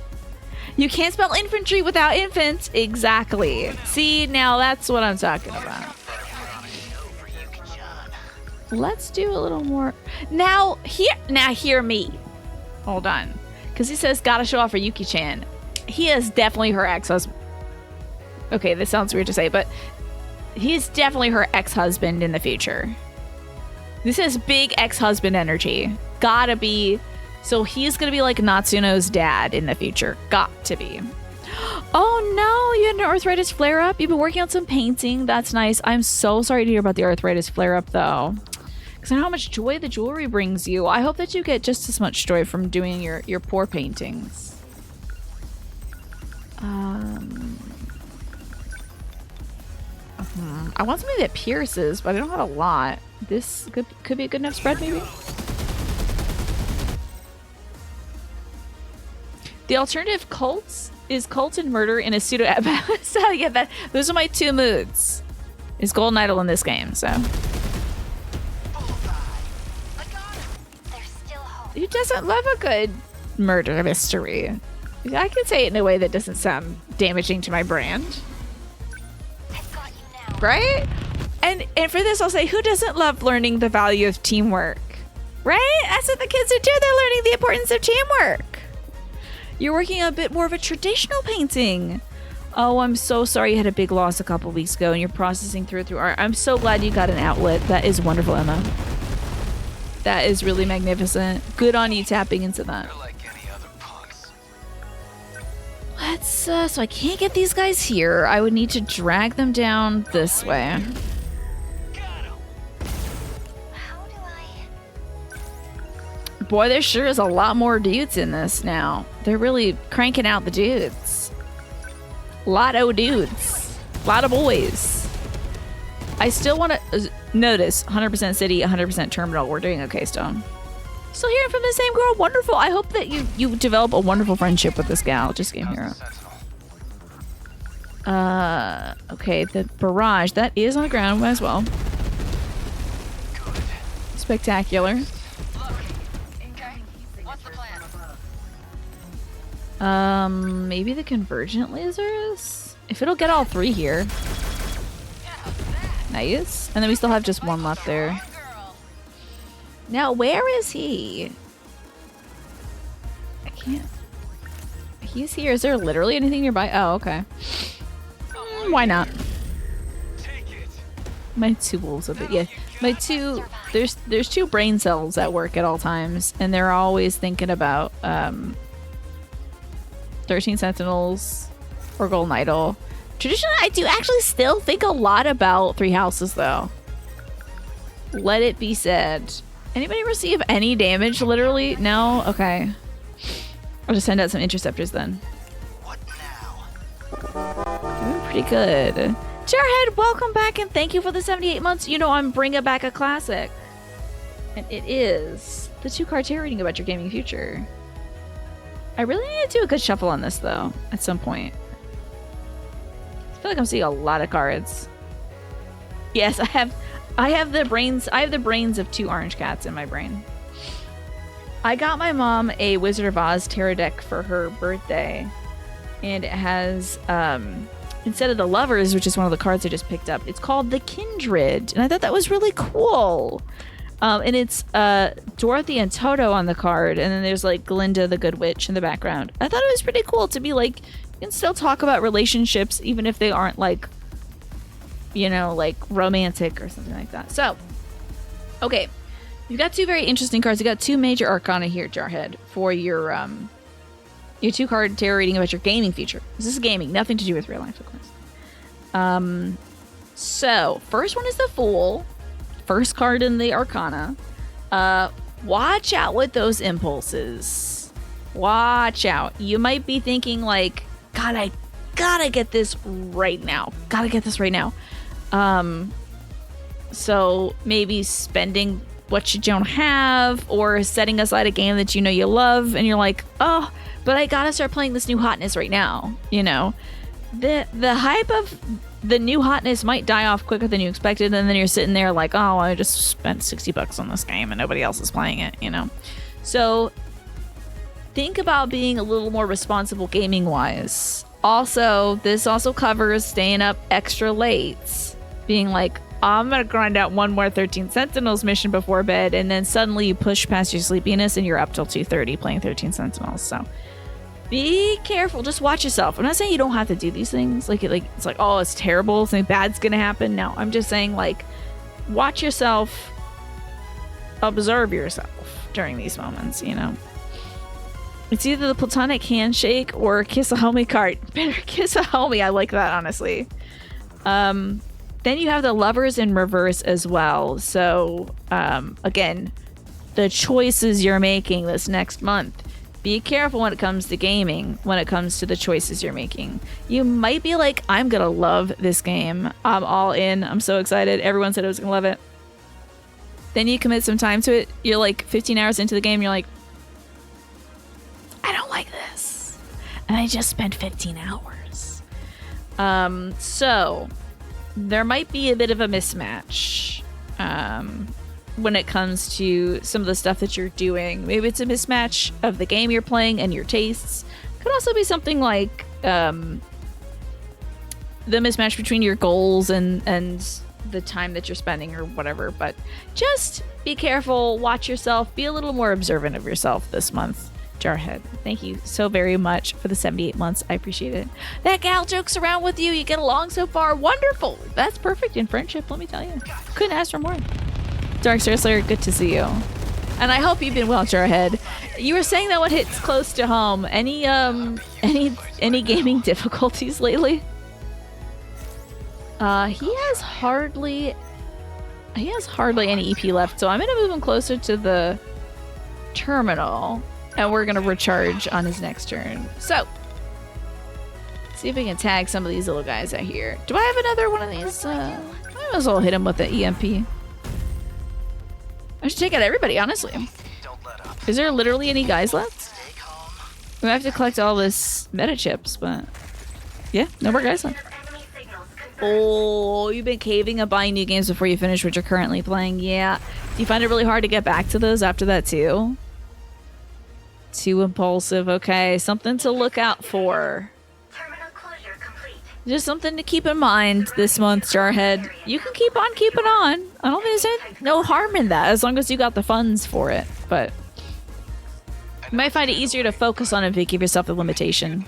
You can't spell infantry without infant. Exactly. See, now that's what I'm talking about. Let's do a little more. Now hear me. Hold on. Because he says, gotta show off for Yuki-chan. He is definitely her ex-husband. Okay, this sounds weird to say, but he's definitely her ex-husband in the future. This is big ex-husband energy. Gotta be. So he's gonna be like Natsuno's dad in the future. Got to be. Oh no, you had an arthritis flare-up? You've been working on some painting. That's nice. I'm so sorry to hear about the arthritis flare-up though. Because I know how much joy the jewelry brings you. I hope that you get just as much joy from doing your poor paintings. I want something that pierces, but I don't have a lot. This could be a good enough spread, maybe? The alternative cults is cult and murder in a pseudo. So yeah, those are my two moods. Is Golden Idol in this game, so. Who doesn't love a good murder mystery? I can say it in a way that doesn't sound damaging to my brand. Right? And for this, I'll say, who doesn't love learning the value of teamwork? Right? That's what the kids are doing. They're learning the importance of teamwork. You're working on a bit more of a traditional painting. Oh, I'm so sorry you had a big loss a couple weeks ago and you're processing through art. I'm so glad you got an outlet. That is wonderful, Emma. That is really magnificent. Good on you tapping into that. Let's, so I can't get these guys here. I would need to drag them down this way. Boy, there sure is a lot more dudes in this now. They're really cranking out the dudes. Lot of dudes. Lot of boys. I still want to notice 100% city, 100% terminal. We're doing okay, Stone. Still hearing from the same girl. Wonderful. I hope that you develop a wonderful friendship with this gal. Just Game Hero. Okay, the barrage. That is on the ground. Might as well. Spectacular. Maybe the convergent lasers? If it'll get all three here. Nice. And then we still have just one left there. Now, where is he? I can't. He's here. Is there literally anything nearby? Oh, okay. Why not? My two wolves a bit. Yeah. My two. There's two brain cells at work at all times, and they're always thinking about 13 Sentinels or Golden Idol. Traditionally, I do actually still think a lot about Three Houses, though. Let it be said. Anybody receive any damage, literally? No? Okay. I'll just send out some interceptors then. What now? Doing pretty good. Jarhead, welcome back and thank you for the 78 months. You know I'm bringing back a classic. And it is the 2-card tarot reading about your gaming future. I really need to do a good shuffle on this, though, at some point. I feel like I'm seeing a lot of cards. Yes, I have the brains of 2 orange cats in my brain. I got my mom a Wizard of Oz tarot deck for her birthday, and it has instead of the Lovers, which is one of the cards I just picked up, it's called the Kindred, and I thought that was really cool. And it's Dorothy and Toto on the card, and then there's like Glinda the Good Witch in the background. I thought it was pretty cool to be like, you can still talk about relationships even if they aren't like, you know, like romantic or something like that. So, okay, you've got 2 very interesting cards. You got 2 major arcana here, Jarhead, for your 2-card tarot reading about your gaming future. This is gaming, nothing to do with real life, of course. So first one is the Fool. First card in the Arcana. Watch out with those impulses. Watch out. You might be thinking like, God, I gotta get this right now. Gotta get this right now. So maybe spending what you don't have, or setting aside a game that you know you love and you're like, oh, but I gotta start playing this new hotness right now. You know, the hype of the new hotness might die off quicker than you expected, and then you're sitting there like, oh, I just spent $60 on this game and nobody else is playing it, you know. So think about being a little more responsible gaming wise. Also, this also covers staying up extra late, being like, I'm gonna grind out one more 13 Sentinels mission before bed, and then suddenly you push past your sleepiness and you're up till 2:30 playing 13 Sentinels. So be careful. Just watch yourself. I'm not saying you don't have to do these things. Like it's like, oh, it's terrible, something bad's gonna happen. No, I'm just saying, like, watch yourself, observe yourself during these moments, you know. It's either the platonic handshake or kiss a homie card. Better kiss a homie. I like that, honestly. Then you have the lovers in reverse as well. So, again, the choices you're making this next month. Be careful when it comes to gaming, when it comes to the choices you're making. You might be like, I'm gonna love this game. I'm all in. I'm so excited. Everyone said I was gonna love it. Then you commit some time to it. You're like 15 hours into the game. You're like, I don't like this. And I just spent 15 hours. So there might be a bit of a mismatch when it comes to some of the stuff that you're doing. Maybe it's a mismatch of the game you're playing and your tastes. Could also be something like the mismatch between your goals and the time that you're spending or whatever. But just be careful, watch yourself, be a little more observant of yourself this month. Jarhead, thank you so very much for the 78 months. I appreciate it. That gal jokes around with you. You get along so far. Wonderful. That's perfect in friendship, let me tell you. Couldn't ask for more. Dark Star Slayer, good to see you. And I hope you've been well, Jarhead. You were saying that one hits close to home. Any gaming difficulties lately? He has hardly any EP left, so I'm gonna move him closer to the terminal. And we're going to recharge on his next turn. So, see if we can tag some of these little guys out here. Do I have another one of these? I might as well hit him with the EMP. I should take out everybody, honestly. Is there literally any guys left? We have to collect all this meta chips, but yeah, no more guys left. Oh, you've been caving and buying new games before you finish what you're currently playing. Yeah. Do you find it really hard to get back to those after that too? Too impulsive. Okay, something to look out for. Just something to keep in mind this month, Jarhead. You can keep on keeping on. I don't think there's no harm in that as long as you got the funds for it. But you might find it easier to focus on it if you give yourself the limitation.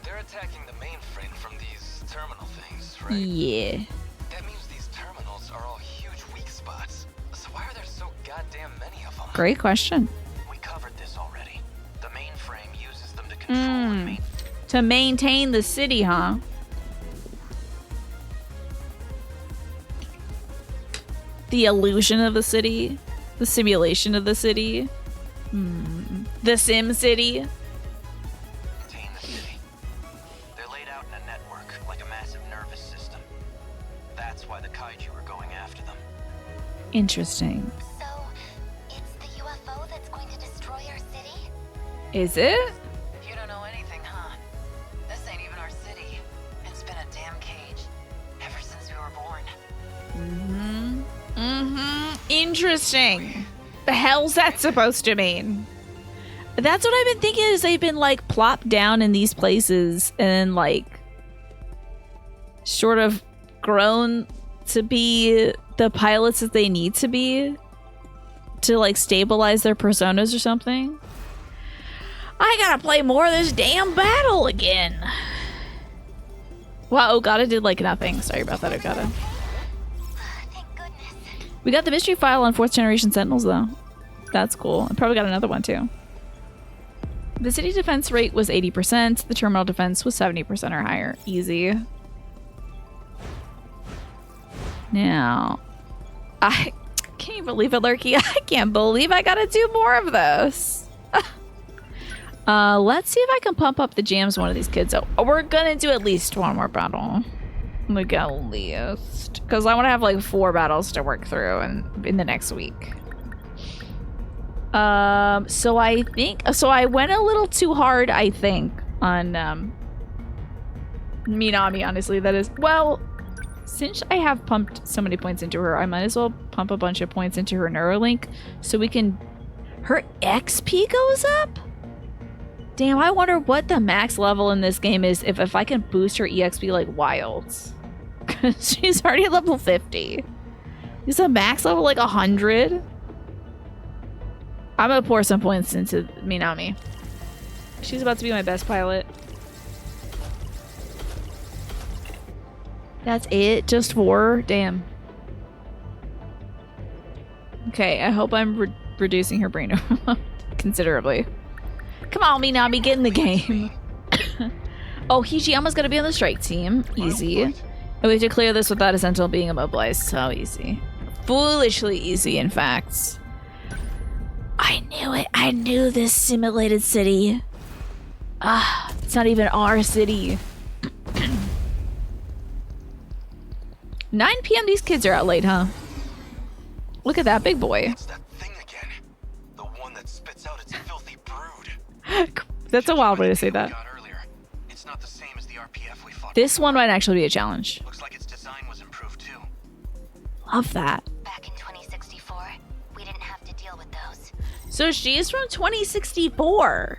They're attacking the mainframe from these terminal things, right? Yeah. That means these terminals are all huge weak spots. So why are there so goddamn many of them? Great question. We covered this already. The mainframe uses them to control and To maintain the city, huh? The illusion of the city. The simulation of the city. The Sim City. maintain the city. They're laid out in a network, like a massive nervous system. That's why the kaiju are going after them. Interesting. So, it's the UFO that's going to destroy our city? Is it? You don't know anything, huh? This ain't even our city. It's been a damn cage ever since we were born. Interesting. The hell's that supposed to mean? That's what I've been thinking, is they've been like plopped down in these places and like sort of grown to be the pilots that they need to be to like stabilize their personas or something. I gotta play more of this damn battle again. Wow, Ogata did like nothing. Sorry about that, Ogata. Thank goodness. We got the mystery file on 4th generation Sentinels though. That's cool. I probably got another one too. The city defense rate was 80%. The terminal defense was 70% or higher. Easy. Now, I can't believe it, Lurky. I can't believe I gotta do more of those. Let's see if I can pump up the jams one of these kids. Oh, we're gonna do at least one more battle. Like at least. Because I want to have like 4 battles to work through in the next week. So I think... So I went a little too hard, I think, on Minami, honestly. That is... Well, since I have pumped so many points into her, I might as well pump a bunch of points into her Neuralink so we can... Her XP goes up? Damn, I wonder what the max level in this game is if I can boost her EXP like wilds. She's already at level 50. Is the max level like 100? I'm gonna pour some points into Minami. She's about to be my best pilot. That's it? Just 4? Damn. Okay, I hope I'm reducing her brain considerably. Come on, Minami, get in the game. Oh, Hijiyama's gonna be on the strike team. Easy. And we have to clear this without a Sentinel being immobilized. So easy. Foolishly easy, in fact. I knew it. I knew this simulated city. Ah, it's not even our city. 9 p.m. These kids are out late, huh? Look at that big boy. What's that thing again? The one that spits out its filthy brood. That's a wild way to say that. It's not the same as the RPF we fought. This one might actually be a challenge. Looks like its design was improved too. Love that. Back in 2064, we didn't have to deal with those. So she is from 2064.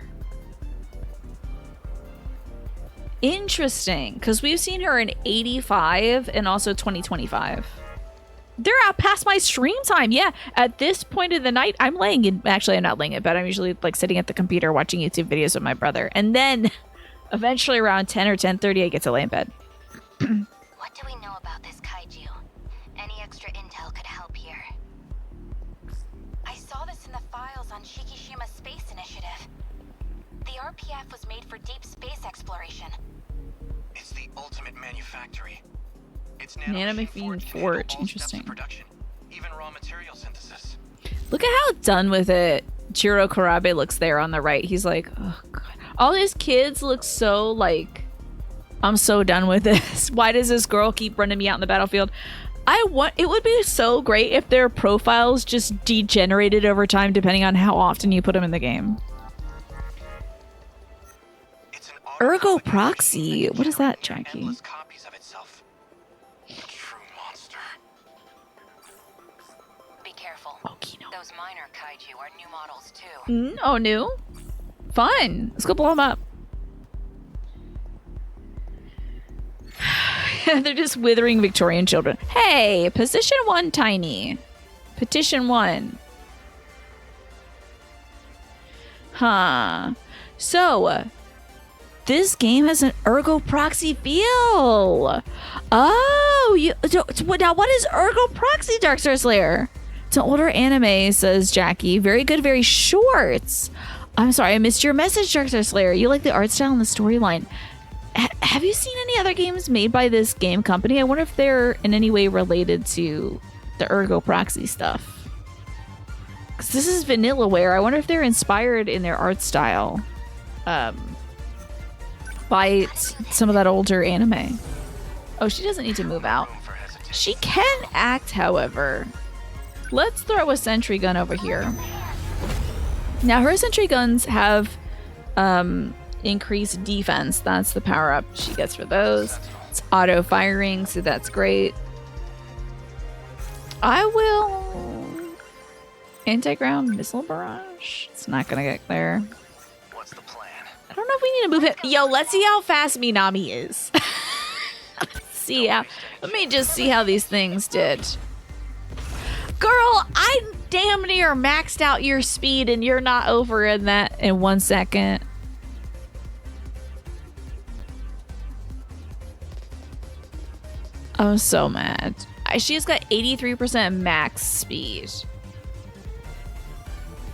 Interesting, because we've seen her in 85 and also 2025. They're out past my stream time. Yeah, at this point of the night, I'm laying in. Actually, I'm not laying in bed. I'm usually like sitting at the computer watching YouTube videos with my brother. And then eventually around 10 or 10:30, I get to lay in bed. What do we know about this kaiju? Any extra intel could help here. I saw this in the files on Shikishima's space initiative. The RPF was made for deep space exploration. It's the ultimate manufactory. It's Nanomachine forge. Interesting. Production, even raw material synthesis. Look at how done with it Jiro Karabe looks there on the right. He's like, oh god. All these kids look so like, I'm so done with this. Why does this girl keep running me out in the battlefield? It would be so great if their profiles just degenerated over time depending on how often you put them in the game. Ergo Proxy. What is that, Jackie? Be careful. Oh, Kino. Those minor kaiju are new models too. Oh, new? Fun. Let's go blow them up. They're just withering Victorian children. Hey, position 1, Tiny. Petition 1. Huh. So, this game has an Ergo Proxy feel. Oh, now what is Ergo Proxy, Darkstar Slayer? It's an older anime, says Jackie. Very good, very short. I'm sorry, I missed your message, Darkstar Slayer. You like the art style and the storyline. Have you seen any other games made by this game company? I wonder if they're in any way related to the Ergo Proxy stuff. Because this is Vanillaware. I wonder if they're inspired in their art style by some of that older anime. Oh, she doesn't need to move out. She can act, however. Let's throw a sentry gun over here. Now, her sentry guns have increased defense. That's the power-up she gets for those. It's auto-firing, so that's great. I will... Anti-ground missile barrage. It's not gonna get there. What's the plan? I don't know if we need to move it. Yo, let's see how fast Minami is. Let me just see how these things did. Girl, I damn near maxed out your speed and you're not over in that in 1 second. I'm so mad. She's got 83% max speed.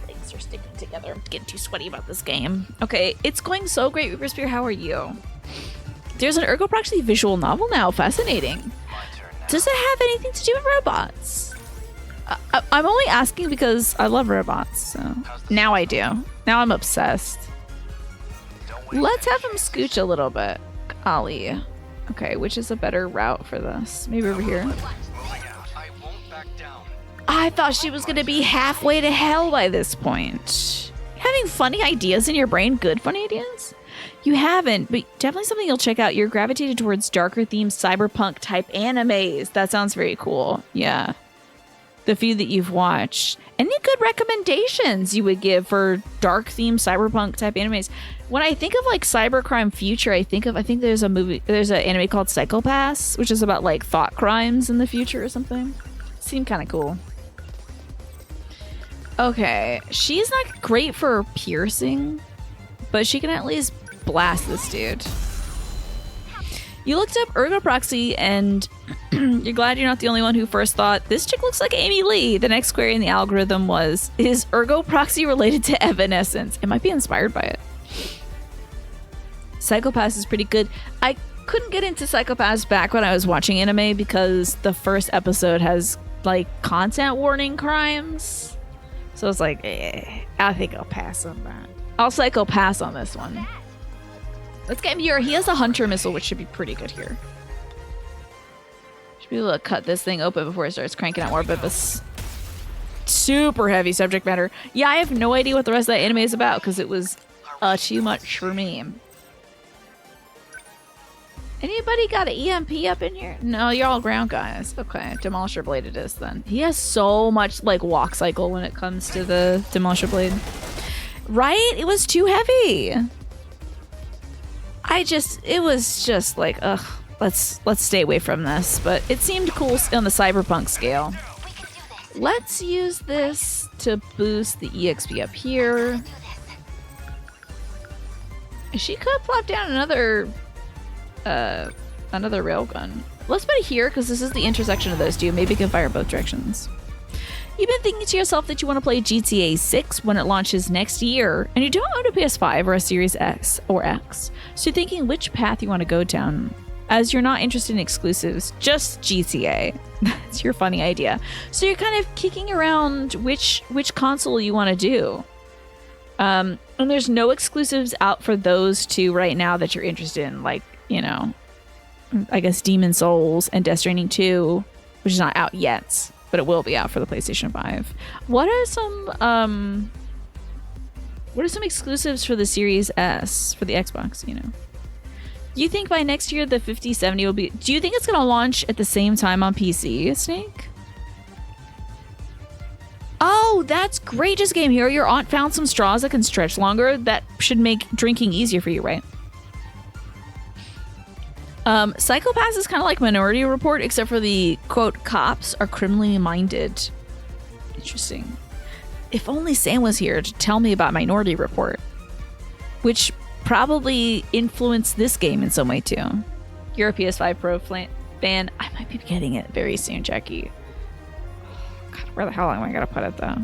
Things are sticking together. I'm getting too sweaty about this game. Okay, it's going so great. Reaper Spear, how are you? There's an Ergo Proxy visual novel now. Fascinating. Does it have anything to do with robots? I'm only asking because I love robots. So now I do. Now I'm obsessed. Let's have him scooch a little bit. Ollie. Okay, which is a better route for this? Maybe over here. I won't back down. I thought she was gonna be halfway to hell by this point. Having funny ideas in your brain? Good funny ideas? You haven't, but definitely something you'll check out. You're gravitated towards darker themed cyberpunk type animes. That sounds very cool. Yeah. The few that you've watched. Any good recommendations you would give for dark themed cyberpunk type animes? When I think of like cybercrime future, I think there's an anime called Psychopaths, which is about like thought crimes in the future or something. Seemed kind of cool. Okay, she's not great for piercing, but she can at least blast this dude. You looked up ergoproxy and you're glad you're not the only one who first thought, this chick looks like Amy Lee. The next query in the algorithm was, is ergoproxy related to Evanescence? It might be inspired by it. Psychopaths is pretty good. I couldn't get into Psychopaths back when I was watching anime because the first episode has like content warning crimes. So it's like, I think I'll pass on that. I'll Psychopaths on this one. Let's get Muir. He has a hunter missile, which should be pretty good here. Should be able to cut this thing open before it starts cranking out more bibus. Super heavy subject matter. Yeah, I have no idea what the rest of that anime is about because it was too much for me. Anybody got an EMP up in here? No, you're all ground guys. Okay, Demolisher Blade it is then. He has so much like walk cycle when it comes to the Demolisher Blade. Right? It was too heavy. It was just like, ugh, let's stay away from this. But it seemed cool on the cyberpunk scale. Let's use this to boost the EXP up here. She could plop down another railgun. Let's put it here because this is the intersection of those two. Maybe it can fire both directions. You've been thinking to yourself that you want to play GTA 6 when it launches next year, and you don't own a PS5 or a Series X or X. So you're thinking which path you want to go down. As you're not interested in exclusives, just GTA. That's your funny idea. So you're kind of kicking around which console you want to do. And there's no exclusives out for those two right now that you're interested in, like, you know, I guess Demon Souls and Death Stranding 2, which is not out yet, but it will be out for the PlayStation 5. What are some exclusives for the Series S for the Xbox, you know? Do you think by next year the 5070 will be... Do you think it's going to launch at the same time on PC, Snake? Oh, that's great, Just Game Hero. Your aunt found some straws that can stretch longer. That should make drinking easier for you, right? Psychopaths is kind of like Minority Report, except for the, quote, cops are criminally minded. Interesting. If only Sam was here to tell me about Minority Report. Which probably influenced this game in some way, too. You're a PS5 Pro fan. I might be getting it very soon, Jackie. God, where the hell am I going to put it, though?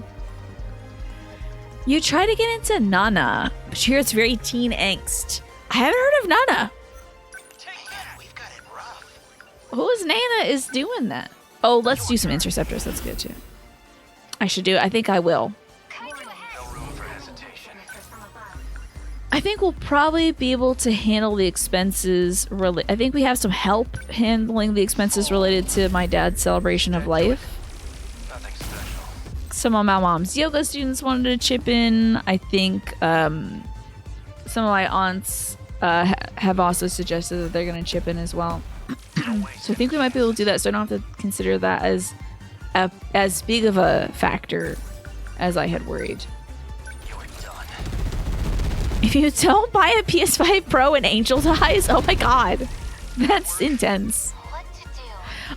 You try to get into Nana, but you hear it's very teen angst. I haven't heard of Nana. Whose Nana is doing that? Oh, let's do some interceptors. That's good too. I should do it. I think I will. I think we'll probably be able to handle the expenses. I think we have some help handling the expenses related to my dad's celebration of life. Some of my mom's yoga students wanted to chip in. I think some of my aunts have also suggested that they're going to chip in as well. So I think we might be able to do that, so I don't have to consider that as big of a factor as I had worried. If you don't buy a PS5 Pro and Angel dies, oh my god, that's intense.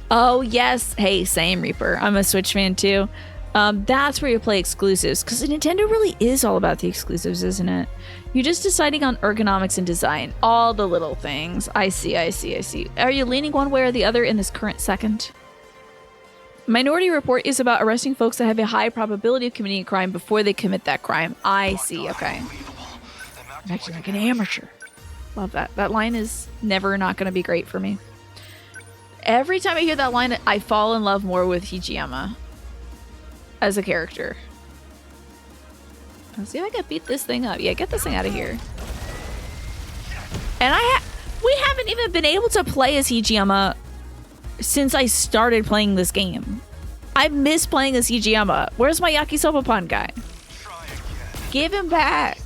Oh yes, hey, same Reaper. I'm a Switch fan too. That's where you play exclusives, because Nintendo really is all about the exclusives, isn't it? You're just deciding on ergonomics and design. All the little things. I see. Are you leaning one way or the other in this current second? Minority Report is about arresting folks that have a high probability of committing a crime before they commit that crime. I see, okay. I'm actually like an amateur. Love that. That line is never not going to be great for me. Every time I hear that line, I fall in love more with Hijiyama as a character. Let's see if I can beat this thing up. Yeah, get this thing out of here. And we haven't haven't even been able to play as Hijiyama since I started playing this game. I miss playing as Hijiyama. Where's my Yakisoba Pun guy? Give him back.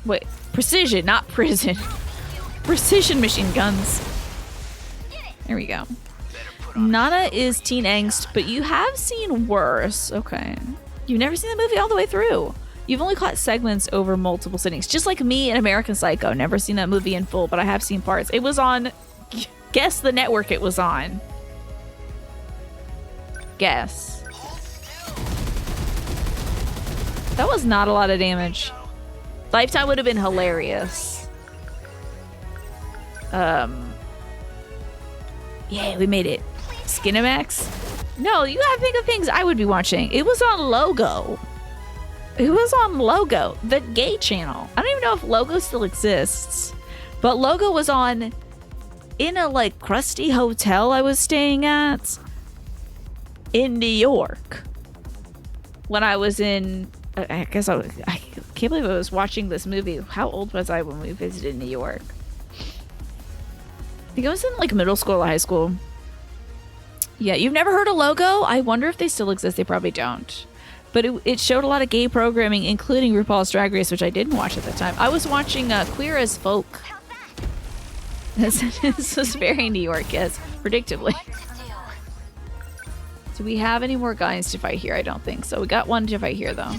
Wait, precision, not prison. Precision machine guns. There we go. Nana is teen angst, but you have seen worse. Okay. You've never seen the movie all the way through. You've only caught segments over multiple sittings. Just like me in American Psycho. Never seen that movie in full, but I have seen parts. It was on... Guess the network it was on. Guess. That was not a lot of damage. Lifetime would have been hilarious. Yeah, we made it. Skinemax? No, you gotta think of things I would be watching. It was on Logo. It was on Logo, the gay channel. I don't even know if Logo still exists. But Logo was on in a like crusty hotel I was staying at in New York. When I was in, I can't believe I was watching this movie. How old was I when we visited New York? I think I was in like middle school or high school. Yeah, you've never heard of Logo? I wonder if they still exist. They probably don't. But it showed a lot of gay programming, including RuPaul's Drag Race, which I didn't watch at the time. I was watching Queer as Folk. This was very New York, yes, predictably. Do we have any more guys to fight here? I don't think so. We got one to fight here, though.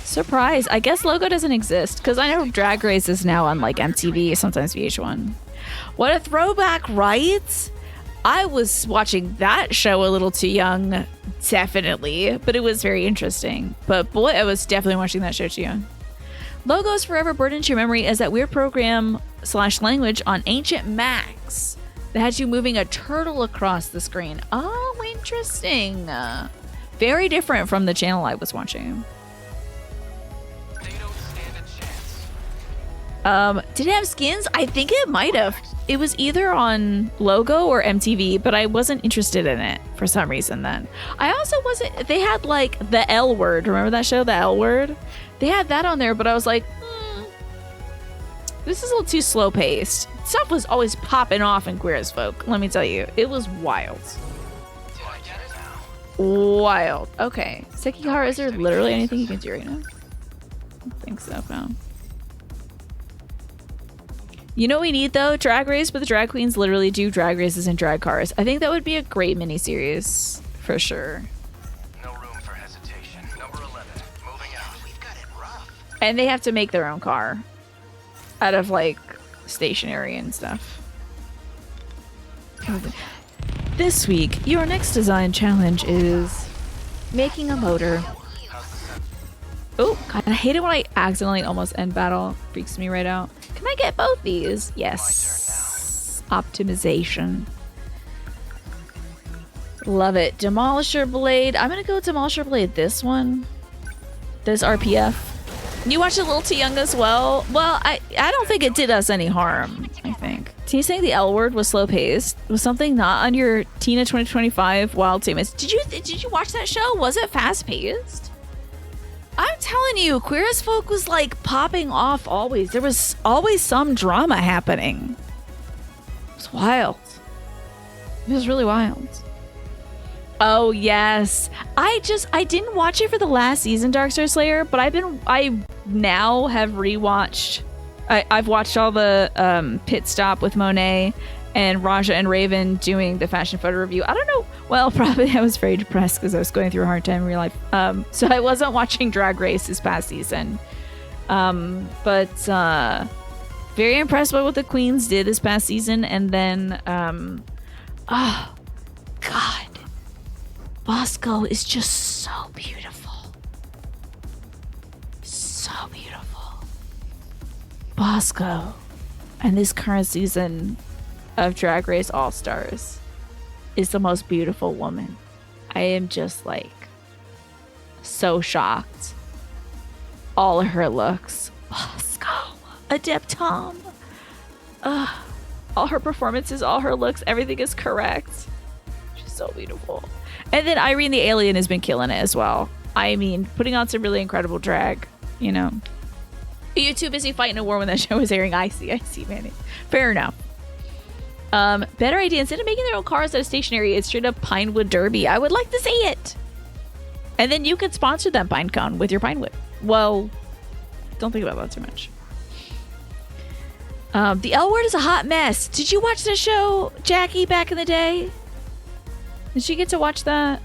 Surprise. I guess Logo doesn't exist, because I know Drag Race is now on, like, MTV, sometimes VH1. What a throwback, right? I was watching that show a little too young, definitely, but it was very interesting. But boy, I was definitely watching that show too young. Logo's forever burned into your memory as that weird program / language on Ancient Max that had you moving a turtle across the screen. Oh, interesting. Very different from the channel I was watching. They don't stand a chance. Did it have skins? I think it might have. It was either on Logo or MTV, but I wasn't interested in it for some reason then. I also wasn't... They had, like, The L Word. Remember that show, The L Word? They had that on there, but I was like, this is a little too slow-paced. Stuff was always popping off in Queer as Folk, let me tell you. It was wild. Wild. Okay. Sekihara, is there literally anything you can do right now? I don't think so, no. You know what we need, though? Drag Race, but the drag queens literally do drag races and drag cars. I think that would be a great miniseries, for sure. No room for hesitation. Number 11, moving out. We've got it rough. And they have to make their own car out of, like, stationery and stuff. This week, your next design challenge is making a motor. Oh, God, I hate it when I accidentally almost end battle. Freaks me right out. Can I get both these? Yes. Optimization. Love it. Demolisher Blade. I'm going to go Demolisher Blade. This one. This RPF. You watched it a little too young as well? Well, I don't think it did us any harm, I think. So you saying the L Word was slow paced? Was something not on your Tina 2025 Wild Famous? Did you watch that show? Was it fast paced? I'm telling you, Queer as Folk was like popping off always. There was always some drama happening. It was wild. It was really wild. Oh yes. I didn't watch it for the last season, Darkstar Slayer, but I now have rewatched. I've watched all the pit stop with Monet and Raja and Raven doing the fashion photo review. I don't know. Well, probably I was very depressed because I was going through a hard time in real life. So I wasn't watching Drag Race this past season. But very impressed by what the queens did this past season. And then, oh, God. Bosco is just so beautiful. So beautiful. Bosco. And this current season of Drag Race All-Stars is the most beautiful woman. I am just like so shocked. All of her looks. Bosco. Adept Tom. All her performances, all her looks, everything is correct. She's so beautiful. And then Irene the Alien has been killing it as well. I mean, putting on some really incredible drag, you know. You're too busy fighting a war when that show was airing. I see, Manny. Fair enough. Better idea. Instead of making their own cars at a stationary, it's straight up Pinewood Derby. I would like to see it. And then you could sponsor that Pinecon with your Pinewood. Well, don't think about that too much. The L Word is a hot mess. Did you watch the show, Jackie, back in the day? Did she get to watch that?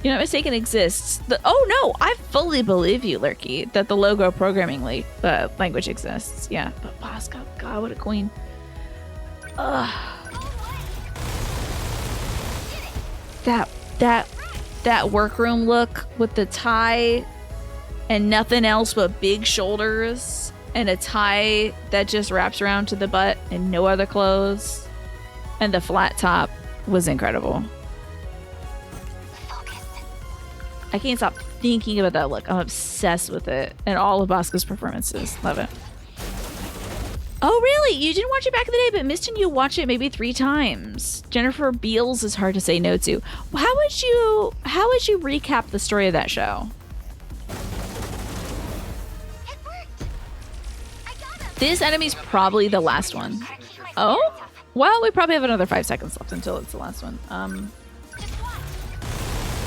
You're not mistaken, exists. Oh no, I fully believe you, Lurky, that the logo programming language exists. Yeah, but Bosco, God, what a queen. Ugh. That workroom look with the tie and nothing else but big shoulders and a tie that just wraps around to the butt and no other clothes and the flat top was incredible. I can't stop thinking about that look. I'm obsessed with it and all of Bosco's performances. Love it. Oh, really? You didn't watch it back in the day, but Mistin, you watched it maybe 3 times. Jennifer Beals is hard to say no to. How would you recap the story of that show? It worked. I got him. This enemy's probably the last one. Oh? Well, we probably have another 5 seconds left until it's the last one.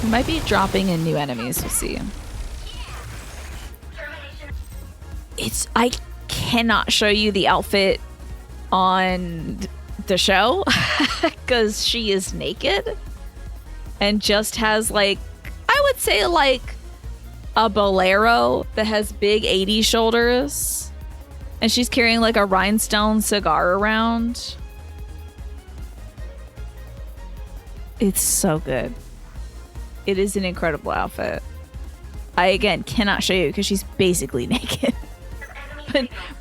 We might be dropping in new enemies. We'll see. I cannot show you the outfit on the show because she is naked and just has like, I would say like a bolero that has big 80s shoulders and she's carrying like a rhinestone cigar around. It's so good. It is an incredible outfit. I again cannot show you because she's basically naked.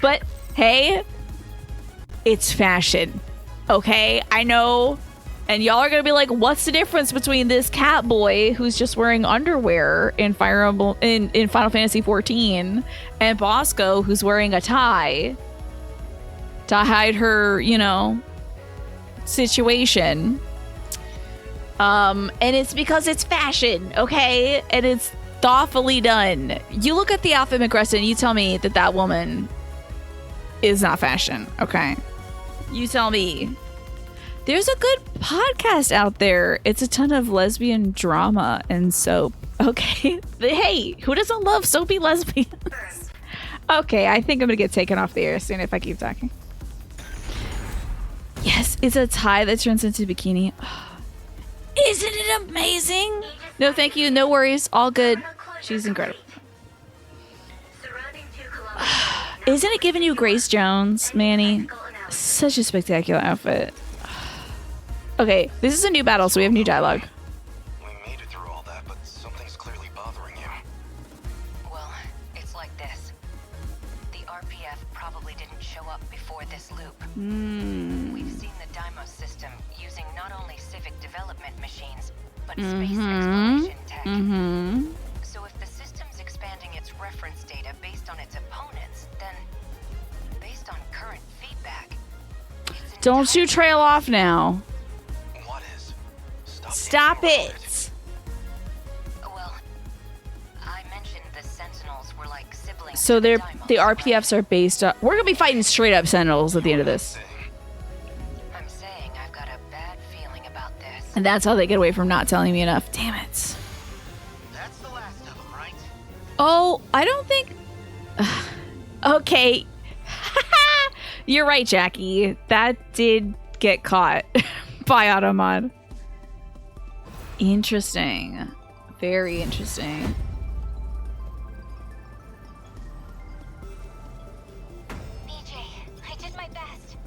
But hey, it's fashion. Okay, I know. And y'all are gonna be like, what's the difference between this cat boy who's just wearing underwear in Final Fantasy XIV and Bosco who's wearing a tie to hide her, you know, situation. And it's because it's fashion, okay? And it's thoughtfully done. You look at the outfit, McGresson, and you tell me that that woman is not fashion, okay? You tell me. There's a good podcast out there. It's a ton of lesbian drama and soap. Okay. Hey, who doesn't love soapy lesbians? Okay, I think I'm gonna get taken off the air soon if I keep talking. Yes, it's a tie that turns into bikini. Isn't it amazing? No, thank you. No worries. All good. She's incredible. Isn't it giving you Grace Jones, Manny? Such a spectacular outfit. Okay, this is a new battle, so we have new dialogue. We made it through all that, but something's clearly bothering you. Well, it's like this. The RPF probably didn't show up before this loop. We've seen the Deimos system using not only civic development machines, but space exploration tech. So if the system's expanding its reference data based on its opponents, then based on current feedback, it's Don't you trail off now. What is? Stop it. Well, I mentioned the Sentinels were like siblings. So to they're Deimos, the RPFs are based on. We're gonna be fighting straight up Sentinels at the end of this, I'm saying I've got a bad feeling about this. and that's how they get away from not telling me enough. Damn it. That's the last of them, right? Oh, I don't think. Okay. You're right, Jackie. That did get caught by Automod. Interesting. Very interesting. BJ, I did my best.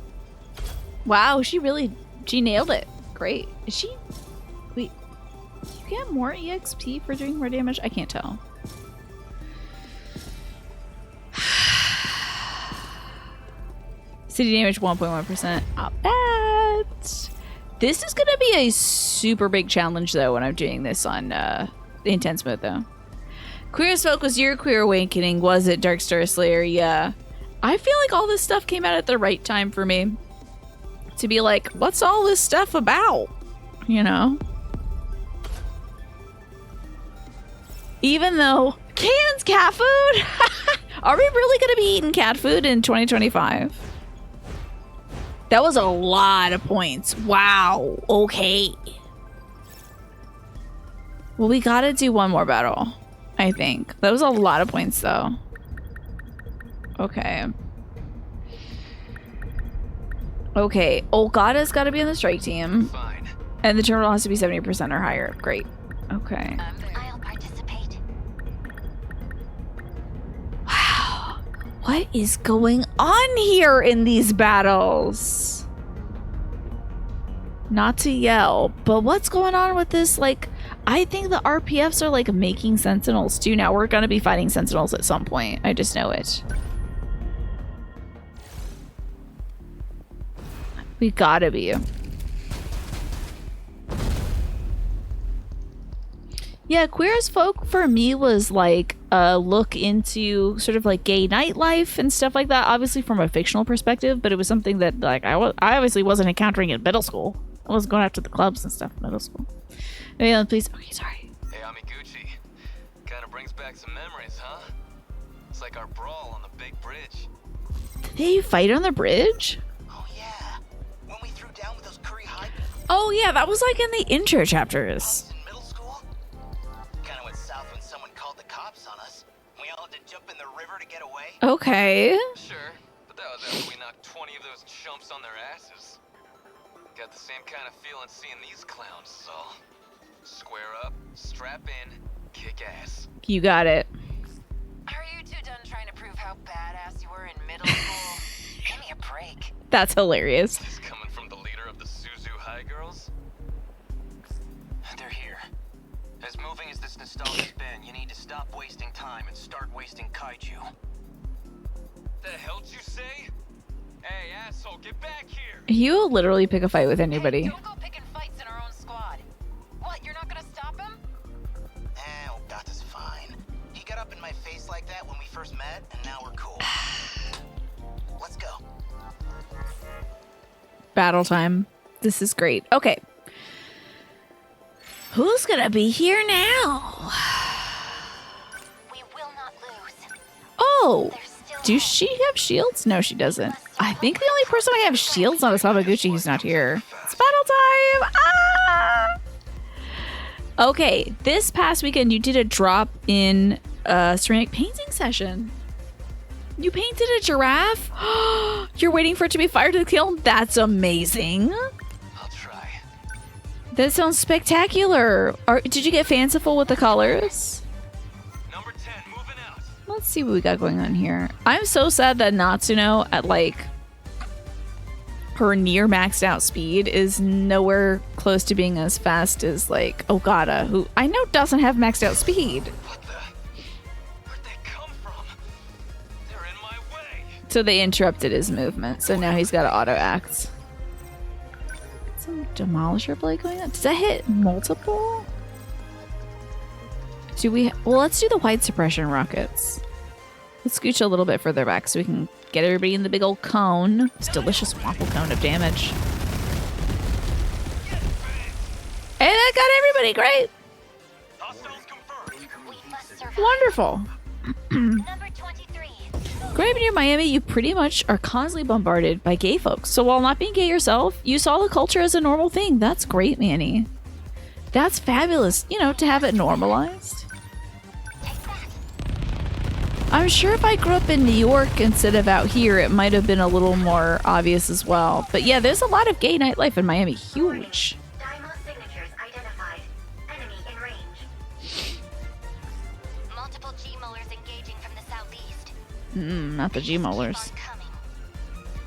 Wow, she nailed it. Great. Is she? Wait. Do you get more EXP for doing more damage? I can't tell. City damage 1.1%. Not bad. This is gonna be a super big challenge though when I'm doing this on intense mode though. Queer as Folk was your queer awakening, was it, Dark Star Slayer? Yeah. I feel like all this stuff came out at the right time for me. To be like, what's all this stuff about? You know? Even though cans cat food? Are we really going to be eating cat food in 2025? That was a lot of points. Wow. Okay. Well, we got to do one more battle, I think. That was a lot of points, though. Okay. Okay. Olgada's got to be on the strike team. Fine. And the terminal has to be 70% or higher. Great. Okay. I'll participate. Wow. What is going on here in these battles? Not to yell, but what's going on with this? Like, I think the RPFs are like making Sentinels too now. We're going to be fighting Sentinels at some point. I just know it. We gotta be. Yeah, Queer as Folk for me was like a look into sort of like gay nightlife and stuff like that. Obviously from a fictional perspective, but it was something that like I obviously wasn't encountering in middle school. I was going out to the clubs and stuff in middle school. Yeah, please. Okay, sorry. Hey, Amiguchi. Kinda brings back some memories, huh? It's like our brawl on the big bridge. Did they fight on the bridge? Oh yeah. When we threw down with those curry high Oh yeah, that was like in the intro chapters. pumps in middle school? Kinda went south when someone called the cops on us. We all had to jump in the river to get away. Okay. Sure, but that was after we knocked 20 of those chumps on their asses. Got the same kind of feeling seeing these clowns, so square up, strap in, kick ass. You got it. Are you two done trying to prove how badass you were in middle school? Give me a break. That's hilarious. This coming from the leader of the Suzu High Girls? They're here. As moving as this nostalgia's been, you need to stop wasting time and start wasting kaiju. The hell did you say? Hey, asshole, get back here! You will literally pick a fight with anybody. Hey, don't go picking fights in our own squad. What, you're not gonna stop him? Ogata's fine. He got up in my face like that when we first met, and now we're cool. Let's go. Battle time. This is great. Okay. Who's gonna be here now? We will not lose. Oh, There's still does she have shields? No, she doesn't. I think the only person I have shields on is Hamaguchi who's not here. It's battle time! Ah! Okay, this past weekend you did a drop in ceramic painting session. You painted a giraffe? You're waiting for it to be fired to the kiln? That's amazing. I'll try. That sounds spectacular. Did you get fanciful with the colors? Number 10, moving out. Let's see what we got going on here. I'm so sad that Natsuno at like her near maxed out speed is nowhere close to being as fast as like Ogata, who I know doesn't have maxed out speed. What the? Where'd they come from? They're in my way. So they interrupted his movement. So now he's got to auto act. Some Demolisher Blade going on. Does that hit multiple? Well, let's do the white suppression rockets. Let's scooch a little bit further back so we can get everybody in the big old cone. It's delicious waffle cone of damage. And that got everybody. Great. Hostiles confirmed. We must survive. Wonderful. Number 23. Growing up near Miami, you pretty much are constantly bombarded by gay folks. So while not being gay yourself, you saw the culture as a normal thing. That's great, Manny. That's fabulous, you know, to have it normalized. Take that. I'm sure if I grew up in New York instead of out here, it might have been a little more obvious as well. But yeah, there's a lot of gay nightlife in Miami. Huge. Daimos signatures identified. Enemy in range. Multiple G-molars engaging from the southeast. Not the G-molars. Keep on coming.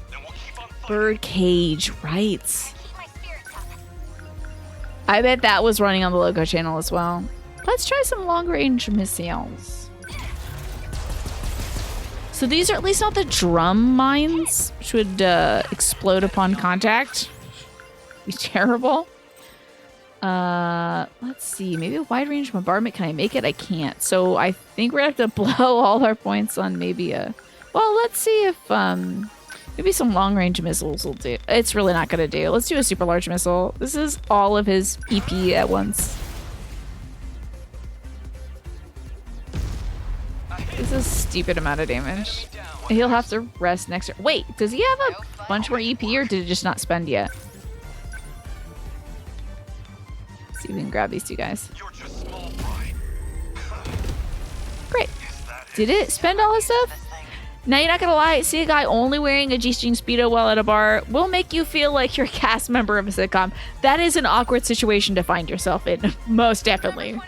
Then we'll keep on fighting. Birdcage, right. Keep my spirits up. I bet that was running on the logo channel as well. Let's try some long-range missiles. So these are at least not the drum mines, which would explode upon contact. Be terrible. Let's see. Maybe a wide-range bombardment. Can I make it? I can't. So I think we're gonna have to blow all our points on maybe a... Well, let's see if maybe some long-range missiles will do. It's really not gonna do. Let's do a super large missile. This is all of his EP at once. stupid amount of damage. He'll have to rest next turn. Wait, does he have a bunch more EP or did it just not spend yet? Let's see if we can grab these two guys. Great. Did it spend all his stuff? Now you're not gonna lie, see a guy only wearing a G-string Speedo while at a bar will make you feel like you're a cast member of a sitcom. That is an awkward situation to find yourself in, most definitely.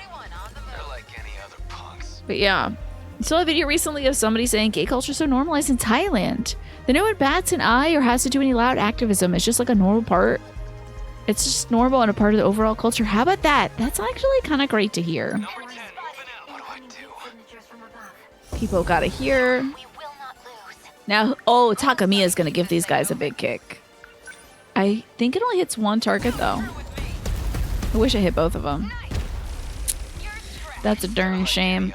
But yeah. I saw a video recently of somebody saying gay culture is so normalized in Thailand. That no one bats an eye or has to do any loud activism. It's just like a normal part. It's just normal and a part of the overall culture. How about that? That's actually kind of great to hear. People gotta hear. Now, oh, Takamiya's gonna give these guys a big kick. I think it only hits one target though. I wish I hit both of them. That's a darn shame.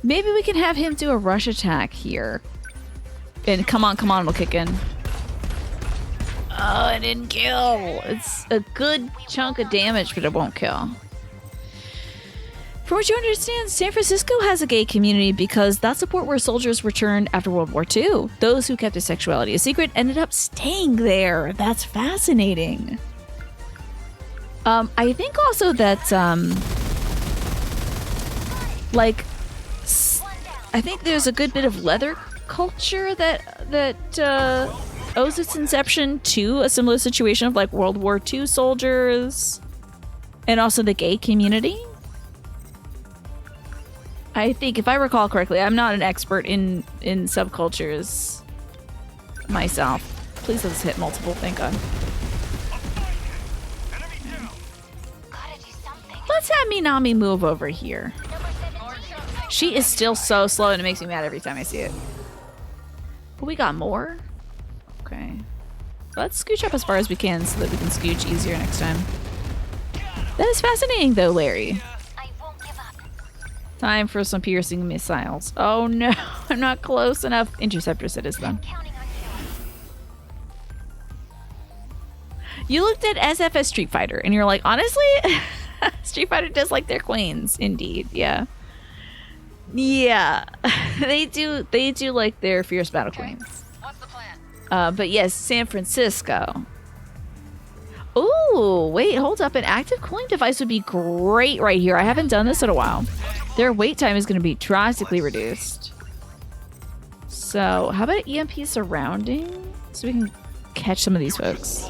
Maybe we can have him do a rush attack here. And come on, we'll kick in. Oh, it didn't kill. It's a good chunk of damage, but it won't kill. From what you understand, San Francisco has a gay community because that's the port where soldiers returned after World War II. Those who kept their sexuality a secret ended up staying there. That's fascinating. I think also that, I think there's a good bit of leather culture that owes its inception to a similar situation of like World War II soldiers and also the gay community. I think, if I recall correctly, I'm not an expert in subcultures myself. Please let's hit multiple, thank God. Let's have Minami move over here. She is still so slow and it makes me mad every time I see it. But we got more. Okay. Let's scooch up as far as we can so that we can scooch easier next time. That is fascinating though, Larry. Time for some piercing missiles. Oh no, I'm not close enough. Interceptor said it's done. You looked at SF as Street Fighter and you're like, honestly, Street Fighter does like their queens. Indeed, yeah. Yeah, they do like their fierce battle queens. What's the plan? But yes, San Francisco. Ooh, wait, hold up. An active cooling device would be great right here. I haven't done this in a while. Their wait time is going to be drastically reduced. So, how about EMP surrounding? So we can catch some of these folks.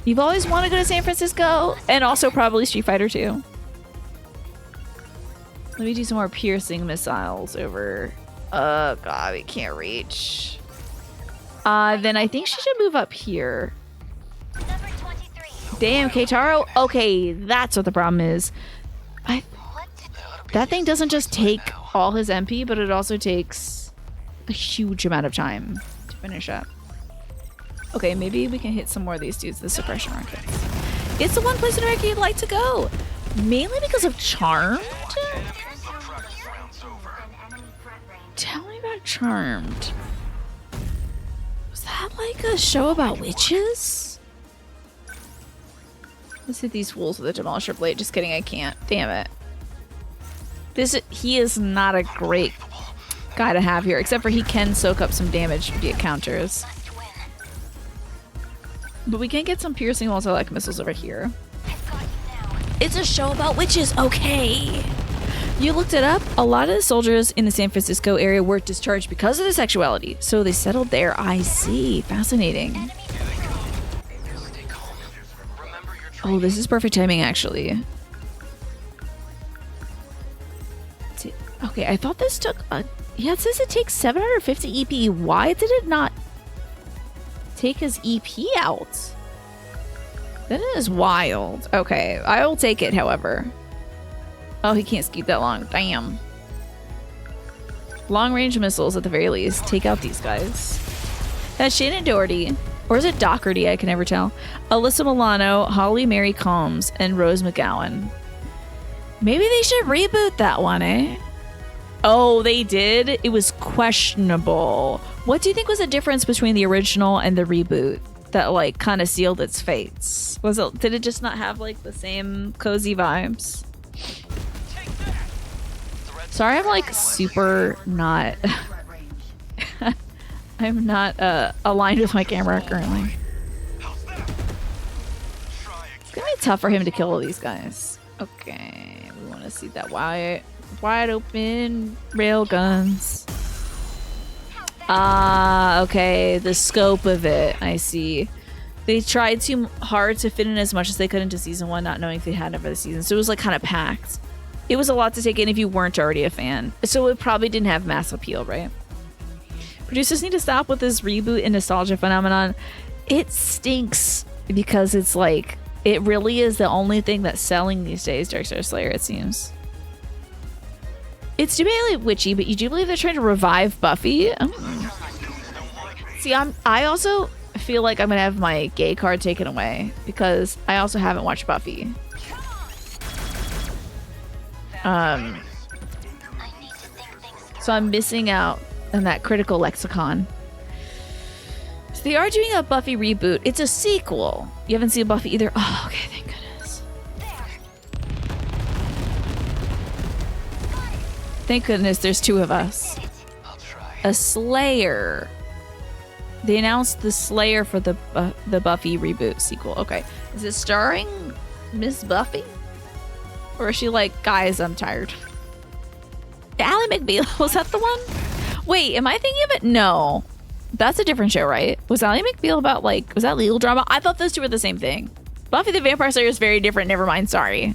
You've always wanted to go to San Francisco, and also probably Street Fighter 2. Let me do some more piercing missiles over. Oh god, we can't reach. Then I think she should move up here. Damn, Keitaro. Okay, that's what the problem is. That thing doesn't just take all his MP, but it also takes a huge amount of time to finish up. Okay, maybe we can hit some more of these dudes, the suppression rockets. It's the one place in America you'd like to go. Mainly because of Charmed? Tell me about Charmed. Was that like a show about witches? Let's hit these fools with a demolisher blade. Just kidding, I can't. Damn it. He is not a great guy to have here, except for he can soak up some damage via counters. But we can get some piercing multi-lac missiles over here. It's a show about witches, okay. You looked it up. A lot of the soldiers in the San Francisco area were discharged because of their sexuality, so they settled there. I see. Fascinating. Oh, this is perfect timing, actually. Okay, I thought this took a... Yeah, it says it takes 750 EP. Why did it not take his EP out? That is wild. Okay, I will take it, however. Oh, he can't scoot that long. Damn. Long-range missiles, at the very least. Take out these guys. That's Shannon Doherty. Or is it Doherty? I can never tell. Alyssa Milano, Holly Mary Combs, and Rose McGowan. Maybe they should reboot that one, eh? Oh, they did? It was questionable. What do you think was the difference between the original and the reboot that, like, kind of sealed its fates? Did it just not have, like, the same cozy vibes? Sorry, I'm like super not. I'm not aligned with my camera currently. It's gonna be tough for him to kill all these guys. Okay, we want to see that wide open rail guns. Ah, okay, the scope of it. I see. They tried too hard to fit in as much as they could into season 1, not knowing if they had enough for the season. So it was like kind of packed. It was a lot to take in if you weren't already a fan. So it probably didn't have mass appeal, right? Producers need to stop with this reboot and nostalgia phenomenon. It stinks because it's like, it really is the only thing that's selling these days, Darkstar Slayer, it seems. It's debatably witchy, but you do believe they're trying to revive Buffy? See, I also feel like I'm gonna have my gay card taken away because I also haven't watched Buffy. So I'm missing out on that critical lexicon. So they are doing a Buffy reboot. It's a sequel. You haven't seen Buffy either? Oh, okay, thank goodness. Thank goodness there's 2 of us. A Slayer. They announced the Slayer for the Buffy reboot sequel. Okay. Is it starring Miss Buffy? Or is she like, guys, I'm tired? Ally McBeal, was that the one? Wait, am I thinking of it? No. That's a different show, right? Was Ally McBeal about like, was that legal drama? I thought those 2 were the same thing. Buffy the Vampire Slayer is very different. Never mind, sorry.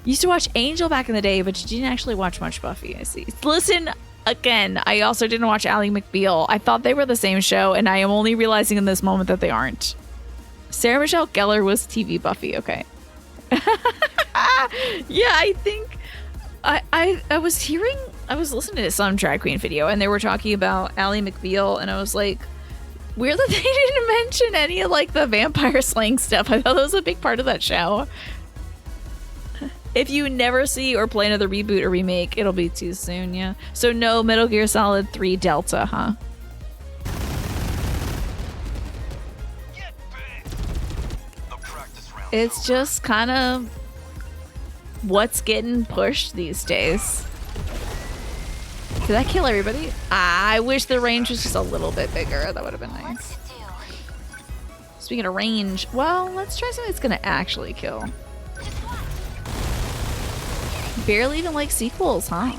Used to watch Angel back in the day, but you didn't actually watch much Buffy, I see. Listen, again, I also didn't watch Ally McBeal. I thought they were the same show, and I am only realizing in this moment that they aren't. Sarah Michelle Gellar was TV Buffy, okay. Yeah, I think I was listening to some drag queen video and they were talking about Ally McBeal and I was like, weird that they didn't mention any of like the vampire slaying stuff. I thought that was a big part of that show. If you never see or play another reboot or remake, it'll be too soon, yeah. So no Metal Gear Solid 3 Delta, huh? It's just kind of what's getting pushed these days. Did that kill everybody? I wish the range was just a little bit bigger. That would have been nice. Speaking of range, well, let's try something that's gonna actually kill. Barely even like sequels, huh?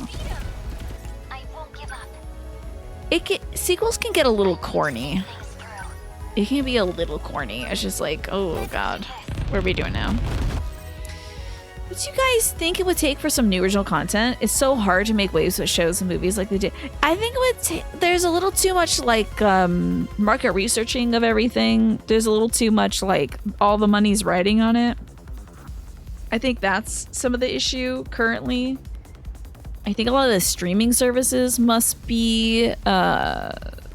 Sequels can get a little corny. It can be a little corny. It's just like, oh god, what are we doing now? What do you guys think it would take for some new original content? It's so hard to make waves with shows and movies like they did. I think it would take, there's a little too much like market researching of everything. There's a little too much like all the money's riding on it. I think that's some of the issue currently. I think a lot of the streaming services must be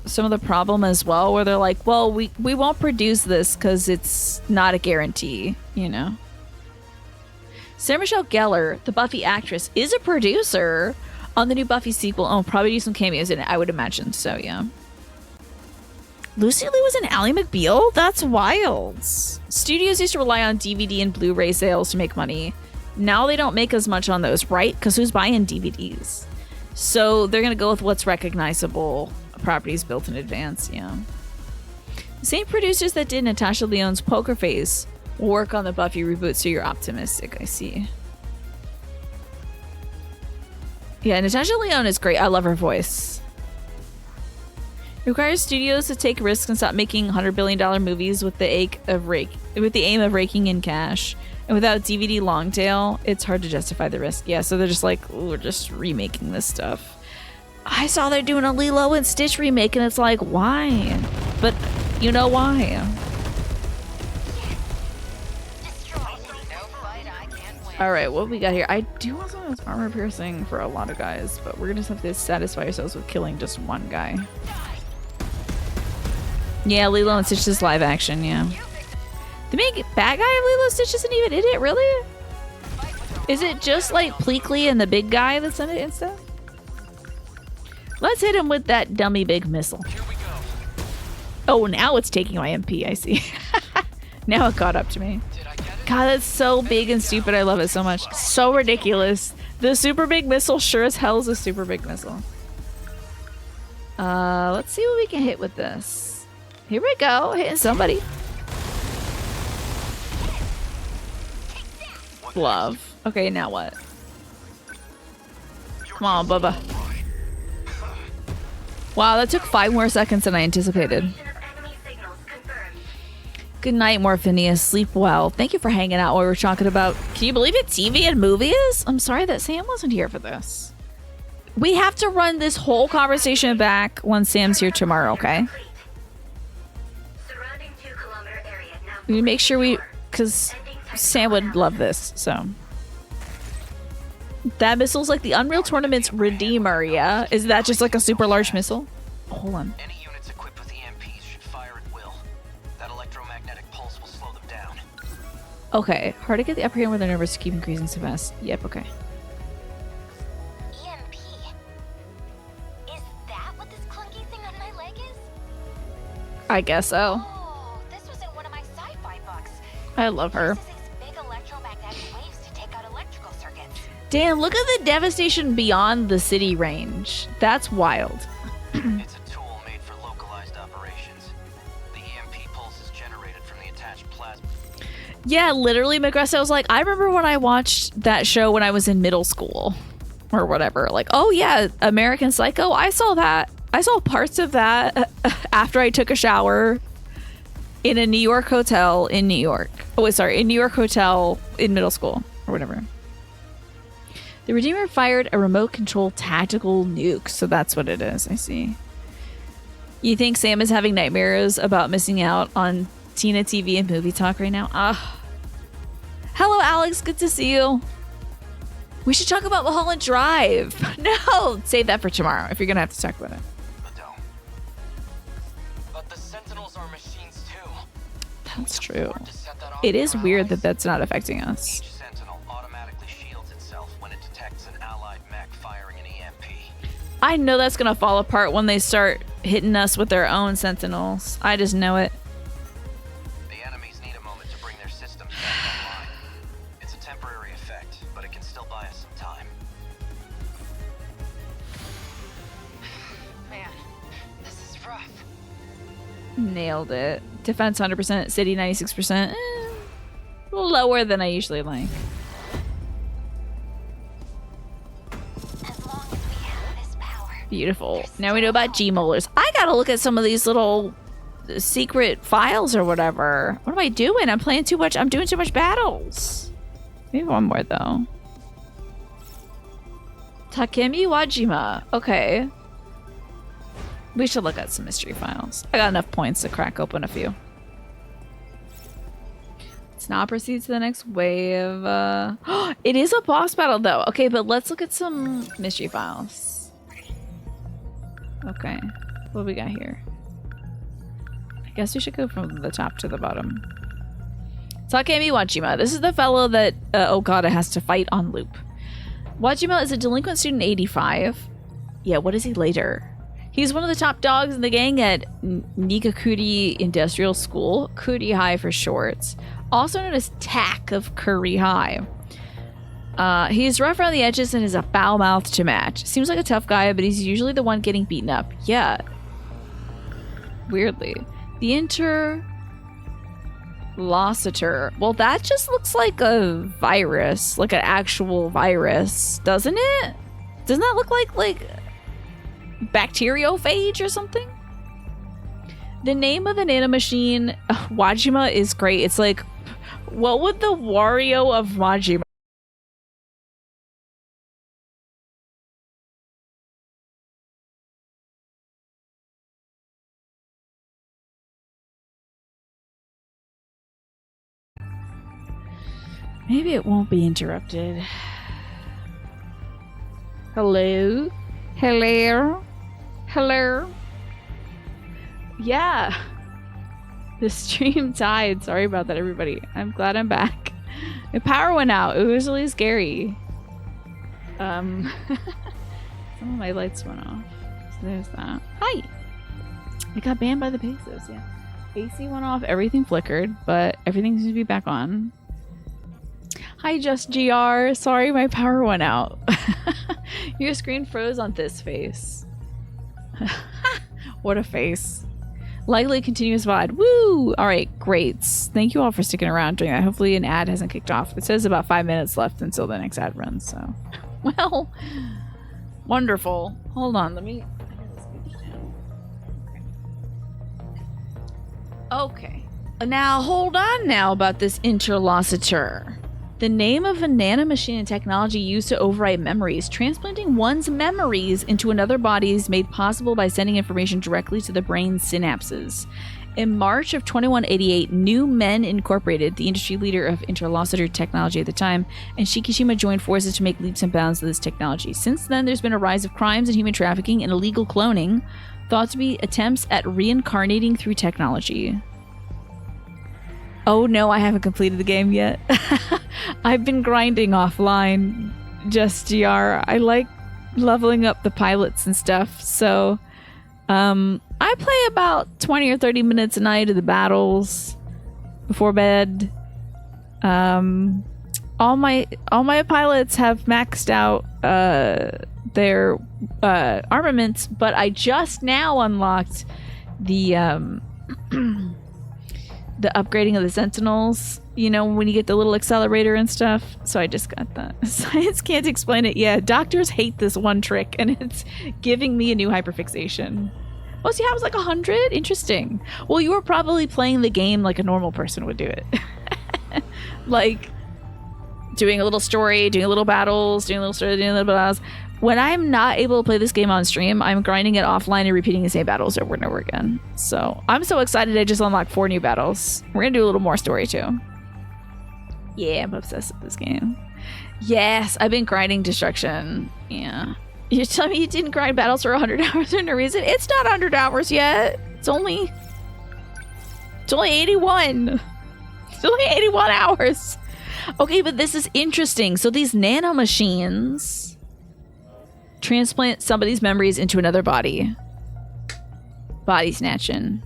some of the problem as well, where they're like, well, we won't produce this because it's not a guarantee, you know? Sarah Michelle Gellar, the Buffy actress, is a producer on the new Buffy sequel. Oh, probably do some cameos in it, I would imagine. So, yeah. Lucy Liu was in Ally McBeal? That's wild. Studios used to rely on DVD and Blu-ray sales to make money. Now they don't make as much on those, right? Because who's buying DVDs? So they're going to go with what's recognizable properties built in advance, yeah. The same producers that did Natasha Lyonne's Poker Face will work on the Buffy reboot, so you're optimistic, I see. Yeah, Natasha Lyonne is great. I love her voice. It requires studios to take risks and stop making $100 billion movies with the aim of raking in cash. And without DVD long tail, it's hard to justify the risk. Yeah, so they're just like, ooh, we're just remaking this stuff. I saw they're doing a Lilo and Stitch remake, and it's like, why? But you know why. Alright, what we got here? I do want something that's armor piercing for a lot of guys, but we're gonna just have to satisfy ourselves with killing just one guy. Yeah, Lilo and Stitch is live action, yeah. The big bad guy of Lilo and Stitch isn't even in it, really? Is it just like Pleakley and the big guy that's in it instead? Let's hit him with that dummy big missile. Oh, now it's taking my MP, I see. Now it caught up to me. Did I get it? God, that's so big and stupid. I love it so much. So ridiculous. The super big missile sure as hell is a super big missile. Let's see what we can hit with this. Here we go, hitting somebody. Love. Okay, now what? Come on, Bubba. Wow, that took 5 more seconds than I anticipated. Good night, Morphinius. Sleep well. Thank you for hanging out while we were talking about... Can you believe it? TV and movies? I'm sorry that Sam wasn't here for this. We have to run this whole conversation back when Sam's here tomorrow, okay? We make sure we... Because Sam would love this, so... That missile's like the Unreal Tournament's Redeemer, yeah? Is that just like a super large missile? Hold on. Any units equipped with EMPs should fire at will. That electromagnetic pulse will slow them down. Okay, hard to get the upper hand when their numbers keep increasing so fast. Yep, okay. EMP? Is that what this clunky thing on my leg is? I guess so. Oh, this was in one of my sci-fi books. I love her. This uses big electromagnetic waves to take out electrical circuits. Damn, look at the devastation beyond the city range. That's wild. It's a tool made for localized operations. The EMP pulse is generated from the attached plasma. Yeah, literally, Magressa was like, I remember when I watched that show when I was in middle school or whatever. Like, oh yeah, American Psycho. I saw that. I saw parts of that after I took a shower in a New York hotel in New York. Oh, wait, sorry, in New York hotel in middle school or whatever. The Redeemer fired a remote control tactical nuke, so that's what it is. I see. You think Sam is having nightmares about missing out on Tina TV and movie talk right now? Hello, Alex. Good to see you. We should talk about Mulholland Drive. No, save that for tomorrow if you're gonna have to talk about it. But the Sentinels are machines too. That's true. It is weird that that's not affecting us. Each Sentinel automatically shields itself when it detects an allied mech firing an EMP. I know that's gonna fall apart when they start hitting us with their own Sentinels. I just know it. The enemies need a moment to bring their systems back online. It's a temporary effect, but it can still buy us some time. Man, this is rough. Nailed it. Defense 100%, city 96%. A little lower than I usually like. As long as we have this power. Beautiful. Now we know about G-molars. I gotta look at some of these little secret files or whatever. What am I doing? I'm playing too much. I'm doing too much battles. Maybe one more though. Takemi Wajima. Okay. We should look at some mystery files. I got enough points to crack open a few. Let's now proceed to the next wave. It is a boss battle though. Okay, but let's look at some mystery files. Okay, what do we got here? I guess we should go from the top to the bottom. Takemi Wajima. This is the fellow that Okada has to fight on loop. Wajima is a delinquent student 85. Yeah, what is he later? He's one of the top dogs in the gang at Nigakuri Industrial School, Kuri High for short, also known as TAC of Kuri High. He's rough around the edges and is a foul mouth to match. Seems like a tough guy, but he's usually the one getting beaten up. Yeah. Weirdly. The Interlocutor. Well, that just looks like a virus, like an actual virus, doesn't it? Doesn't that look like bacteriophage or something? The name of the nanomachine Wajima is great. It's like, what would the Wario of Wajima? Maybe it won't be interrupted. Hello? Hello? Hello? Yeah. The stream died. Sorry about that, everybody. I'm glad I'm back. My power went out. It was really scary. Some of my lights went off. So there's that. Hi! I got banned by the pesos, yeah. AC went off, everything flickered, but everything seems to be back on. Hi, Just GR. Sorry, my power went out. Your screen froze on this face. What a face. Likely continuous VOD. Woo! Alright, great. Thank you all for sticking around during that. Hopefully an ad hasn't kicked off. It says about 5 minutes left until the next ad runs, so. Well, wonderful. Hold on, let me... Okay. Now, hold on now about this interlocutor. The name of a nanomachine and technology used to overwrite memories. Transplanting one's memories into another body is made possible by sending information directly to the brain's synapses. In March of 2188, New Men Incorporated, the industry leader of interlocutor technology at the time, and Shikishima joined forces to make leaps and bounds to this technology. Since then, there's been a rise of crimes and human trafficking and illegal cloning, thought to be attempts at reincarnating through technology. Oh no, I haven't completed the game yet. I've been grinding offline, Just GR. I like leveling up the pilots and stuff, so I play about 20 or 30 minutes a night of the battles before bed. All my pilots have maxed out their armaments, but I just now unlocked the the upgrading of the Sentinels, you know, when you get the little accelerator and stuff. So I just got that. Science can't explain it. Yeah, doctors hate this one trick, and it's giving me a new hyperfixation. Oh, so you have like 100? Interesting. Well, you were probably playing the game like a normal person would do it. Like, doing a little story, doing a little battles, doing a little story, doing a little battles. When I'm not able to play this game on stream, I'm grinding it offline and repeating the same battles over and over again. So I'm so excited I just unlocked 4 new battles. We're gonna do a little more story too. Yeah, I'm obsessed with this game. Yes, I've been grinding destruction. Yeah. You're telling me you didn't grind battles for 100 hours for no reason? It's not 100 hours yet. It's only 81. It's only 81 hours. Okay, but this is interesting. So these nanomachines transplant somebody's memories into another body. Body snatching.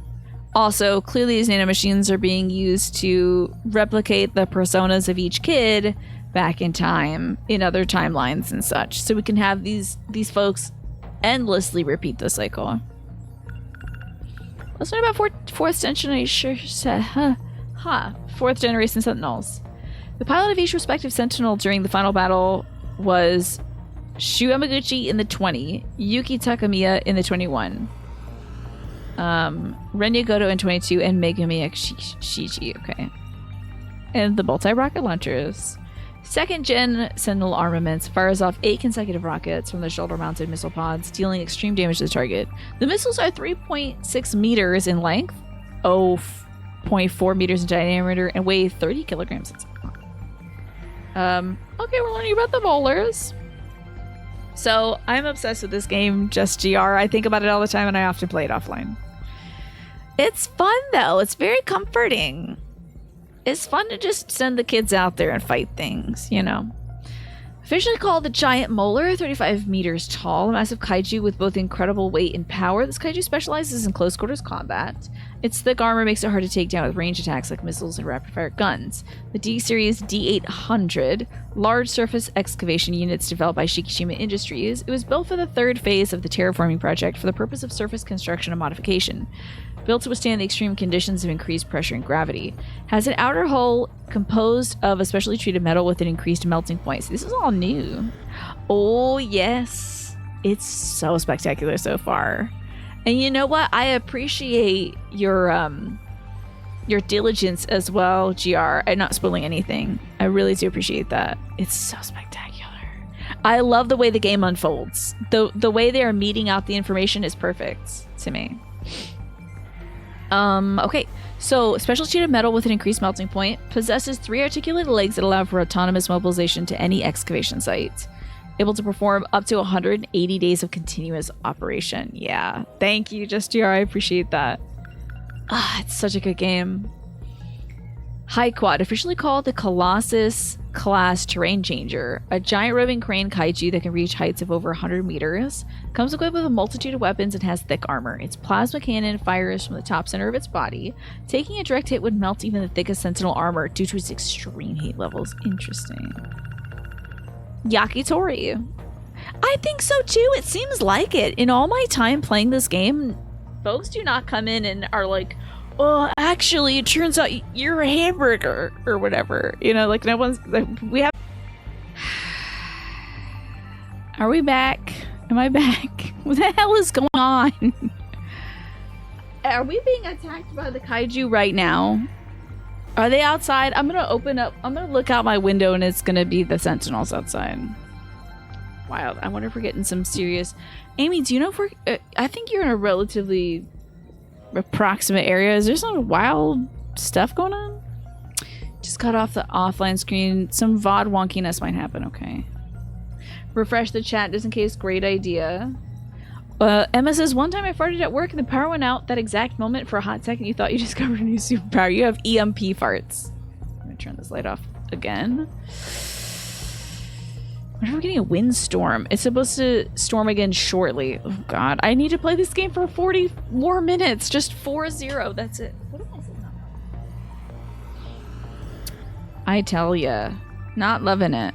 Also, clearly these nanomachines are being used to replicate the personas of each kid back in time, in other timelines and such. So we can have these folks endlessly repeat the cycle. Let's learn about fourth generation Sentinels. The pilot of each respective Sentinel during the final battle was Shu Yamaguchi in the 20, Yuki Takamiya in the 21, Renya Goto in 22, and Megumi Shiji. Okay. And the multi-rocket launchers. Second gen Sentinel armaments fires off 8 consecutive rockets from the shoulder-mounted missile pods, dealing extreme damage to the target. The missiles are 3.6 meters in length, 0.4 meters in diameter, and weigh 30 kilograms. Okay, we're learning about the bowlers. So I'm obsessed with this game, Just GR. I think about it all the time, and I often play it offline. It's fun, though. It's very comforting. It's fun to just send the kids out there and fight things, you know. Officially called the Giant Molar, 35 meters tall, a massive kaiju with both incredible weight and power. This kaiju specializes in close quarters combat. Its thick armor makes it hard to take down with range attacks like missiles and rapid-fire guns. The D-Series D-800, large surface excavation units developed by Shikishima Industries, it was built for the third phase of the terraforming project for the purpose of surface construction and modification. Built to withstand the extreme conditions of increased pressure and gravity. Has an outer hull composed of a specially treated metal with an increased melting point. So this is all new. Oh, yes. It's so spectacular so far. And you know what? I appreciate your diligence as well, GR. I'm not spoiling anything. I really do appreciate that. It's so spectacular. I love the way the game unfolds. The way they are meeting out the information is perfect to me. Okay, so special treated metal with an increased melting point possesses 3 articulated legs that allow for autonomous mobilization to any excavation site. Able to perform up to 180 days of continuous operation. Yeah, thank you, Just GR. I appreciate that. Ah, it's such a good game. High Quad, officially called the Colossus class terrain changer. A giant roving crane kaiju that can reach heights of over 100 meters. Comes equipped with a multitude of weapons and has thick armor. Its plasma cannon fires from the top center of its body. Taking a direct hit would melt even the thickest Sentinel armor due to its extreme heat levels. Interesting. Yakitori. I think so too. It seems like it. In all my time playing this game, folks do not come in and are like, oh, actually, it turns out you're a hamburger or whatever. You know, like no one's. Like, we have. Are we back? Am I back? What the hell is going on? Are we being attacked by the kaiju right now? Are they outside? I'm gonna open up. I'm gonna look out my window and it's gonna be the Sentinels outside. Wild. I wonder if we're getting some serious. Amy, do you know if we're. I think you're in a relatively approximate area. Is there some wild stuff going on? Just cut off the offline screen. Some VOD wonkiness might happen. Okay. Refresh the chat just in case. Great idea. Emma says, one time I farted at work and the power went out. That exact moment, for a hot second, you thought you discovered a new superpower. You have EMP farts. I'm gonna turn this light off again. What if we're getting a windstorm? It's supposed to storm again shortly. Oh god, I need to play this game for 40 more minutes. Just 4-0. That's it. What am I saying? I tell ya, not loving it.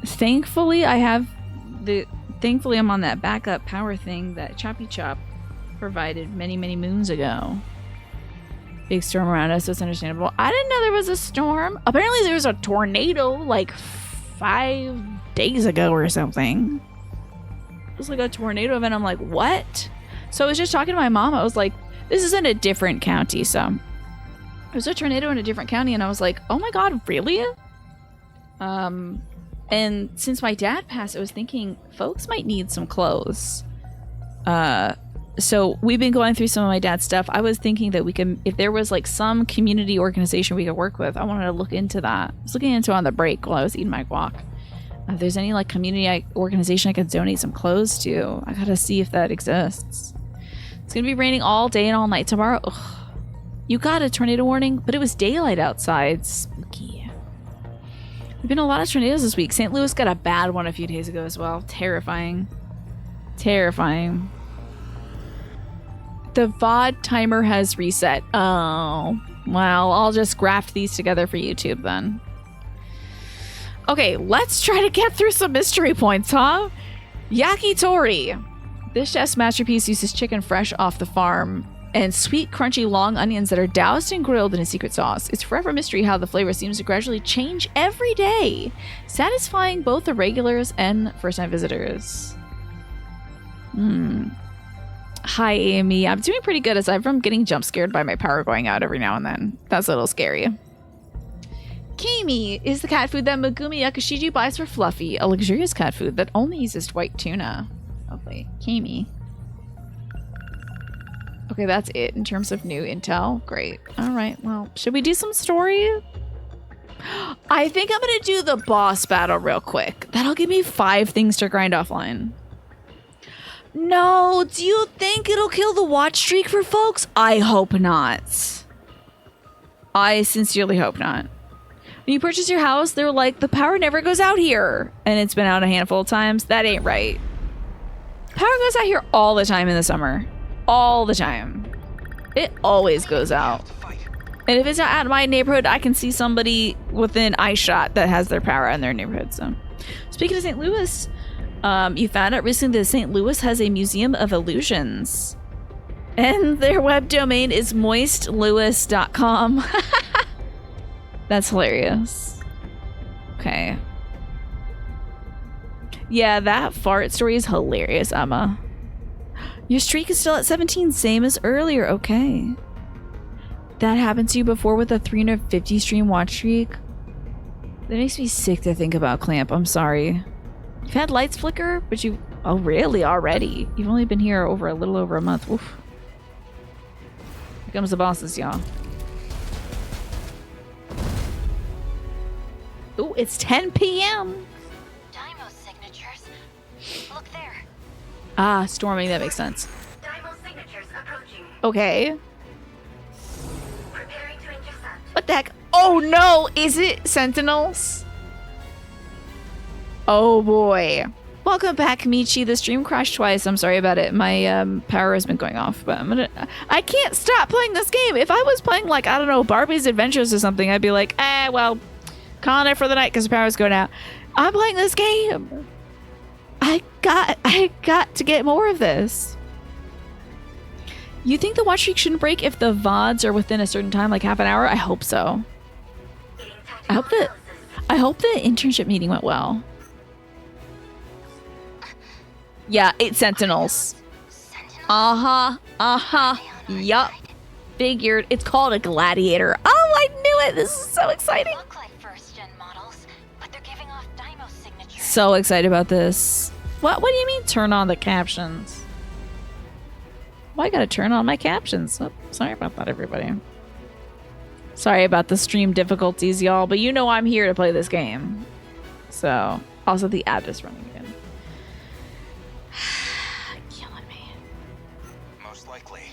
Thankfully, Thankfully, I'm on that backup power thing that Choppy Chop provided many, many moons ago. Big storm around us, so it's understandable. I didn't know there was a storm. Apparently, there was a tornado like 5 days ago or something. It was like a tornado event. I'm like, what? So I was just talking to my mom. I was like, this is in a different county. So it was a tornado in a different county, and I was like, oh my god, really? And since my dad passed, I was thinking folks might need some clothes. So we've been going through some of my dad's stuff. I was thinking that we can, if there was like some community organization we could work with, I wanted to look into that. I was looking into it on the break while I was eating my guac. If there's any like community organization I could donate some clothes to, I gotta see if that exists. It's gonna be raining all day and all night tomorrow. Ugh. You got a tornado warning, but it was daylight outside. Spooky. There've been a lot of tornadoes this week. St. Louis got a bad one a few days ago as well. Terrifying. Terrifying. The VOD timer has reset. Oh. Well, I'll just graft these together for YouTube then. Okay, let's try to get through some mystery points, huh? Yakitori. This chef's masterpiece uses chicken fresh off the farm and sweet, crunchy, long onions that are doused and grilled in a secret sauce. It's forever mystery how the flavor seems to gradually change every day, satisfying both the regulars and first-time visitors. Hi, Amy. I'm doing pretty good aside from getting jump scared by my power going out every now and then. That's a little scary. Kimi is the cat food that Megumi Yakushiji buys for Fluffy, a luxurious cat food that only uses white tuna. Lovely. Kimi. Okay, that's it in terms of new intel. Great. All right, well, should we do some story? I think I'm gonna do the boss battle real quick. That'll give me 5 things to grind offline. No, do you think it'll kill the watch streak for folks? I hope not. I sincerely hope not. When you purchase your house, they're like, the power never goes out here. And it's been out a handful of times. That ain't right. Power goes out here all the time in the summer. All the time. It always goes out. And if it's not out of my neighborhood, I can see somebody within eye shot that has their power in their neighborhood. So, speaking of St. Louis, you found out recently that St. Louis has a museum of illusions. And their web domain is moistlewis.com. That's hilarious. Okay. Yeah, that fart story is hilarious, Emma. Your streak is still at 17, same as earlier. Okay. That happened to you before with a 350 stream watch streak? That makes me sick to think about, Clamp. I'm sorry. You've had lights flicker, but you... Oh, really? Already? You've only been here over a little over a month. Oof. Here comes the bosses, y'all. Ooh, it's 10 p.m. Daimo signatures. Look there. Ah, storming. That makes sense. Daimo signatures approaching. Okay. Preparing to intercept. What the heck? Oh no! Is it Sentinels? Oh boy. Welcome back, Michi. The stream crashed twice. I'm sorry about it. My power has been going off, but I can't stop playing this game. If I was playing like, I don't know, Barbie's Adventures or something, I'd be like, well, calling it for the night because the power's going out. I'm playing this game. I got to get more of this. You think the watch streak shouldn't break if the VODs are within a certain time, like half an hour? I hope so. I hope the internship meeting went well. Yeah, 8 Sentinels. Yup. Figured. It's called a gladiator. Oh, I knew it. This is so exciting. Look like first-gen models, but they're giving off Dymo signatures. So excited about this. What do you mean turn on the captions? Why I gotta turn on my captions? Oh, sorry about that, everybody. Sorry about the stream difficulties, y'all, but you know I'm here to play this game. So, also the ad is running again. Killing me. Most likely,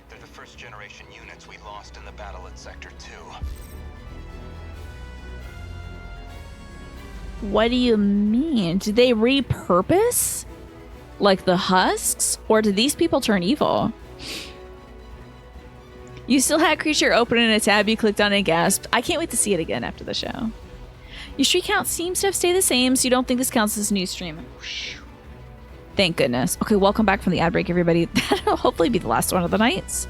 they're the first generation units we lost in the battle at Sector 2. What do you mean? Did they repurpose? Like the husks? Or did these people turn evil? You still had creature open in a tab you clicked on and gasped. I can't wait to see it again after the show. Your stream count seems to have stayed the same, so you don't think this counts as a new stream. Thank goodness. Okay, welcome back from the ad break, everybody. That'll hopefully be the last one of the nights.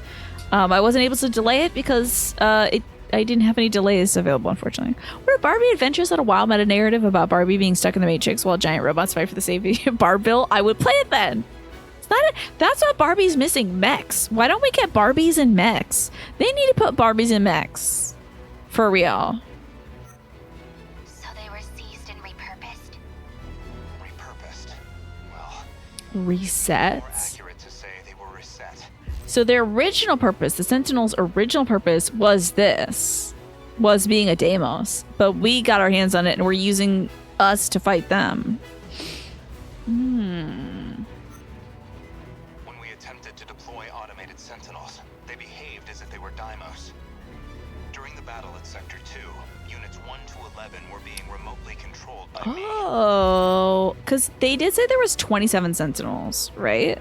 I wasn't able to delay it because I didn't have any delays available, unfortunately. What are Barbie Adventures at a wild meta narrative about Barbie being stuck in the Matrix while giant robots fight for the safety of Barbville? I would play it then. Is that it? That's what Barbie's missing. Mechs. Why don't we get Barbies in mechs? They need to put Barbies in mechs. For real. So they were seized and repurposed. Repurposed. Well, Reset. more accurate to say they were reset. So their original purpose, the Sentinels' original purpose was being a Deimos. But we got our hands on it and we're using us to fight them. When we attempted to deploy automated Sentinels, they behaved as if they were Deimos. During the battle at Sector 2, Units 1 to 11 were being remotely controlled by me. Oh, because they did say there was 27 Sentinels, right?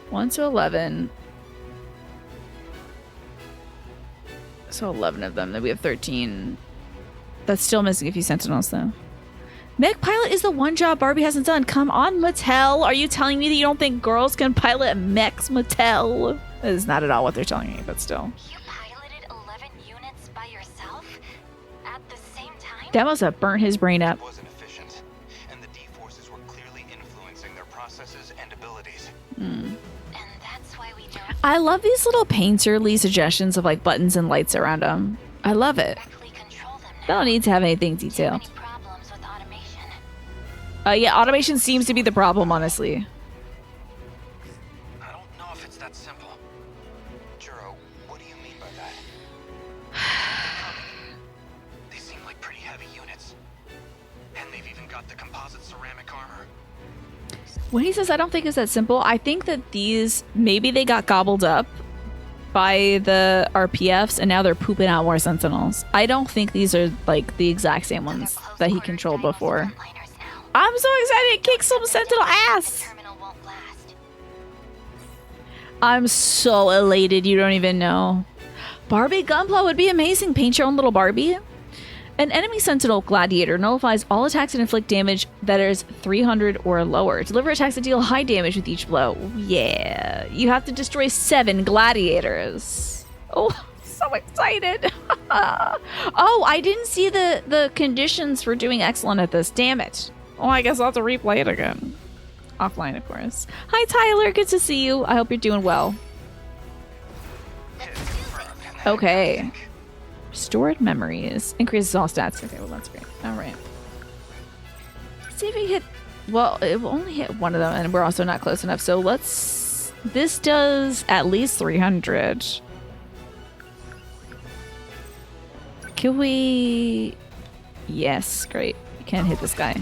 1 to 11. So 11 of them. Then we have 13. That's still missing a few Sentinels, though. Mech pilot is the one job Barbie hasn't done. Come on, Mattel. Are you telling me that you don't think girls can pilot mechs, Mattel? That is not at all what they're telling me, but still. You piloted 11 units by yourself? At the same time? That must have burnt his brain up. It wasn't efficient, and the D-forces were clearly influencing their processes and abilities. And that's why we don't I love these little painterly suggestions of like buttons and lights around them. I love it. directly control them They now. don't need to have anything Too detailed. many problems with automation. Yeah, automation seems to be the problem, honestly. I don't know if it's that simple. Juro, what do you mean by that? They seem like pretty heavy units. And they've even got the composite ceramic armor. When he says I don't think it's that simple, I think that these, maybe they got gobbled up by the RPFs and now they're pooping out more Sentinels. I don't think these are like the exact same ones that he controlled before. Frontliners now. I'm so excited to kick some Sentinel ass! Terminal won't last. I'm so elated, you don't even know. Barbie Gunpla would be amazing. Paint your own little Barbie. An enemy Sentinel Gladiator nullifies all attacks and inflict damage that is 300 or lower. Deliver attacks that deal high damage with each blow. Yeah. You have to destroy 7 Gladiators. Oh, so excited. Oh, I didn't see the conditions for doing excellent at this. Damn it. Oh, I guess I'll have to replay it again. Offline, of course. Hi, Tyler. Good to see you. I hope you're doing well. Okay. Stored memories. Increases all stats. Okay, well, that's great. All right. See if we hit... Well, it will only hit one of them, and we're also not close enough. So let's... This does at least 300. Can we... Yes, great. You can't hit this guy.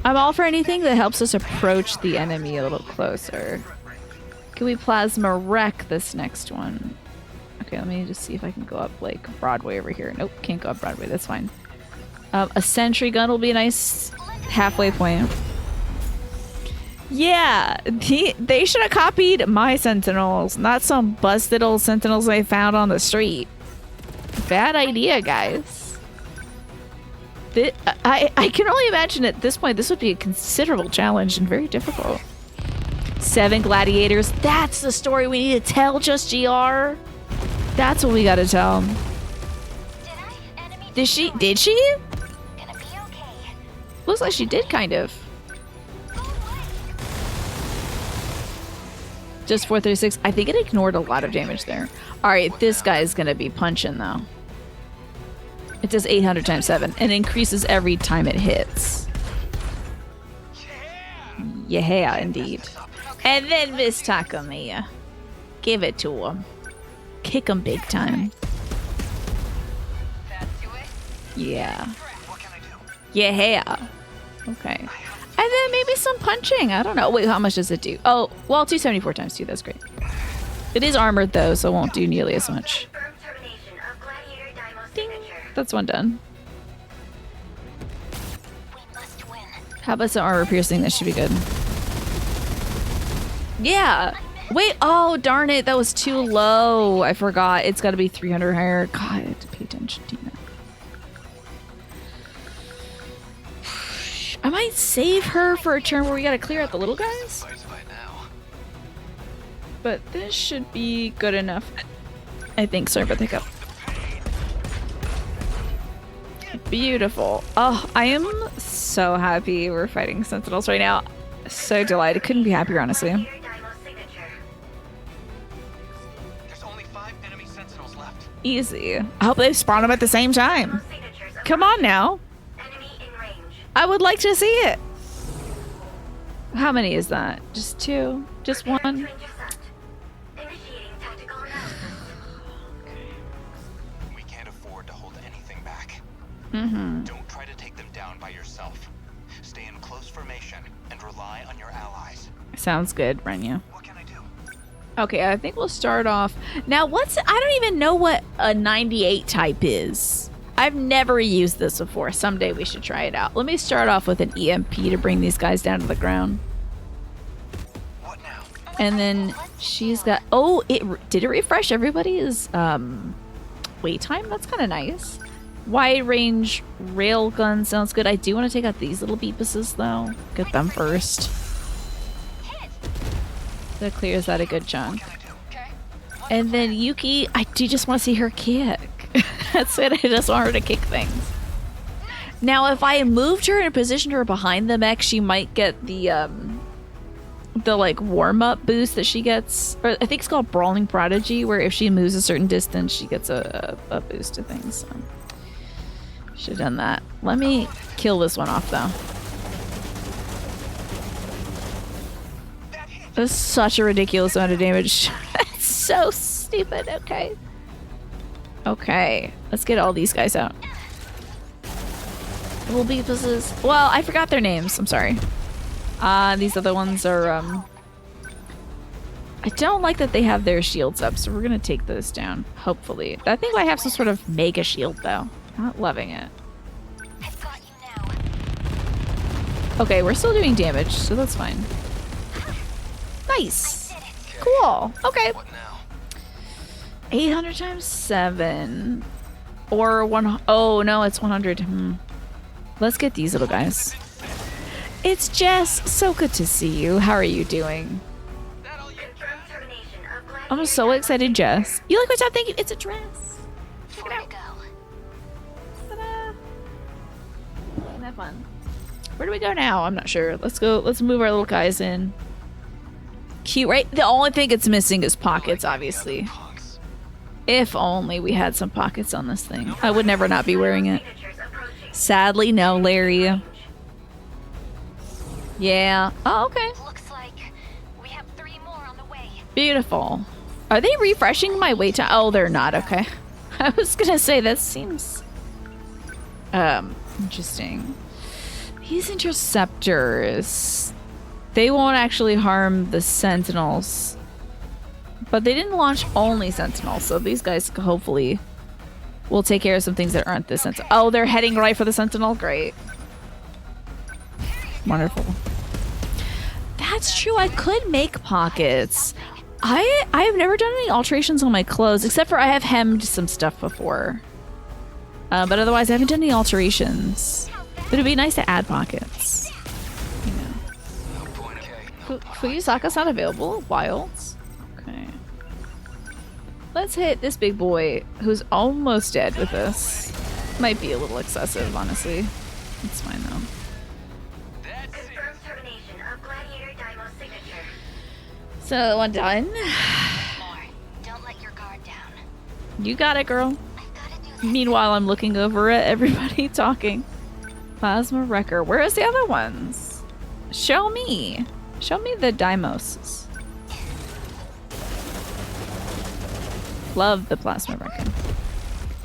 I'm all for anything that helps us approach the enemy a little closer. Can we plasma wreck this next one? Okay, let me just see if I can go up like Broadway over here. Nope, can't go up Broadway. That's fine. A sentry gun will be nice. halfway point. Yeah, they should have copied my Sentinels, not some busted old Sentinels they found on the street. Bad idea, guys. I can only imagine at this point this would be a considerable challenge and very difficult. 7 gladiators. That's the story we need to tell, Just GR. That's what we gotta tell. Did she? Gonna be okay. Looks like she did, kind of. Just 436. I think it ignored a lot of damage there. Alright, this guy is gonna be punching, though. It does 800 times 7 and increases every time it hits. Yeah, indeed. And then Miss Takamiya. Give it to him. Kick him big time. Yeah. Yeah. Okay. And then maybe some punching. I don't know. Wait, how much does it do? Oh, well, 274 times 2. That's great. It is armored, though, so it won't do nearly as much. Ding. That's one done. How about some armor piercing? That should be good. Yeah. Wait. Oh, darn it. That was too low. I forgot. It's got to be 300 higher. God, I have to pay attention to that. I might save her for a turn where we gotta clear out the little guys. But this should be good enough. I think. Sorry about the hiccup. Beautiful. Oh, I am so happy we're fighting Sentinels right now. So delighted. Couldn't be happier, honestly. There's only 5 enemy Sentinels left. Easy. I hope they spawn them at the same time. Come on now. I would like to see it. How many is that? Just 2? Just 1? We can't afford to hold anything back. Mm-hmm. Don't try to take them down by yourself. Stay in close formation and rely on your allies. Sounds good, Renya. What can I do? Okay, I think we'll start off. Now, I don't even know what a 98 type is. I've never used this before. Someday we should try it out. Let me start off with an EMP to bring these guys down to the ground. What now? And then she's got... Oh, did it refresh everybody's wait time? That's kind of nice. Wide range rail gun sounds good. I do want to take out these little beepuses, though. Get them first. That clears out a good chunk. And then Yuki, I do just want to see her kick. That's it. I just want her to kick things. Now, if I moved her and positioned her behind the mech, she might get the like warm-up boost that she gets. Or I think it's called Brawling Prodigy, where if she moves a certain distance, she gets a boost to things. So. Should have done that. Let me kill this one off, though. That's such a ridiculous amount of damage. It's so stupid. Okay. Okay. Let's get all these guys out. Little beepuses. Well, I forgot their names. I'm sorry. These other ones are, I don't like that they have their shields up, so we're gonna take those down. Hopefully. I think I have some sort of mega shield, though. Not loving it. Okay, we're still doing damage, so that's fine. Nice. Cool. Okay. What now? 800 times 7. Or 1... Oh, no, it's 100. Let's get these little guys. It's Jess. So good to see you. How are you doing? I'm so excited, Jess. You like my top? Thank you. It's a dress. Check it out. Ta-da. Isn't that fun? Where do we go now? I'm not sure. Let's go. Let's move our little guys in. Cute, right? The only thing it's missing is pockets, obviously. If only we had some pockets on this thing. I would never not be wearing it. Sadly, no, Larry. Yeah. Oh, okay. Looks like we have 3 more on the way. Beautiful. Are they refreshing my wait time? Oh, they're not. Okay. I was gonna say, that seems... interesting. These interceptors... They won't actually harm the Sentinels. But they didn't launch only Sentinels, so these guys hopefully will take care of some things that aren't the Sentinel. Oh, they're heading right for the Sentinel? Great. Wonderful. That's true. I could make pockets. I have never done any alterations on my clothes, except for I have hemmed some stuff before. But otherwise, I haven't done any alterations. But it'd be nice to add pockets. You know. Fuyusaka's not available. Wilds. Okay. Let's hit this big boy, who's almost dead with this. Might be a little excessive, honestly. It's fine though. Confirmed termination of Gladiator Daimo's signature. So, one done. More. Don't let your guard down. You got it, girl. I've gotta do this. Meanwhile, I'm looking over at everybody talking. Plasma Wrecker. Where is the other ones? Show me. Show me the Daimos. Love the Plasma Wrecker.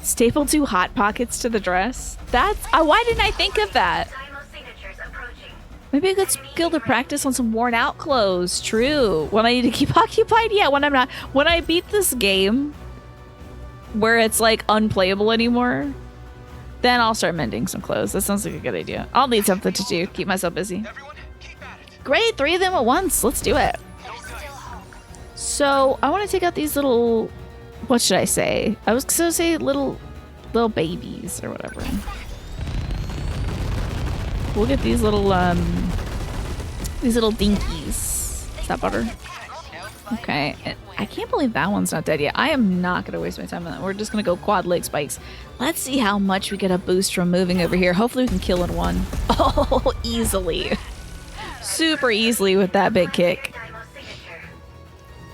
Staple 2 hot pockets to the dress. That's... why didn't I think of that? Daimo signatures approaching. Maybe a good skill to practice on some worn out clothes. True. When I need to keep occupied? Yeah, when I'm not. When I beat this game where it's like unplayable anymore, then I'll start mending some clothes. That sounds like a good idea. I'll need something to do. Keep myself busy. Everyone, keep at it. Great, 3 of them at once. Let's do it. There's still hope. So I want to take out these little... what should I say? I was going to say little babies or whatever. We'll get these little dinkies. Is that butter? Okay. I can't believe that one's not dead yet. I am not going to waste my time on that. We're just going to go quad leg spikes. Let's see how much we get a boost from moving over here. Hopefully we can kill in one. Oh, easily. Super easily with that big kick. Daimo signature.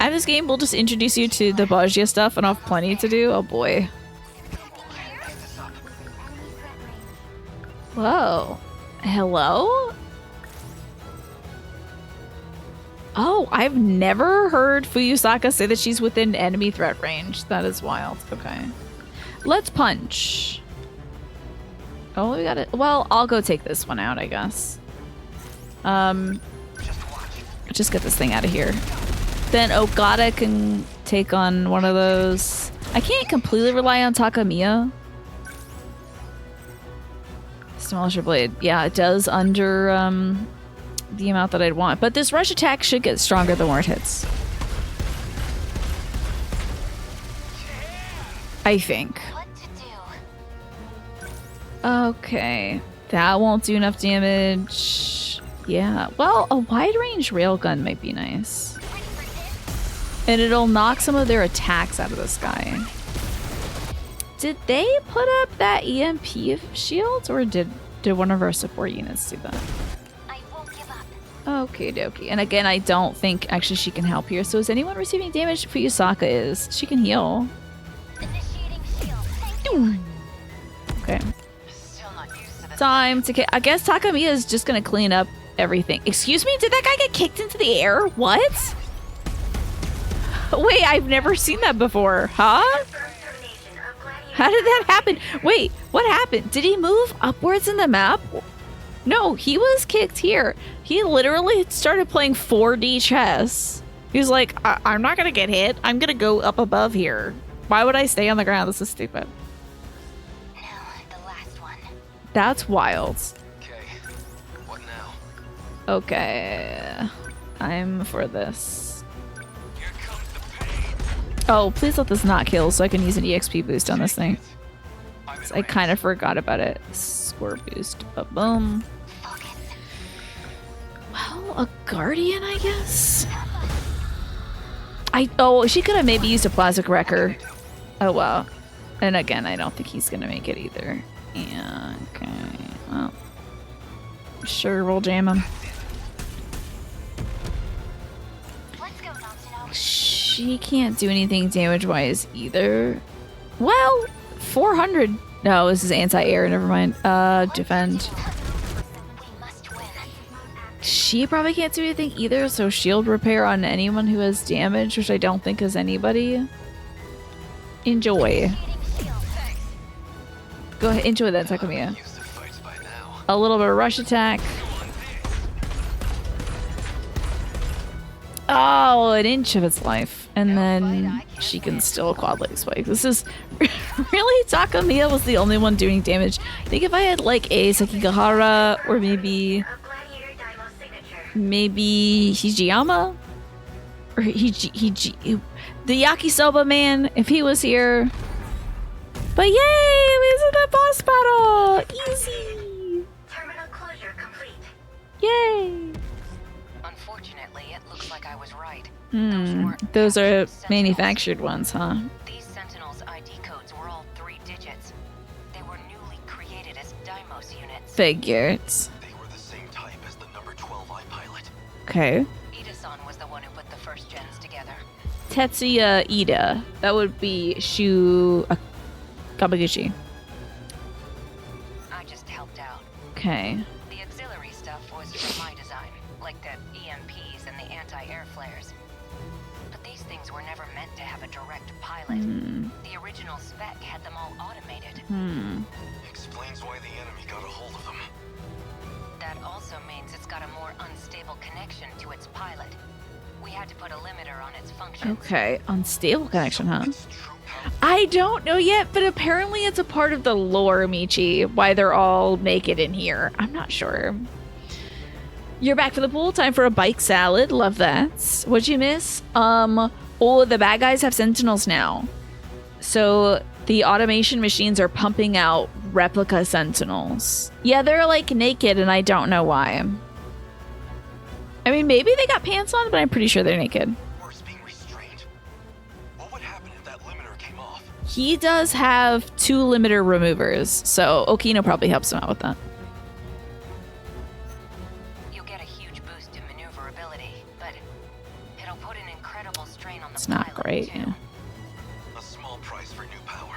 At this game, we'll just introduce you to the Bajia stuff and I'll have plenty to do. Oh boy. Whoa. Hello? Oh, I've never heard Fuyusaka say that she's within enemy threat range. That is wild. Okay. Let's punch. Oh, we got it. Well, I'll go take this one out, I guess. Just get this thing out of here. Then Okada can take on one of those. I can't completely rely on Takamiya. Demolisher Blade. Yeah, it does under the amount that I'd want. But this rush attack should get stronger the more it hits. I think. What to do? Okay. That won't do enough damage. Yeah. Well, a wide range railgun might be nice. And it'll knock some of their attacks out of the sky. Did they put up that EMP shield, or did one of our support units do that? I won't give up. Okay, dokie. And again, I don't think actually she can help here. So is anyone receiving damage? Fuyusaka is. She can heal. Initiating shield. Thank you. Okay. Still not used to this. Time to I guess Takamiya is just gonna clean up everything. Excuse me? Did that guy get kicked into the air? What? Wait, I've never seen that before. Huh? Confirmed termination of Gladiator. How did that happen? Wait, what happened? Did he move upwards in the map? No, he was kicked here. He literally started playing 4D chess. He was like, I'm not gonna get hit. I'm gonna go up above here. Why would I stay on the ground? This is stupid. Now, the last one. That's wild. Okay, what now? Okay. I'm for this. Here comes the pain. Oh, please let this not kill so I can use an EXP boost on this thing. I'm in I kind of forgot about it. Score boost. Boom. Focus. Well, a guardian, I guess. Oh, she could have maybe used a plastic wrecker. Oh well. And again, I don't think he's gonna make it either. Yeah. Okay. Well. Sure, we'll jam him. Let's go, Sentinel. She can't do anything damage-wise either. Well, 400. No, this is anti-air. Never mind. Defend. We must win. She probably can't do anything either, so shield repair on anyone who has damage, which I don't think is anybody. Enjoy. Initiating shield. Go ahead, enjoy that, Takamiya. used to fights by now. A little bit of rush attack. Oh, an inch of its life. And then she can still quad leg spike. This is really, Takamiya was the only one doing damage. I think if I had like a Sekigahara or maybe Of Gladiator Maybe Hijiyama? Or the Yakisoba man, if he was here. But yay! This is the boss battle! Easy! Terminal closure complete. Yay! Unfortunately, it looks like I was right. Those are Sentinels. manufactured ones, huh? These Sentinels' ID codes were all 3 digits. They were newly created as Deimos units. Figures. They were the same type as the number 12 pilot. Okay. Ida-san was the one who put the first gens together. Tetsuya Ida. That would be Shu Kabaguchi. I just helped out. Okay. The auxiliary stuff was from my design, like the EMPs and the anti-air flares. But these things were never meant to have a direct pilot. The original spec had them all automated. Explains why the enemy got a hold of them. That also means it's got a more unstable connection to its pilot. We had to put a limiter on its functions. Okay. Unstable connection, huh? Its true power. I don't know yet, but apparently it's a part of the lore, Michi, why they're all naked in here. I'm not sure. You're back for the pool. Time for a bike salad. Love that. What'd you miss? Oh, the bad guys have Sentinels now. So the automation machines are pumping out replica Sentinels. Yeah, they're like naked and I don't know why. I mean, maybe they got pants on, but I'm pretty sure they're naked. Worse, being restrained. What would happen if that limiter came off? He does have 2 limiter removers, so Okino probably helps him out with that. You'll get a huge boost in maneuverability, but it'll put an incredible strain on the It's not pilot, great, too. yeah. A small price for new power,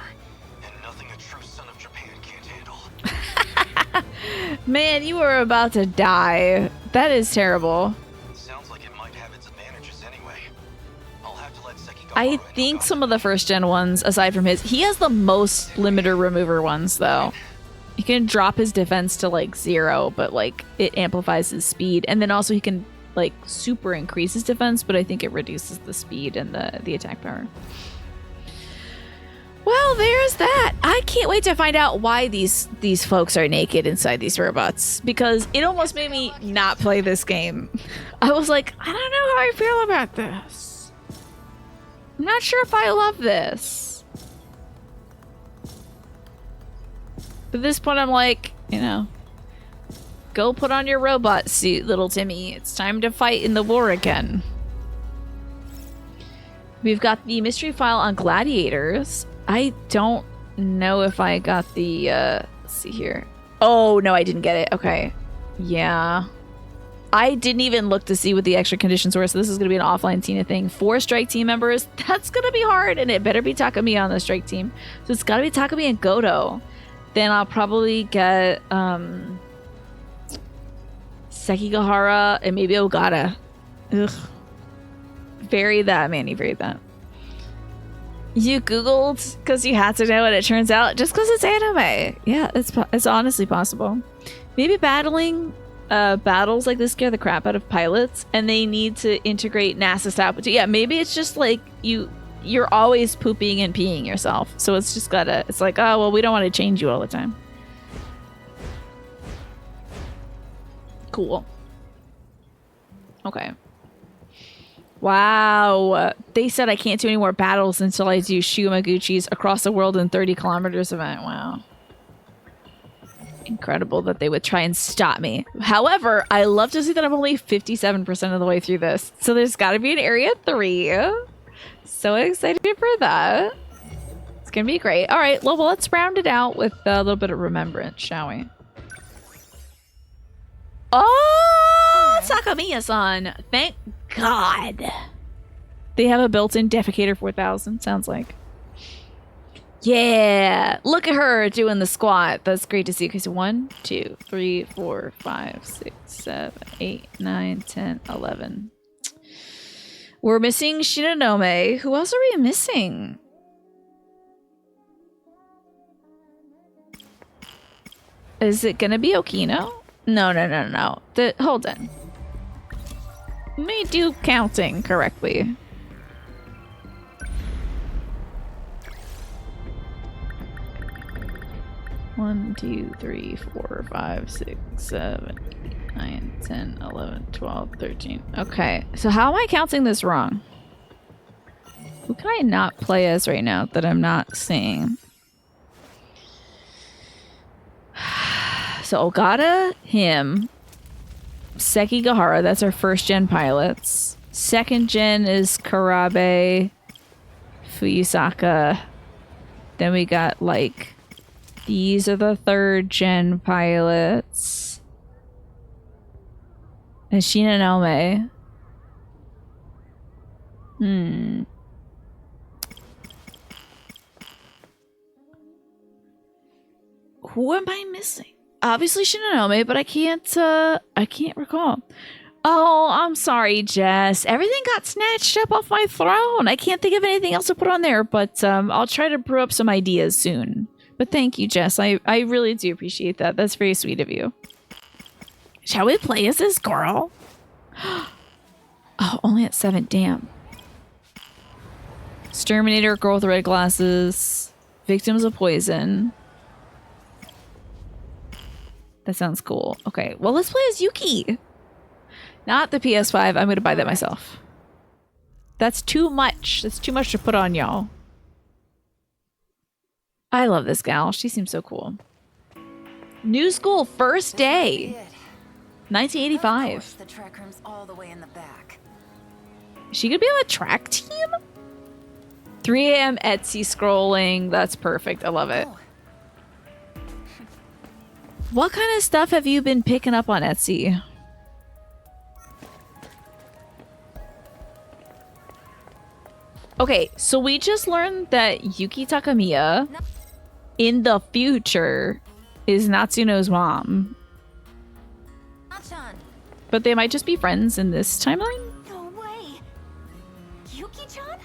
and nothing a true son of Japan can't handle. Man, you are about to die. That is terrible. Sounds like it might have its advantages anyway. I'll have to let Sekigahara I and think Nagata some of the first gen ones, aside from his, he has the most limiter remover ones though. He can drop his defense to like 0, but like it amplifies his speed, and then also he can like super increase his defense, but I think it reduces the speed and the attack power. Well, there's that. I can't wait to find out why these folks are naked inside these robots, because it almost made me not play this game. I was like, I don't know how I feel about this. I'm not sure if I love this. But at this point, I'm like, you know, go put on your robot suit, little Timmy. It's time to fight in the war again. We've got the mystery file on gladiators. I don't know if I got the, let's see here. Oh, no, I didn't get it. Okay. Yeah. I didn't even look to see what the extra conditions were, so this is going to be an offline Tina thing. 4 strike team members. That's going to be hard, and it better be Takamiya on the strike team. So it's got to be Takamiya and Goto. Then I'll probably get, Sekigahara and maybe Ogata. Ugh. Bury that, Manny. Bury that. You Googled because you had to know, and it turns out just because it's anime. Yeah, it's honestly possible. Maybe battling battles like this scare the crap out of pilots, and they need to integrate NASA style. But yeah, maybe it's just like you're always pooping and peeing yourself, so it's just gotta. It's like, oh well, we don't want to change you all the time. Cool. Okay. Wow. They said I can't do any more battles until I do Shumaguchi's Across the World in 30 Kilometers event. Wow. Incredible that they would try and stop me. However, I love to see that I'm only 57% of the way through this. So there's got to be an Area 3. So excited for that. It's going to be great. All right. Well, let's round it out with a little bit of remembrance, shall we? Oh, Takamiya-san. Thank God. They have a built-in defecator 4000, sounds like. Yeah. Look at her doing the squat. That's great to see. Okay, so 1, 2, 3, 4, 5, 6, 7, 8, 9, 10, 11. We're missing Shinonome. Who else are we missing? Is it gonna be Okino? No. Hold on. Let me do counting correctly. 1, 2, 3, 4, 5, 6, 7, 8, 9, 10, 11, 12, 13. Okay, so how am I counting this wrong? Who can I not play as right now that I'm not seeing? So Ogata, him. Sekigahara, that's our first gen pilots. Second gen is Karabe, Fuyusaka. Then we got like, these are the third gen pilots. And Shinonome. Who am I missing? Obviously Shinonome, but I can't recall. Oh, I'm sorry, Jess. Everything got snatched up off my throne. I can't think of anything else to put on there, but I'll try to brew up some ideas soon. But thank you, Jess. I really do appreciate that. That's very sweet of you. Shall we play as this girl? Oh, only at 7. Damn. Exterminator, girl with red glasses. Victims of poison. That sounds cool. Okay, well, let's play as Yuki. Not the PS5. I'm going to buy that myself. That's too much. That's too much to put on y'all. I love this gal. She seems so cool. New school, first day. 1985. The track room's all the way in the back. Is she going to be on the track team? 3 a.m. Etsy scrolling. That's perfect. I love it. What kind of stuff have you been picking up on Etsy? Okay, so we just learned that Yuki Takamiya in the future is Natsuno's mom. But they might just be friends in this timeline? No way! Yuki-chan?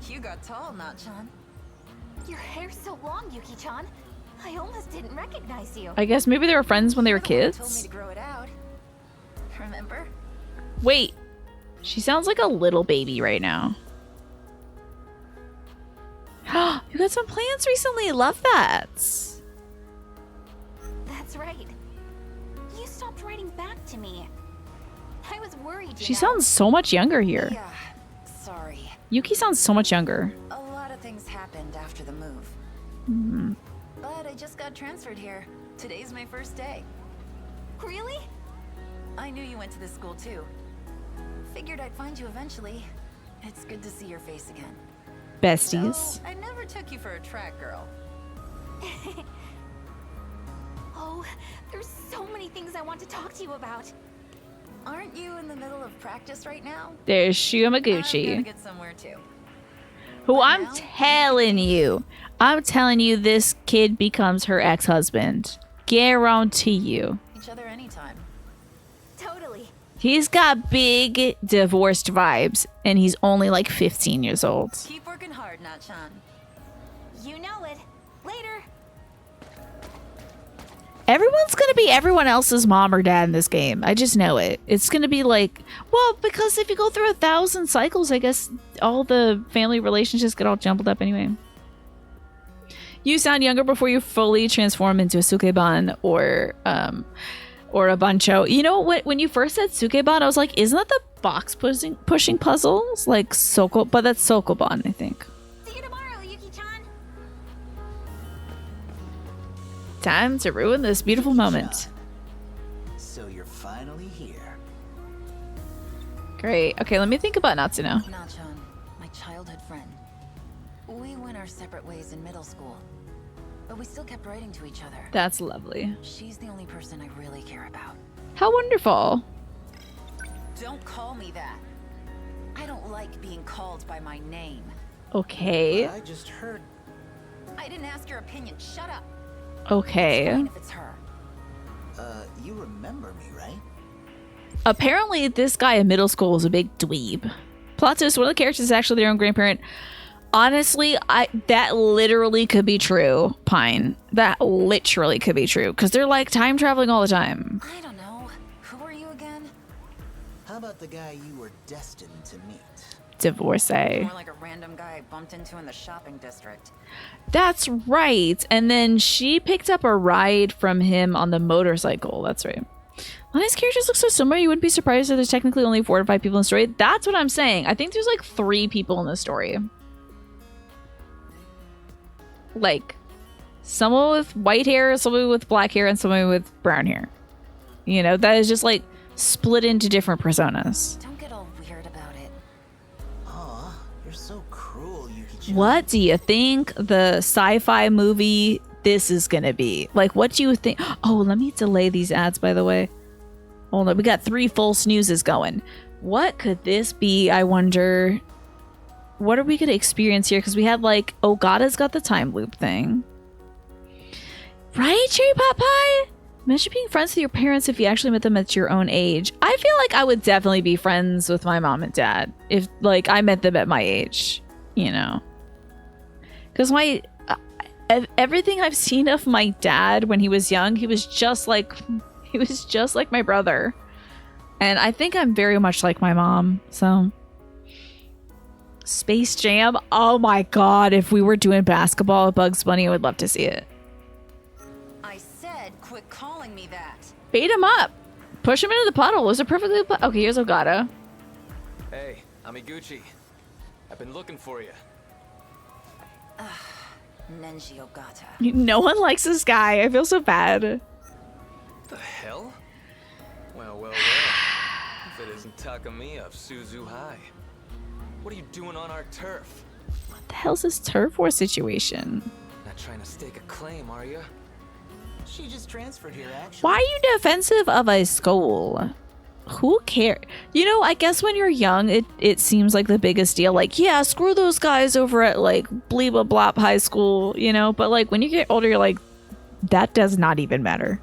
You got tall, Nachan. Your hair's so long, Yuki-chan. I almost didn't recognize you. I guess maybe they were friends when they were You're the one who told me kids. to grow it out. Remember? Wait, she sounds like a little baby right now. You got some plans recently. Love that. That's right. You stopped writing back to me. I was worried. She sounds so much younger here. Yeah, sorry. Yuki sounds so much younger. A lot of things happened after the move. But I just got transferred here. Today's my first day. Really? I knew you went to this school too. Figured I'd find you eventually. It's good to see your face again. Besties. So, I never took you for a track girl. Oh, there's so many things I want to talk to you about. Aren't you in the middle of practice right now? There's I'm gonna Shumaguchi, get somewhere too. who I'm telling you this kid becomes her ex-husband. Guarantee you. Each other anytime. Totally. He's got big divorced vibes, and he's only like 15 years old. Keep working hard, Nachan. You know it. Later. Everyone's gonna be everyone else's mom or dad in this game. I just know it. It's gonna be like, well, because if you go through 1,000 cycles, I guess all the family relationships get all jumbled up anyway. You sound younger before you fully transform into a Sukeban or a Bancho. You know what? When you first said Sukeban, I was like, isn't that the box pushing puzzles? Like Soko, but that's Sokoban, I think. See you tomorrow, Yuki-chan. Time to ruin this beautiful moment. So you're finally here. Great. Okay, let me think about Natsuno. Nachan, my childhood friend. We went our separate ways in middle school, but we still kept writing to each other. That's lovely. She's the only person I really care about. How wonderful. Don't call me that. I don't like being called by my name. Okay. I just heard. I didn't ask your opinion. Shut up. Okay. It's fine if it's her. You remember me, right? Apparently, this guy in middle school was a big dweeb. Plot twist, one of the characters is actually their own grandparent. Honestly, that literally could be true, Pine. That literally could be true. Because they're like time traveling all the time. I don't know. Who are you again? How about the guy you were destined to meet? divorcee. More like a random guy I bumped into in the shopping district. That's right. And then she picked up a ride from him on the motorcycle. That's right. Well, these characters look so similar, you wouldn't be surprised if there's technically only 4 or 5 people in the story. That's what I'm saying. I think there's like 3 people in the story. Like, someone with white hair, someone with black hair, and someone with brown hair. You know, that is just like split into different personas. Don't get all weird about it. Aw, you're so cruel, Yuki-chan. What do you think the sci-fi movie this is gonna be? Like, what do you think? Oh, let me delay these ads, by the way. Hold on, we got 3 full snoozes going. What could this be, I wonder? What are we gonna experience here? Because we had, like, Ogata's got the time loop thing. Right, Cherry Pot Pie? Imagine being friends with your parents if you actually met them at your own age. I feel like I would definitely be friends with my mom and dad if, like, I met them at my age, you know? Because my... everything I've seen of my dad when he was young, he was just like my brother. And I think I'm very much like my mom, so... Space Jam? Oh my god, if we were doing basketball with Bugs Bunny, I would love to see it. I said, quit calling me that. Bait him up! Push him into the puddle. Was it perfectly... Okay, here's Ogata. Hey, I'm Iguchi. I've been looking for you. Nenji Ogata. No one likes this guy. I feel so bad. The hell? Well. If it isn't Takamiya of Suzu High. What are you doing on our turf? What the hell's this turf war situation? Not trying to stake a claim, are you? She just transferred here, actually. Why are you defensive of a school? Who cares? You know, I guess when you're young, it seems like the biggest deal. Like, yeah, screw those guys over at, like, Bleeba Blop High School, you know? But, like, when you get older, you're like, that does not even matter.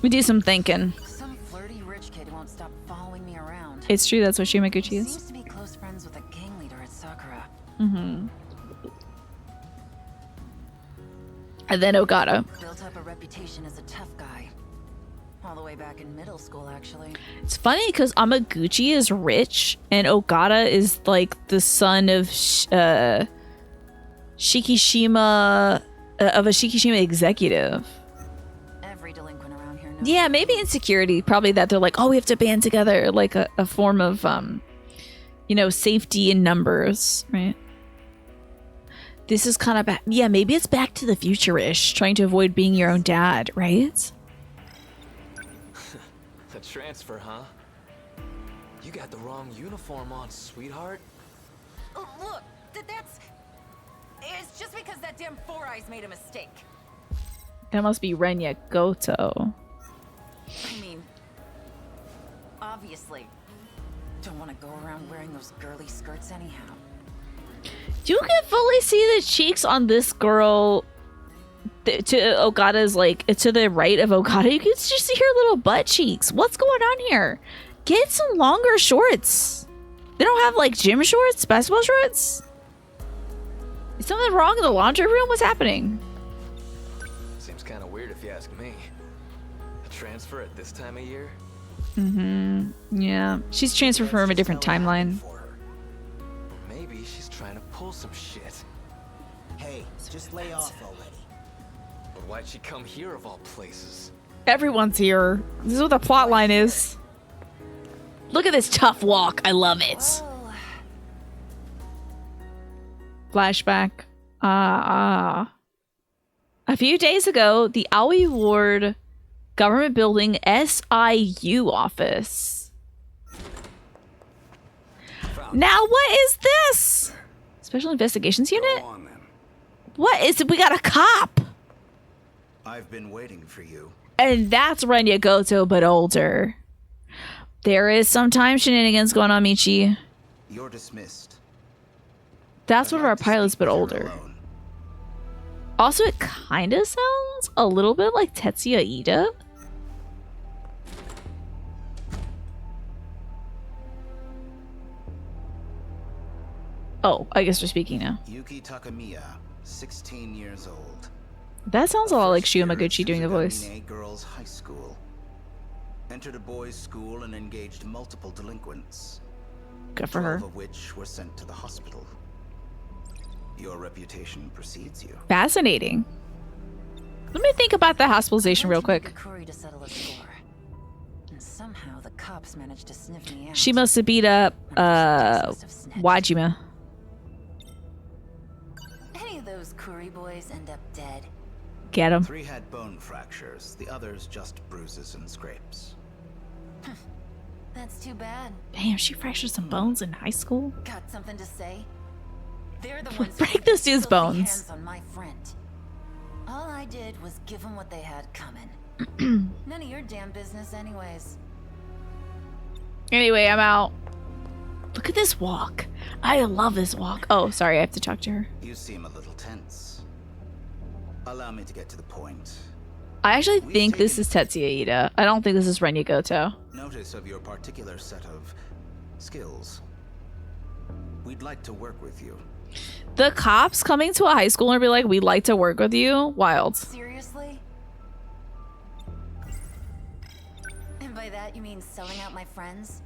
We do some thinking. Some flirty rich kid won't stop following me around. It's true, that's what Shimaguchi He is. seems to be close friends with a gang leader at Sakura. Mm-hmm. And then Ogata. Built up a reputation as a tough guy. All the way back in middle school, actually. It's funny because Amaguchi is rich and Ogata is like the son of Shikishima, of a Shikishima executive. Every delinquent around here knows. Yeah, maybe insecurity. Probably that they're like, oh, we have to band together, like a form of, you know, safety in numbers, right? This is kind of back. Yeah, maybe it's Back to the Future-ish, trying to avoid being your own dad, right? The transfer, huh? You got the wrong uniform on, sweetheart. Oh, look, that's... It's just because that damn Four Eyes made a mistake. That must be Renya Goto. I mean, obviously. Don't want to go around wearing those girly skirts anyhow. You can fully see the cheeks on this girl to Ogata's, like, to the right of Ogata. You can just see her little butt cheeks. What's going on here? Get some longer shorts. They don't have, like, gym shorts? Basketball shorts? Is something wrong in the laundry room? What's happening? Seems kind of weird if you ask me. A transfer at this time of year? Mm-hmm. Yeah. She's transferred from a different timeline. Maybe she's trying to pull some shit. Hey, just lay off already. But why'd she come here of all places? Everyone's here. This is what the plot line is. Look at this tough walk. I love it. Well, Flashback. A few days ago, the Aoi Ward Government Building SIU office. Now what is this? Special Investigations Unit? Go on then. What is it? We got a cop. I've been waiting for you. And that's Renya Goto, but older. There is sometimes shenanigans going on, Michi. You're dismissed. That's one of I'd our like to pilots, speak but with her older. alone. Also, it kind of sounds a little bit like Tetsuya Ida. Oh, I guess we're speaking now. Yuki Takamiya, 16 years old. That sounds a lot like First year at Shimaguchi doing the voice. Suzugamine Girls High School. Entered a boys' school and engaged multiple delinquents. Good for her. 12 of which were sent to the hospital. Your reputation precedes you. Fascinating. Let me think about the hospitalization real quick. Curry to settle a score. And somehow the cops managed to sniff me out. She must have beat up Wajima. Any of those Curry boys end up dead? Get him. 3 had bone fractures, the others just bruises and scrapes. That's too bad. Damn, she fractured some bones in high school. Got something to say? They're the ones Break who this dude's filthy bones. hands on my friend. All I did was give them what they had coming. None of your damn business anyways. Anyway, I'm out. Look at this walk. I love this walk. Oh, sorry, I have to talk to her. You seem a little tense. Allow me to get to the point. I actually think this is Tetsuya Ida. I don't think this is Renya Goto. Notice of your particular set of skills. We'd like to work with you. The cops coming to a high school and be like, we'd like to work with you? Wild. Seriously? And by that you mean selling out my friends?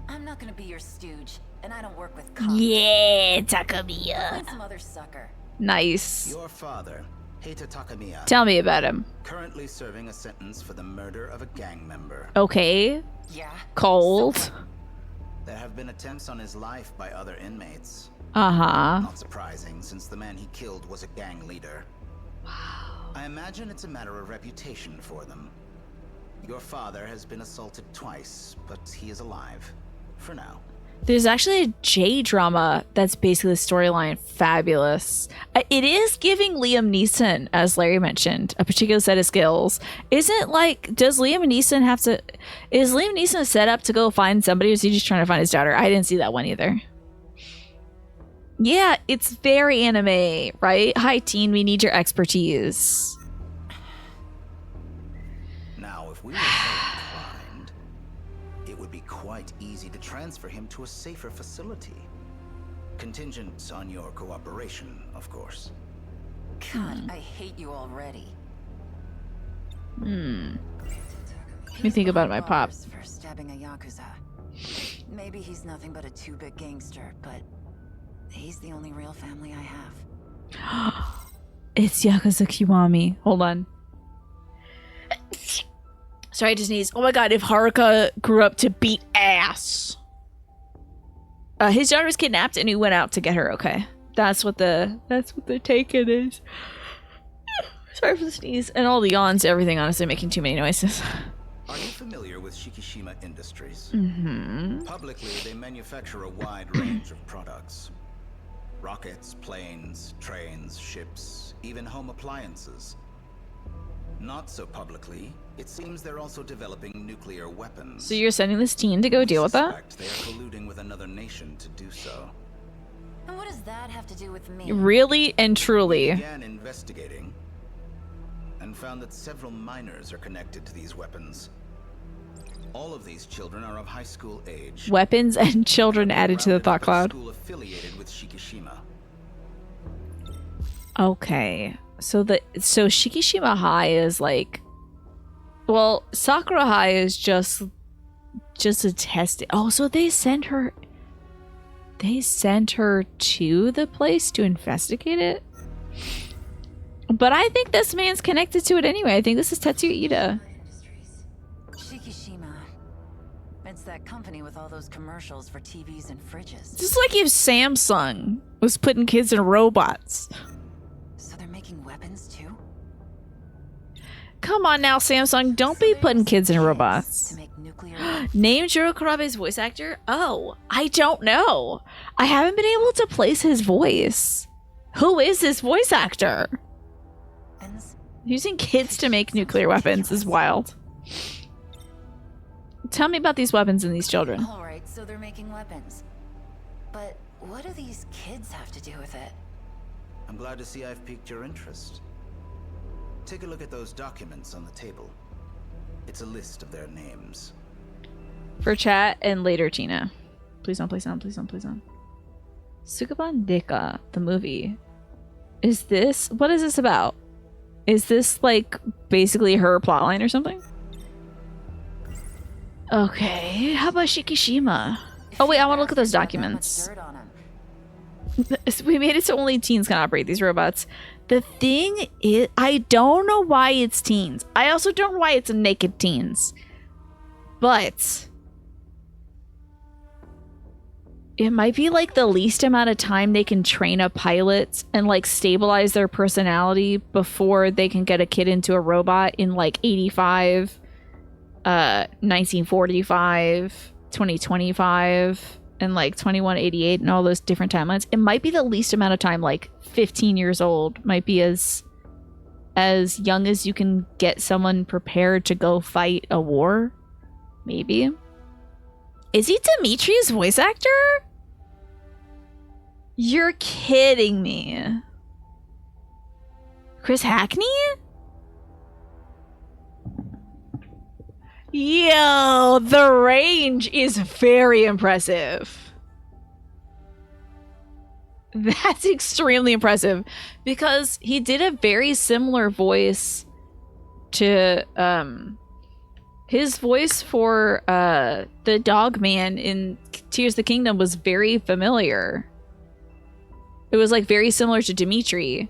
I'm not gonna be your stooge, and I don't work with cops. Yeah, Takamiya. Find some other sucker. Nice. Your father, Heita Takamiya, Tell me about him. currently serving a sentence for the murder of a gang member. Okay. Yeah. Cold. There have been attempts on his life by other inmates. Uh-huh. Not surprising, since the man he killed was a gang leader. I imagine it's a matter of reputation for them. Your father has been assaulted twice, but he is alive. For now. There's actually a J-drama that's basically the storyline. Fabulous. It is giving Liam Neeson, as Larry mentioned, a particular set of skills. Isn't like, does Liam Neeson have to, is Liam Neeson set up to go find somebody, or is he just trying to find his daughter? I didn't see that one either. Yeah, it's very anime, right? Hi, teen, we need your expertise. Now, if we were so inclined, it would be quite easy to transfer him to a safer facility. Contingent on your cooperation, of course. God, I hate you already. Let me think about my pop. For stabbing a Yakuza. Maybe he's nothing but a two-bit gangster, but he's the only real family I have. It's Yakuza Kiwami. Hold on. Sorry to sneeze. Oh my god, if Haruka grew up to beat ass. His daughter was kidnapped and he went out to get her, okay. That's what the take it is. Sorry for the sneeze. And all the yawns, everything, honestly, making too many noises. Are you familiar with Shikishima Industries? Mm-hmm. Publicly, they manufacture a wide range of products. Rockets, planes, trains, ships, even home appliances. Not so publicly, it seems they're also developing nuclear weapons. So you're sending this teen to go deal with that? They are colluding with another nation to do so. And what does that have to do with me? Really and truly. We began investigating and found that several minors are connected to these weapons. All of these children are of high school age. Weapons and children added to the thought cloud. School affiliated with Shikishima. Okay. So Shikishima High is like, well, Sakura High is just a test. Oh, so they sent her to the place to investigate it? But I think this man's connected to it anyway. I think this is Tetsuya Ida. Shikishima. It's that company with all those commercials for TVs and fridges. It's just like if Samsung was putting kids in robots. So they're making weapons too? Come on now, Samsung. Don't be putting kids in robots. To make nuclear Name Jiro Kurabe's voice actor? Oh, I don't know. I haven't been able to place his voice. Who is this voice actor? weapons? Using kids to make nuclear weapons is wild. Tell me about these weapons and these children. Alright, so they're making weapons. But what do these kids have to do with it? I'm glad to see I've piqued your interest. Take a look at those documents on the table. It's a list of their names. For chat and later, Tina. Please don't, please don't, please don't, please don't. Sukaban Deka, the movie. Is this... What is this about? Is this, like, basically her plotline or something? Okay, how about Shikishima? If Oh wait, I want to look at those documents. We made it so only teens can operate these robots. The thing is, I don't know why it's teens. I also don't know why it's naked teens. But it might be like the least amount of time they can train a pilot and like stabilize their personality before they can get a kid into a robot in like 85, 1945, 2025, and like 2188 and all those different timelines. It might be the least amount of time, like 15 years old might be as young as you can get someone prepared to go fight a war. Maybe. Is he Dimitri's voice actor? You're kidding me. Chris Hackney? Yo, the range is very impressive. That's extremely impressive because he did a very similar voice to his voice for the dog man in Tears of the Kingdom was very familiar. It was like very similar to Dimitri.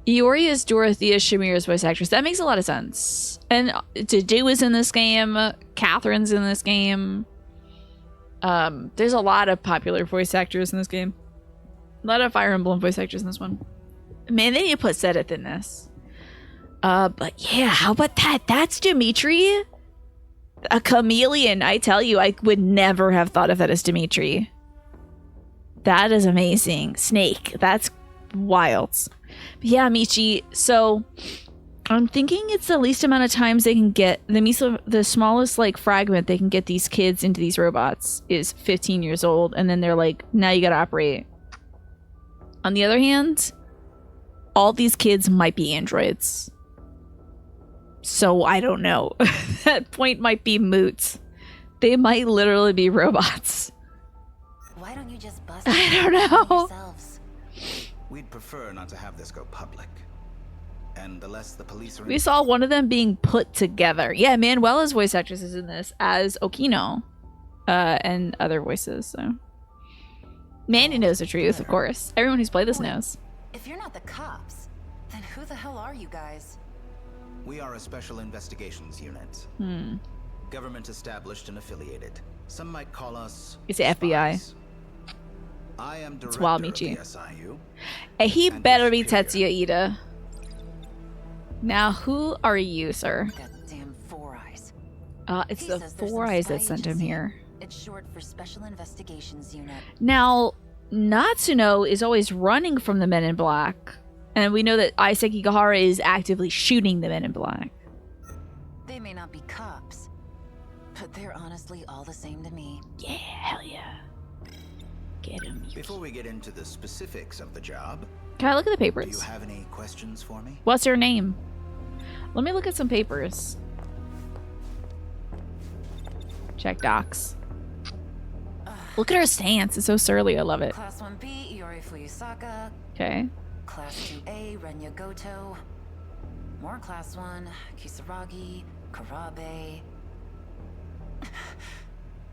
Iori is Dorothea Shamir's voice actress. That makes a lot of sense. And Dedu is in this game. Catherine's in this game. There's a lot of popular voice actors in this game. A lot of Fire Emblem voice actors in this one. Man, they need to put Sedith in this. But yeah, how about that? That's Dimitri. A chameleon. I tell you, I would never have thought of that as Dimitri. That is amazing. Snake. That's wild. But yeah, Michi. So I'm thinking it's the least amount of times they can get the smallest like fragment they can get these kids into these robots is 15 years old, and then they're like, now you gotta operate. On the other hand, all these kids might be androids. So I don't know. That point might be moot. They might literally be robots. Why don't you just bust I don't know. yourselves? We'd prefer not to have this go public. And the less the police are... We saw one of them being put together. Yeah, Manuela's voice actress is in this as Okino. And other voices, so. Manny knows the truth, of course. Everyone who's played this knows. If you're not the cops, then who the hell are you guys? We are a special investigations unit. Government established and affiliated. Some might call us... It's the FBI. spies. I am director wild, of Michi. the SIU. And he And better be your superior. Tetsuya Ida. Now, who are you, sir? That damn Four Eyes. It's He the says there's Four some Eyes spy that sent him agency. here. It's short for Special Investigations Unit. Now, Natsuno is always running from the Men in Black. And we know that Iseki Gahara is actively shooting the Men in Black. They may not be cops, but they're honestly all the same to me. Yeah, hell yeah. Get him. Before we get into the specifics of the job, Can I look at the do you papers? have any questions for me? What's her name? Let me look at some papers. Check docs. Look at her stance. It's so surly. I love it. Class 1B, Iori Fuyusaka. Okay. Class 2A, Renya Goto. More Class 1, Kisaragi, Karabe.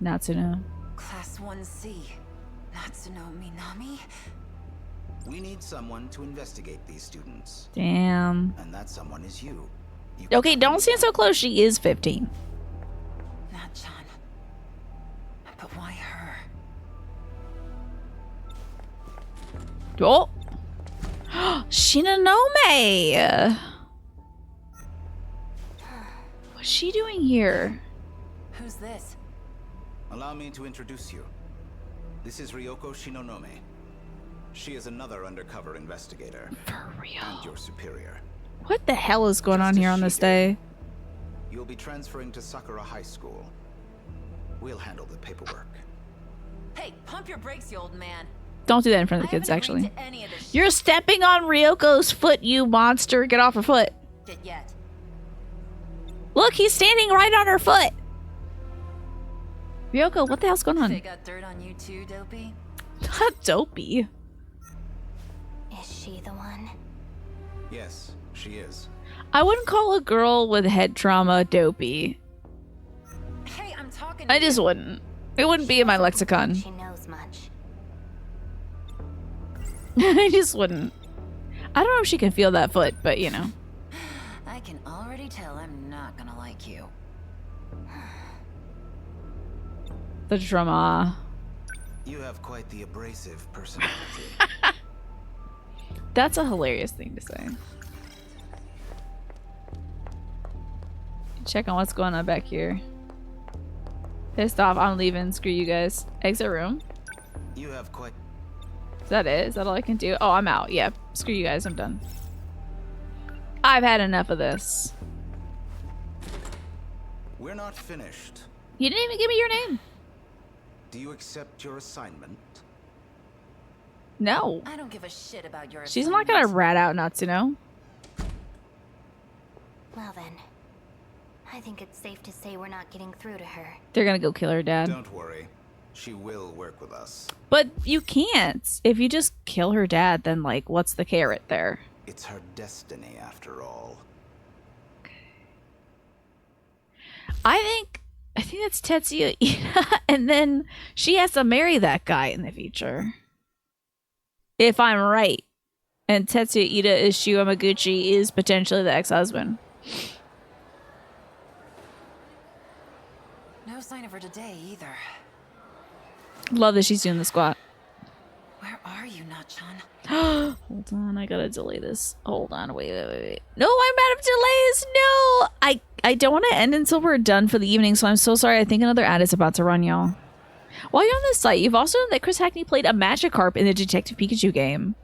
Natsuno. Class 1C, Natsuno Minami. We need someone to investigate these students. Damn. And that someone is you. You Okay, can don't come stand so close. She is 15. Not-chan. But why her? Oh! Shinonome! What's she doing here? Who's this? Allow me to introduce you. This is Ryoko Shinonome. She is another undercover investigator. For real. And your superior. What the hell is going on Just here as on she this did. day? You'll be transferring to Sakura High School. We'll handle the paperwork. Hey, pump your brakes, you old man. Don't do that in front of the I kids, haven't agreed actually. to any of this You're stepping on Ryoko's foot, you monster. Get off her foot. shit yet. Look, he's standing right on her foot. Ryoko, what the hell's going They on? got dirt on you too, Dopey? Not dopey. Is she the one? Yes, she is. I wouldn't call a girl with head trauma dopey. Hey, I'm talking to I you. just wouldn't. It wouldn't be in my lexicon. She knows much. I just wouldn't. I don't know if she can feel that foot, but you know. I can already tell I'm not gonna like you. The drama. You have quite the abrasive personality. That's a hilarious thing to say. Check on what's going on back here. Pissed off, I'm leaving. Screw you guys. Exit room. You have quite... Is that it? Is that all I can do? Oh, I'm out. Yeah. Screw you guys. I'm done. I've had enough of this. We're not finished. You didn't even give me your name. Do you accept your assignment? No. I don't give a shit about your She's not gonna rat out Natsuno. Well then, I think it's safe to say we're not getting through to her. They're gonna go kill her dad. Don't worry. She will work with us. But you can't. If you just kill her dad, then like, what's the carrot there? It's her destiny, after all. I think that's Tetsuya Ida, and then she has to marry that guy in the future. If I'm right. And Tetsuya Ida is Shu Yamaguchi is potentially the ex-husband. No sign of her today either. Love that she's doing the squat. Where are you, Nachan? Hold on, I gotta delay this. Hold on, wait. No, I'm out of delays. No, I don't want to end until we're done for the evening, so I'm so sorry. I think another ad is about to run, y'all. While you're on this site, you've also known that Chris Hackney played a Magikarp in the Detective Pikachu game,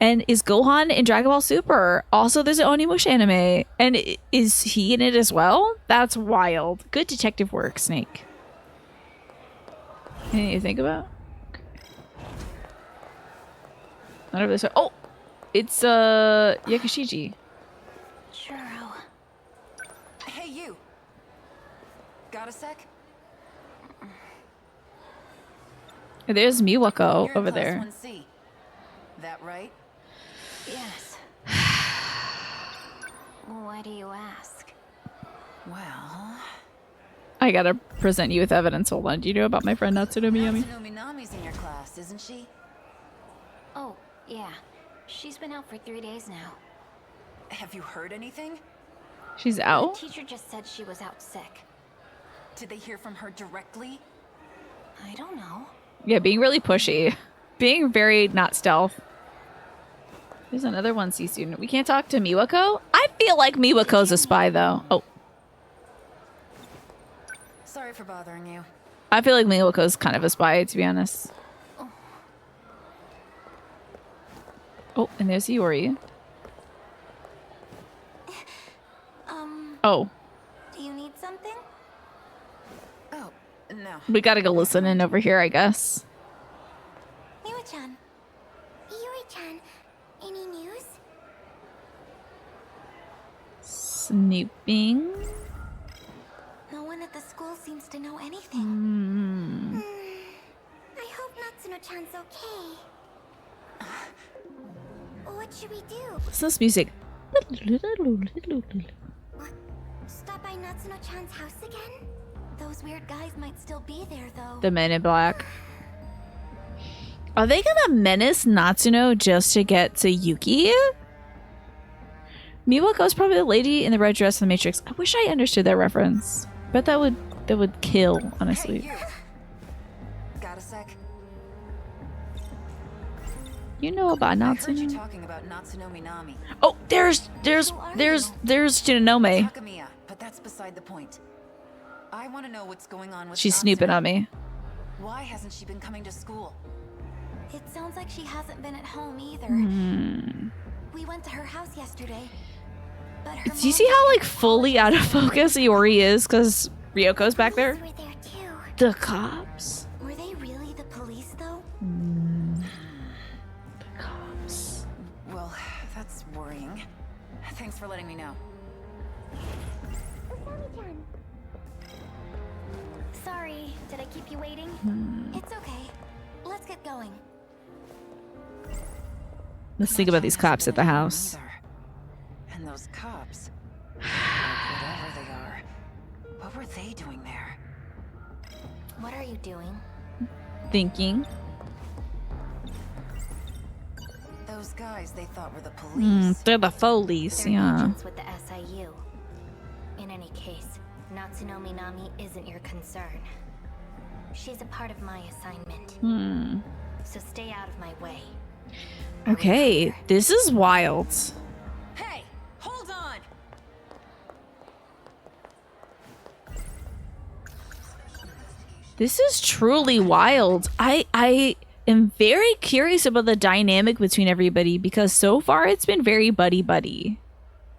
and is Gohan in Dragon Ball Super. Also, there's an Onimush anime, and is he in it as well? That's wild. Good detective work, Snake. Anything you think about? Not over this way. Oh, it's Yakushiji. Churro. Hey, you. Got a sec? There's Miwako You're in over class there. 1C. That right? Yes. Why do you ask? Well, I gotta present you with evidence. Hold on. Do you know about my friend Natsuno Miyami? Natsuno Minami's in your class, isn't she? Oh, yeah. She's been out for 3 days now. Have you heard anything? She's The out? teacher just said she was out sick. Did they hear from her directly? I don't know. Yeah, being really pushy. Being very not stealth. There's another 1C student. We can't talk to Miwako? I feel like Miwako's a spy, though. Oh. Sorry for bothering you. I feel like Miwako's kind of a spy, to be honest. Oh, and there's Iori. Oh, Do you need something? Oh, no. we gotta go listen in over here, I guess. Miwa-chan. Iori-chan. Any news? Snooping. No one at the school seems to know anything. I hope Natsuno-chan's okay. What should we do? What's this music? Stop by Natsuno-chan's house again? Those weird guys might still be there, though. The Men in Black. Are they gonna menace Natsuno just to get to Yuki? Miwako's probably the lady in the red dress in the Matrix. I wish I understood that reference. But that would kill, honestly. Hey, you. Got a sec? You know about I heard you Natsuno? talking about Natsuno Minami. Oh, there's Tsunome. Takamiya, but that's beside the point. I want to know what's going on with She's Natsuno. snooping on me. Why hasn't she been coming to school? It sounds like she hasn't been at home either. We went to her house yesterday. But her Do you see how like fully out of focus Iori is because Ryoko's back there? Police were there too. The cops. Were they really the police, though? The cops. Well, that's worrying. Thanks for letting me know. Usami-chan. Sorry, did I keep you waiting? It's okay. Let's get going. Let's think about these cops at the house. Either. And those cops, like whatever they are, what were they doing there? What are you doing? Thinking. Those guys they thought were the police. They're the Foleys, They're yeah. agents with the SIU. In any case, Natsuno Minami isn't your concern. She's a part of my assignment. So stay out of my way. Okay, this is wild. Hey, hold on! This is truly wild. I am very curious about the dynamic between everybody because so far it's been very buddy-buddy.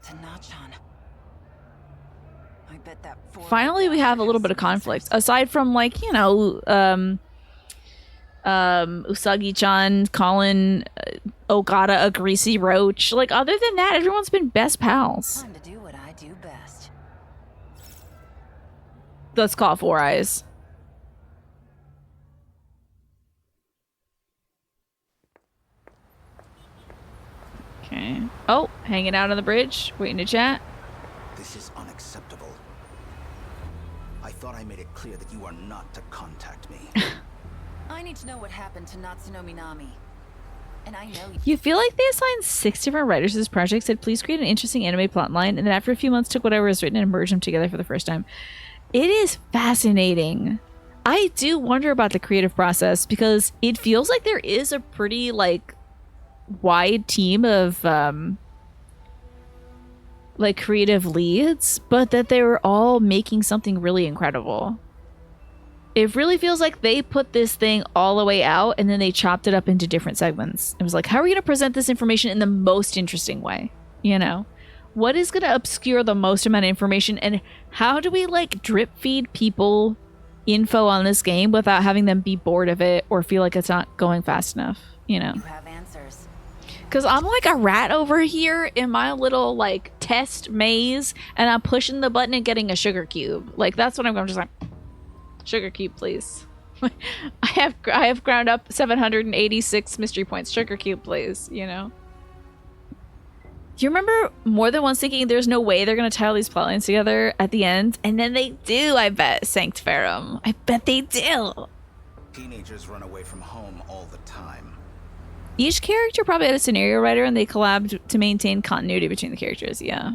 Tanachan. I bet that Finally, we have a little bit of conflict. Aside from, like, you know, Usagi-chan calling Okada a greasy roach. Like, other than that, everyone's been best pals. Time to do what I do best. Let's call Four Eyes. Okay. Oh, hanging out on the bridge, waiting to chat. This is unacceptable. I thought I made it clear that you are not to contact me. I need to know what happened to Natsuno Minami. And I know You feel like they assigned 6 different writers to this project, said please create an interesting anime plotline, and then after a few months took whatever was written and merged them together for the first time. It is fascinating. I do wonder about the creative process because it feels like there is a pretty, like, wide team of like creative leads, but that they were all making something really incredible. It really feels like they put this thing all the way out and then they chopped it up into different segments. It was like, how are we going to present this information in the most interesting way? You know, what is going to obscure the most amount of information, and how do we like drip feed people info on this game without having them be bored of it or feel like it's not going fast enough, you know? you have answers. Because I'm like a rat over here in my little, like, test maze, and I'm pushing the button and getting a sugar cube. Like, that's what I'm going. I'm just like, sugar cube, please. I have ground up 786 mystery points. Sugar cube, please, you know? Do you remember more than once thinking there's no way they're going to tie all these plotlines together at the end? And then they do, I bet, Sanctiferum. I bet they do. Teenagers run away from home all the time. Each character probably had a scenario writer and they collabed to maintain continuity between the characters, yeah.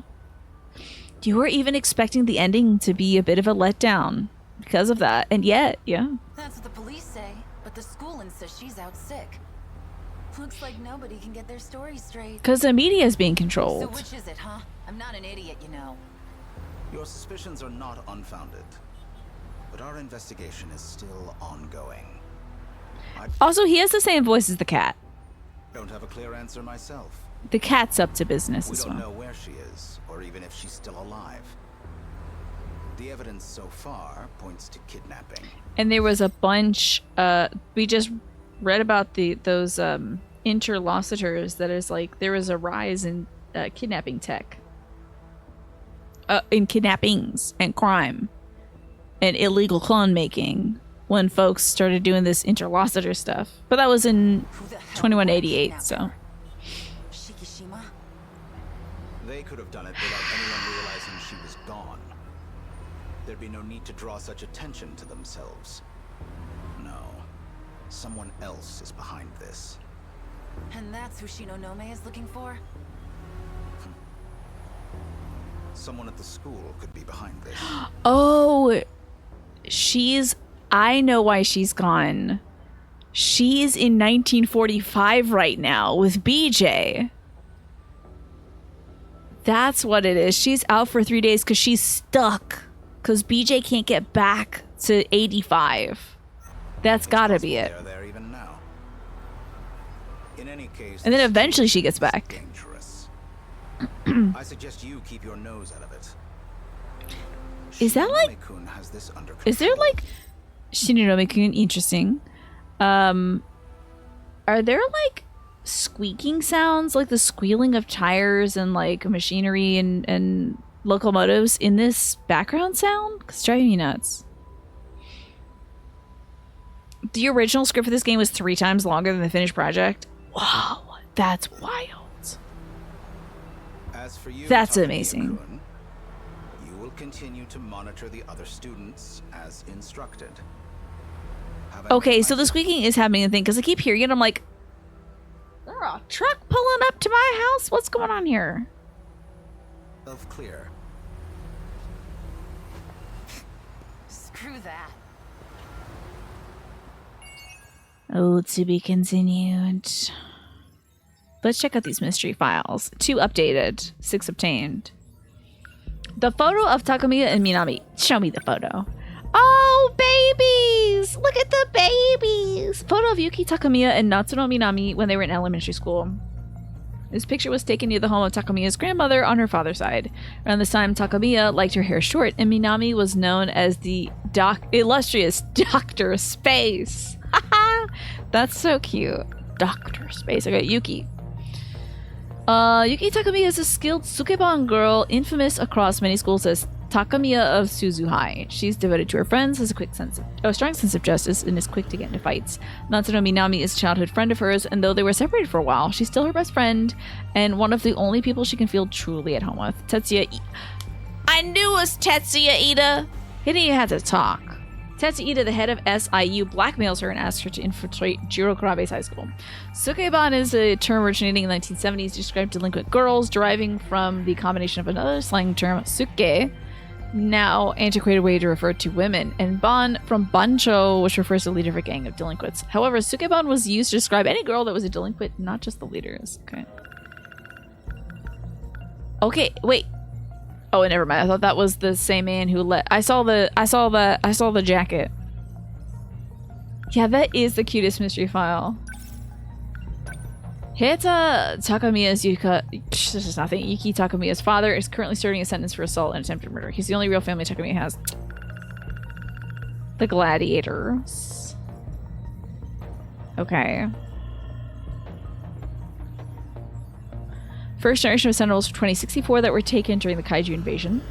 You were even expecting the ending to be a bit of a letdown because of that, and yet, yeah. That's what the police say, but the school insists she's out sick. Looks like nobody can get their story straight. Because the media is being So controlled. which is it, huh? I'm not an idiot, you know. Your suspicions are not unfounded, but our investigation is still ongoing. I Also, he has the same voice as the cat. don't have a clear answer myself. The cat's up to business We as don't well. know where she is, or even if she's still alive. The evidence so far points to kidnapping. And there was a bunch, we just read about those interlocutors that is like, there was a rise in kidnapping tech. In kidnappings and crime and illegal clone making when folks started doing this interlocutor stuff. But that was in Who the hell 2188, so. Shikishima? They could have done it without anyone realizing she was gone. There'd be no need to draw such attention to themselves. No. Someone else is behind this. And that's who Shinonome is looking for? Someone at the school could be behind this. Oh, I know why she's gone. She's in 1945 right now with BJ. That's what it is. She's out for 3 days because she's stuck. Because BJ can't get back to 85. That's gotta be it. They're there even now. In any case, And then this eventually she is gets back. Dangerous. I suggest you keep your nose out of it. Is that like- Shinonome-kun has this under Is there control. like Shinonome-kun? Interesting. Are there like squeaking sounds, like the squealing of tires and like machinery and locomotives in this background sound? It's driving me nuts. The original script for this game was 3 times longer than the finished project. Wow, that's wild. As for you, That's Takamiya-kun, amazing. You will continue to monitor the other students as instructed. Okay, so the squeaking is happening a thing because I keep hearing it. I'm like, there a truck pulling up to my house? What's going on here? Clear. Screw that. Oh, to be continued. Let's check out these mystery files. 2 updated, 6 obtained. The photo of Takamiya and Minami. Show me the photo. Oh, babies! Look at the babies! Photo of Yuki Takamiya and Natsuno Minami when they were in elementary school. This picture was taken near the home of Takamiya's grandmother on her father's side. Around this time, Takamiya liked her hair short, and Minami was known as the illustrious Dr. Space. That's so cute. Dr. Space. Okay, Yuki. Yuki Takamiya is a skilled Sukeban girl, infamous across many schools as Takamiya of Suzu High. She's devoted to her friends, has a strong sense of justice, and is quick to get into fights. Natsuno Minami is a childhood friend of hers, and though they were separated for a while, she's still her best friend, and one of the only people she can feel truly at home with. I knew it was Tetsuya Ida! He didn't even have to talk. Tetsuya Ida, the head of SIU, blackmails her and asks her to infiltrate Jirokurabe's high school. Sukeban is a term originating in the 1970s to describe delinquent girls, deriving from the combination of another slang term, suke, now antiquated way to refer to women, and ban from bancho, which refers to a leader of a gang of delinquents. However, sukeban was used to describe any girl that was a delinquent, not just the leaders. Okay, wait. Oh, never mind. I thought that was the same man who I saw the jacket. Yeah, that is the cutest mystery file. Hita Takamiya's this is nothing. Yuki Takamiya's father is currently serving a sentence for assault and attempted murder. He's the only real family Takamiya has. The Gladiators. Okay. First generation of Sentinels from 2064 that were taken during the Kaiju invasion.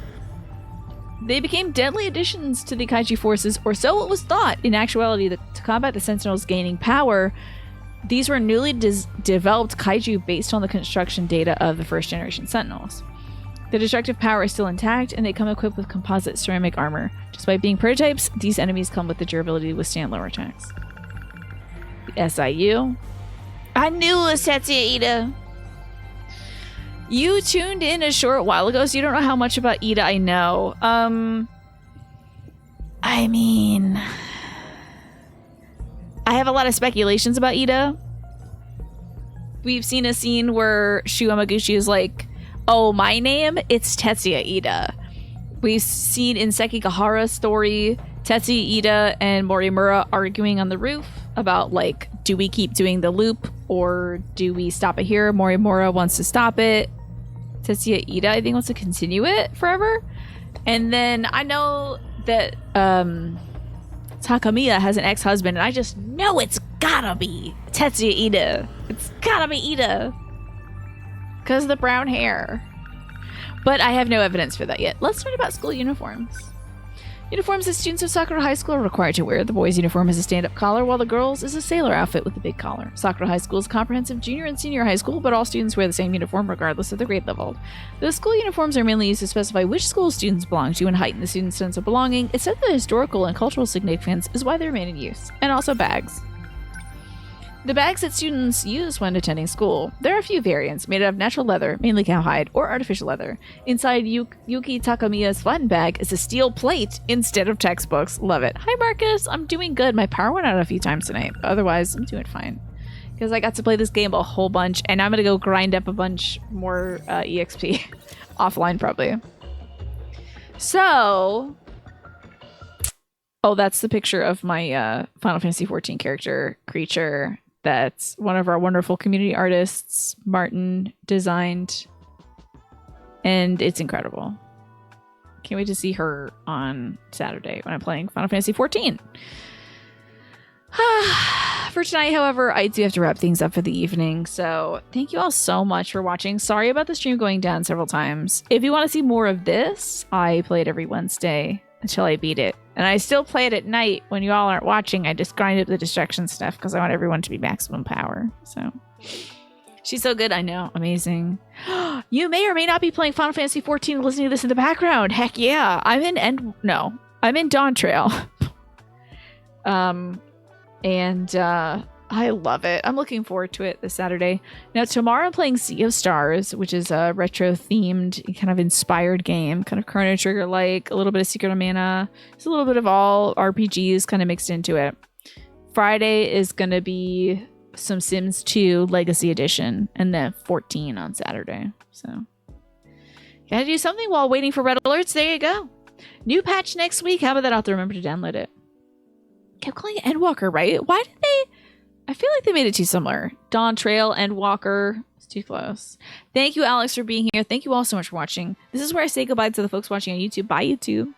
They became deadly additions to the Kaiju forces, or so it was thought. In actuality, to combat the Sentinels gaining power, these were newly developed Kaiju based on the construction data of the first generation Sentinels. The destructive power is still intact, and they come equipped with composite ceramic armor. Despite being prototypes, these enemies come with the durability to withstand lower attacks. The SIU. I knew it was Tetsuya Ida! You tuned in a short while ago, so you don't know how much about Ida I know. I mean, I have a lot of speculations about Ida. We've seen a scene where Shu Yamaguchi is like, oh, my name? It's Tetsuya Ida. We've seen in Sekigahara's story, Tetsuya Ida and Morimura arguing on the roof about, like, do we keep doing the loop or do we stop it here? Morimura wants to stop it. Tetsuya Ida, I think, wants to continue it forever. And then I know that Takamiya has an ex-husband, and I just know it's gotta be Tetsuya Ida. It's gotta be Ida. Because of the brown hair. But I have no evidence for that yet. Let's learn about school uniforms. Uniforms that students of Sakura High School are required to wear. The boys' uniform has a stand-up collar, while the girls' is a sailor outfit with a big collar. Sakura High School is a comprehensive junior and senior high school, but all students wear the same uniform regardless of their grade level. The school uniforms are mainly used to specify which school students belong to and heighten the students' sense of belonging. It's said that historical and cultural significance is why they remain in use. And also bags. The bags that students use when attending school. There are a few variants made out of natural leather, mainly cowhide, or artificial leather. Inside Yuki Takamiya's fun bag is a steel plate instead of textbooks. Love it. Hi Marcus, I'm doing good. My power went out a few times tonight, but otherwise I'm doing fine. Because I got to play this game a whole bunch, and I'm going to go grind up a bunch more EXP. Offline, probably. So... Oh, that's the picture of my Final Fantasy XIV character, creature. That's one of our wonderful community artists, Martin, designed. And it's incredible. Can't wait to see her on Saturday when I'm playing Final Fantasy XIV. For tonight, however, I do have to wrap things up for the evening. So thank you all so much for watching. Sorry about the stream going down several times. If you want to see more of this, I play it every Wednesday until I beat it. And I still play it at night when you all aren't watching. I just grind up the distraction stuff because I want everyone to be maximum power. So she's so good. I know. Amazing. You may or may not be playing Final Fantasy XIV and listening to this in the background. Heck yeah. I'm in Dawn Trail. And I love it. I'm looking forward to it this Saturday. Now, tomorrow I'm playing Sea of Stars, which is a retro-themed, kind of inspired game. Kind of Chrono Trigger-like, a little bit of Secret of Mana. It's a little bit of all RPGs kind of mixed into it. Friday is going to be some Sims 2 Legacy Edition, and then 14 on Saturday. So, gotta do something while waiting for red alerts. There you go. New patch next week. How about that? I'll have to remember to download it. Kept calling it Endwalker, right? Why did they? I feel like they made it too similar. Dawn Trail, Endwalker. It's too close. Thank you, Alex, for being here. Thank you all so much for watching. This is where I say goodbye to the folks watching on YouTube. Bye, YouTube.